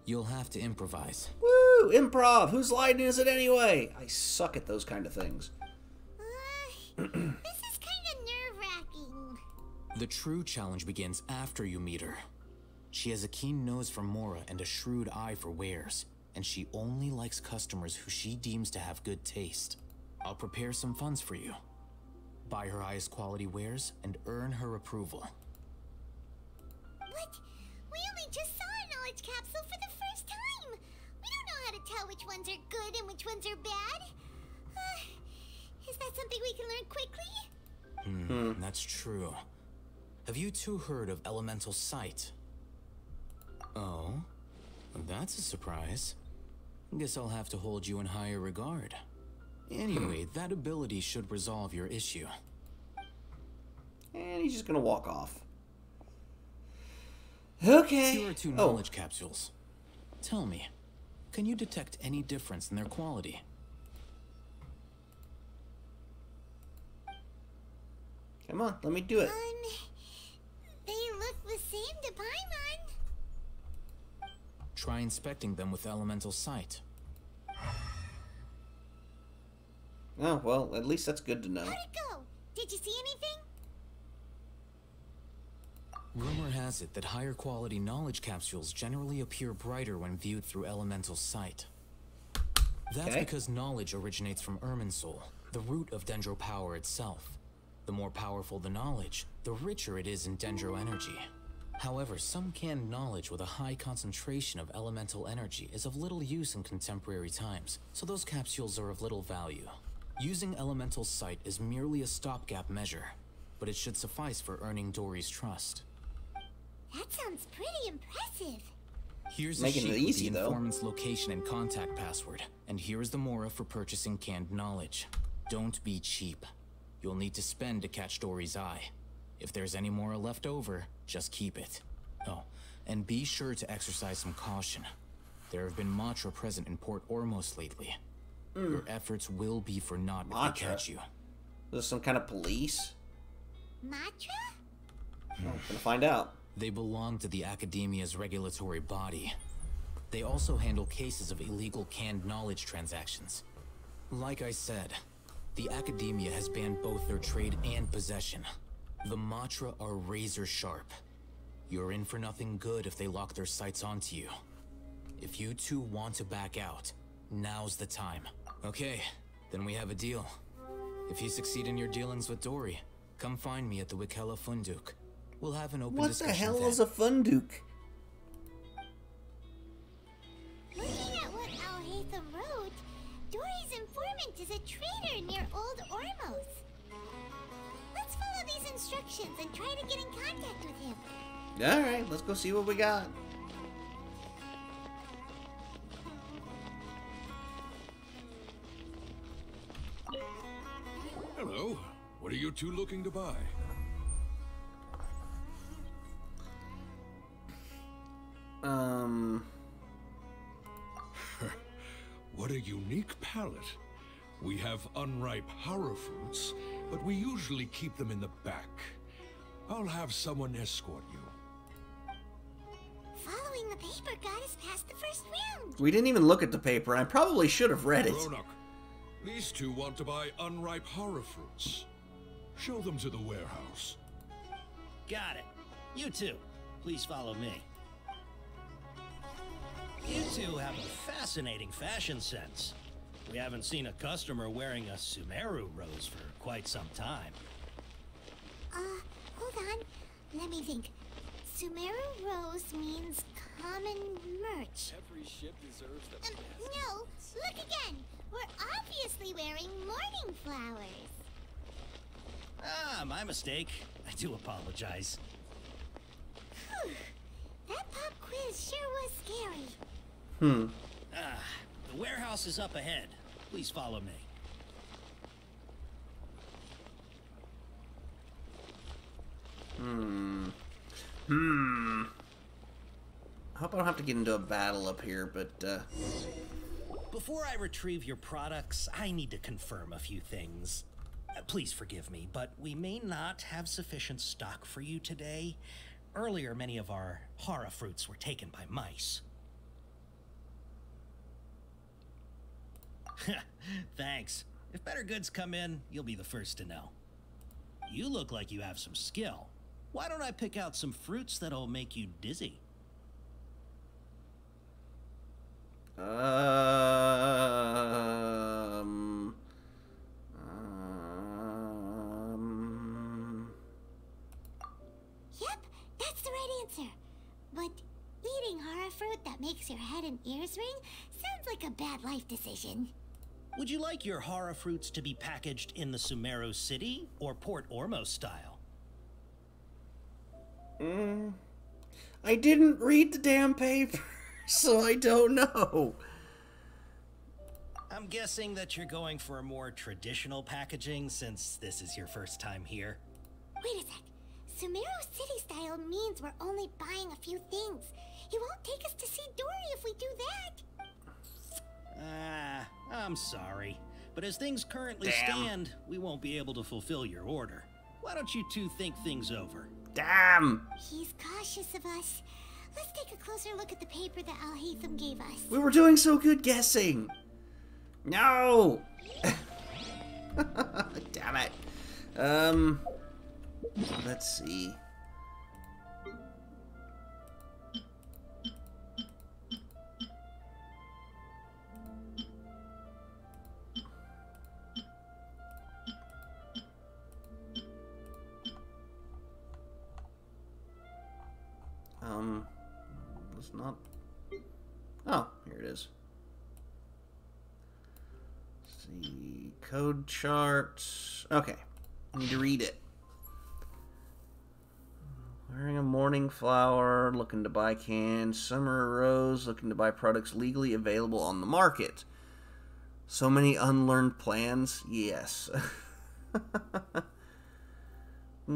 You'll have to improvise. Woo! Improv! Whose line is it anyway? I suck at those kind of things. This is kind of nerve-wracking. The true challenge begins after you meet her. She has a keen nose for Mora and a shrewd eye for wares, and she only likes customers who she deems to have good taste. I'll prepare some funds for you. Buy her highest quality wares and earn her approval. What? We only just saw a knowledge capsule for the first time. We don't know how to tell which ones are good and which ones are bad. Is that something we can learn quickly? That's true. Have you two heard of elemental sight? Oh, that's a surprise. Guess I'll have to hold you in higher regard. Anyway, that ability should resolve your issue. And he's just gonna walk off. Okay. Here are two knowledge capsules. Tell me, can you detect any difference in their quality? Come on, let me do it. They look the same to Paimon. Try inspecting them with elemental sight. Oh, well, at least that's good to know. How'd it go? Did you see anything? Rumor has it that higher quality knowledge capsules generally appear brighter when viewed through elemental sight. That's because knowledge originates from Irminsul, the root of Dendro power itself. The more powerful the knowledge, the richer it is in Dendro energy. However, some canned knowledge with a high concentration of elemental energy is of little use in contemporary times, so those capsules are of little value. Using elemental sight is merely a stopgap measure, but it should suffice for earning Dory's trust. That sounds pretty impressive. Here's a sheet with the informant's location and contact password, and here is the Mora for purchasing canned knowledge. Don't be cheap. You'll need to spend to catch Dory's eye. If there's any Mora left over, just keep it. Oh, and be sure to exercise some caution. There have been Matra present in Port Ormos lately. Your efforts will be for naught if they catch you. There's some kind of police? Matra? Well, gonna find out. They belong to the Academia's regulatory body. They also handle cases of illegal canned knowledge transactions. Like I said, the Academia has banned both their trade and possession. The Matra are razor sharp. You're in for nothing good if they lock their sights onto you. If you two want to back out, now's the time. Okay, then we have a deal. If you succeed in your dealings with Dory, come find me at the Wikella Funduk. We'll have an open discussion. What the hell then. is a Funduk? Looking at what Al-Haytham wrote, Dory's informant is a traitor near Old Ormos. Let's follow these instructions and try to get in contact with him. Alright, let's go see what we got. Hello. What are you two looking to buy? What a unique palette. We have unripe horror fruits, but we usually keep them in the back. I'll have someone escort you. Following the paper got us past the first round. We didn't even look at the paper, and I probably should have read it. Ronak, these two want to buy unripe horror fruits. Show them to the warehouse. Got it. You two, please follow me. You two have a fascinating fashion sense. We haven't seen a customer wearing a Sumeru rose for quite some time. Hold on. Let me think. Sumeru rose means common merch. Every ship deserves the best. No, look again. We're obviously wearing morning flowers. Ah, my mistake. I do apologize. Whew. That pop quiz sure was scary. Ah, the warehouse is up ahead. Please follow me. I hope I don't have to get into a battle up here, but, Before I retrieve your products, I need to confirm a few things. Please forgive me, but we may not have sufficient stock for you today. Earlier, many of our hara fruits were taken by mice. Thanks. If better goods come in, you'll be the first to know. You look like you have some skill. Why don't I pick out some fruits that'll make you dizzy? Yep, that's the right answer. But eating hara fruit that makes your head and ears ring sounds like a bad life decision. Would you like your hara fruits to be packaged in the Sumeru City or Port Ormos style? I didn't read the damn paper, so I don't know. I'm guessing that you're going for a more traditional packaging since this is your first time here. Wait a sec. Sumeru City style means we're only buying a few things. He won't take us to see Dory if we do that. I'm sorry. But as things currently stand, we won't be able to fulfill your order. Why don't you two think things over? Damn! He's cautious of us. Let's take a closer look at the paper that Al-Haytham gave us. We were doing so good guessing. No! Damn it. Let's see. It's not. Oh, here it is. Let's see, code chart. Okay, I need to read it. Wearing a morning flower, looking to buy cans. Summer rose, looking to buy products legally available on the market. So many unlearned plans. Yes. Looking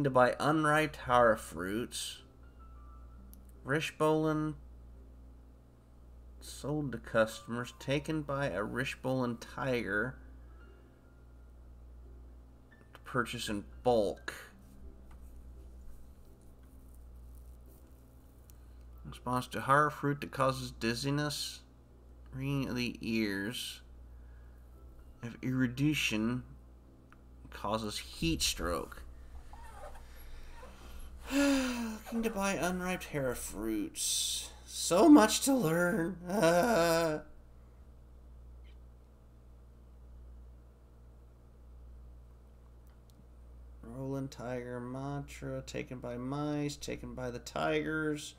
to buy unripe hara fruits. Rishbolin sold to customers, taken by a Rishbolin tiger to purchase in bulk. Response to horror fruit that causes dizziness, ringing of the ears. If irradiation causes heat stroke. Looking to buy unripe hera fruits. So much to learn. Roland Tiger Mantra, taken by mice, taken by the tigers.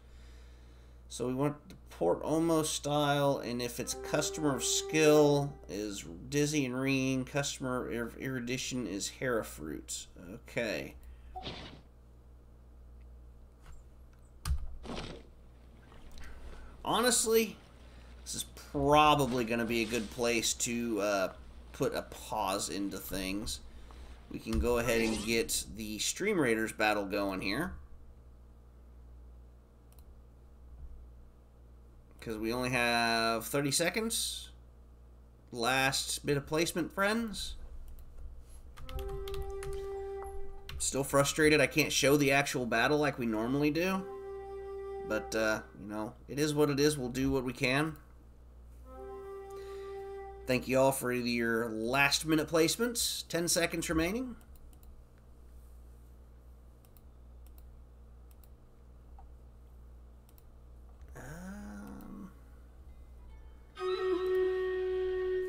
So we want the Port Omo style, and if it's customer of skill is dizzy and ringing, customer of erudition is hera fruits. Okay. Honestly, this is probably going to be a good place to put a pause into things. We can go ahead and get the Stream Raiders battle going here. Because we only have 30 seconds. Last bit of placement, friends. Still frustrated I can't show the actual battle like we normally do. But, you know, it is what it is. We'll do what we can. Thank you all for your last minute placements. 10 seconds remaining.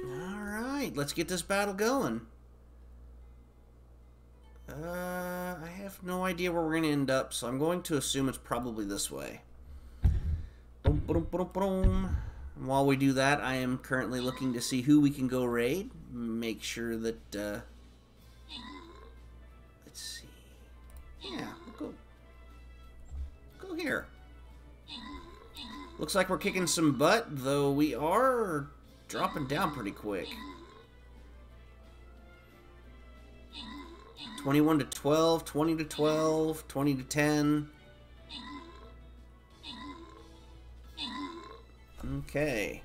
Alright, let's get this battle going. I have no idea where we're going to end up, so I'm going to assume it's probably this way. Boom, boom, boom, boom. And while we do that, I am currently looking to see who we can go raid. Make sure that, let's see. Yeah, we'll go here. Looks like we're kicking some butt, though we are dropping down pretty quick. 21 to 12, 20 to 12, 20 to 10. Okay.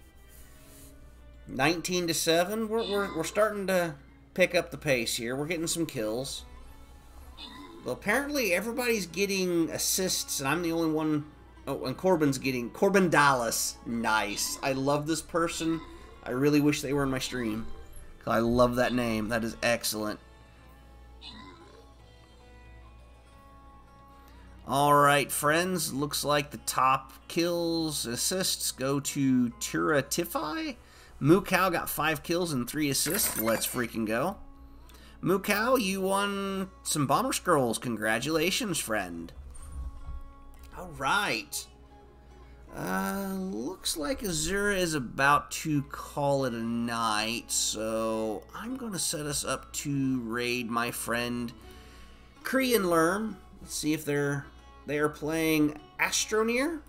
19 to 7. We're starting to pick up the pace here. We're getting some kills. Well, apparently everybody's getting assists, and I'm the only one. Oh, and Corbin's getting Corbin Dallas. Nice. I love this person. I really wish they were in my stream. I love that name. That is excellent. Alright, friends, looks like the top kills, assists go to TIFreak8x. Mukau got 5 kills and 3 assists. Let's freaking go. Mukau, you won some Bomber Scrolls. Congratulations, friend. Alright. Looks like Azura is about to call it a night, so I'm going to set us up to raid my friend Korean Lerm. Let's see if they are playing Astroneer.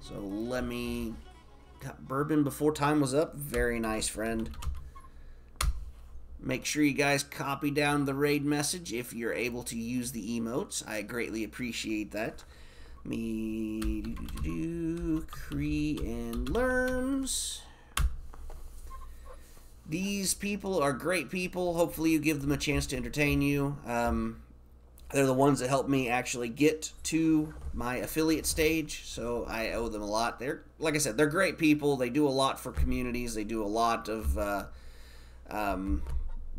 So let me... Got bourbon before time was up. Very nice, friend. Make sure you guys copy down the raid message if you're able to use the emotes. I greatly appreciate that. Cree and Lerms. These people are great people. Hopefully you give them a chance to entertain you. They're the ones that helped me actually get to my affiliate stage, so I owe them a lot. They're, like I said, they're great people. They do a lot for communities. They do a lot of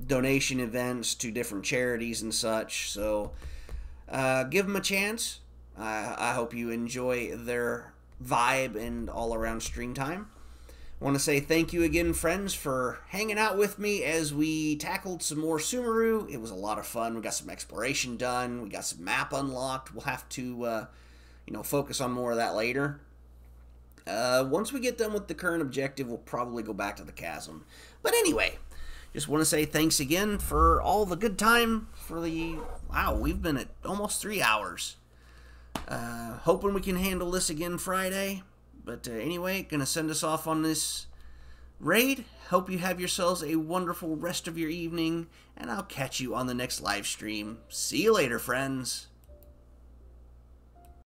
donation events to different charities and such. So give them a chance. I hope you enjoy their vibe and all-around stream time. I want to say thank you again, friends, for hanging out with me as we tackled some more Sumeru. It was a lot of fun. We got some exploration done. We got some map unlocked. We'll have to, you know, focus on more of that later. Once we get done with the current objective, we'll probably go back to the chasm. But anyway, just want to say thanks again for all the good time for the... Wow, we've been at almost 3 hours. Hoping we can handle this again Friday. But anyway, gonna send us off on this raid. Hope you have yourselves a wonderful rest of your evening, and I'll catch you on the next live stream. See you later, friends.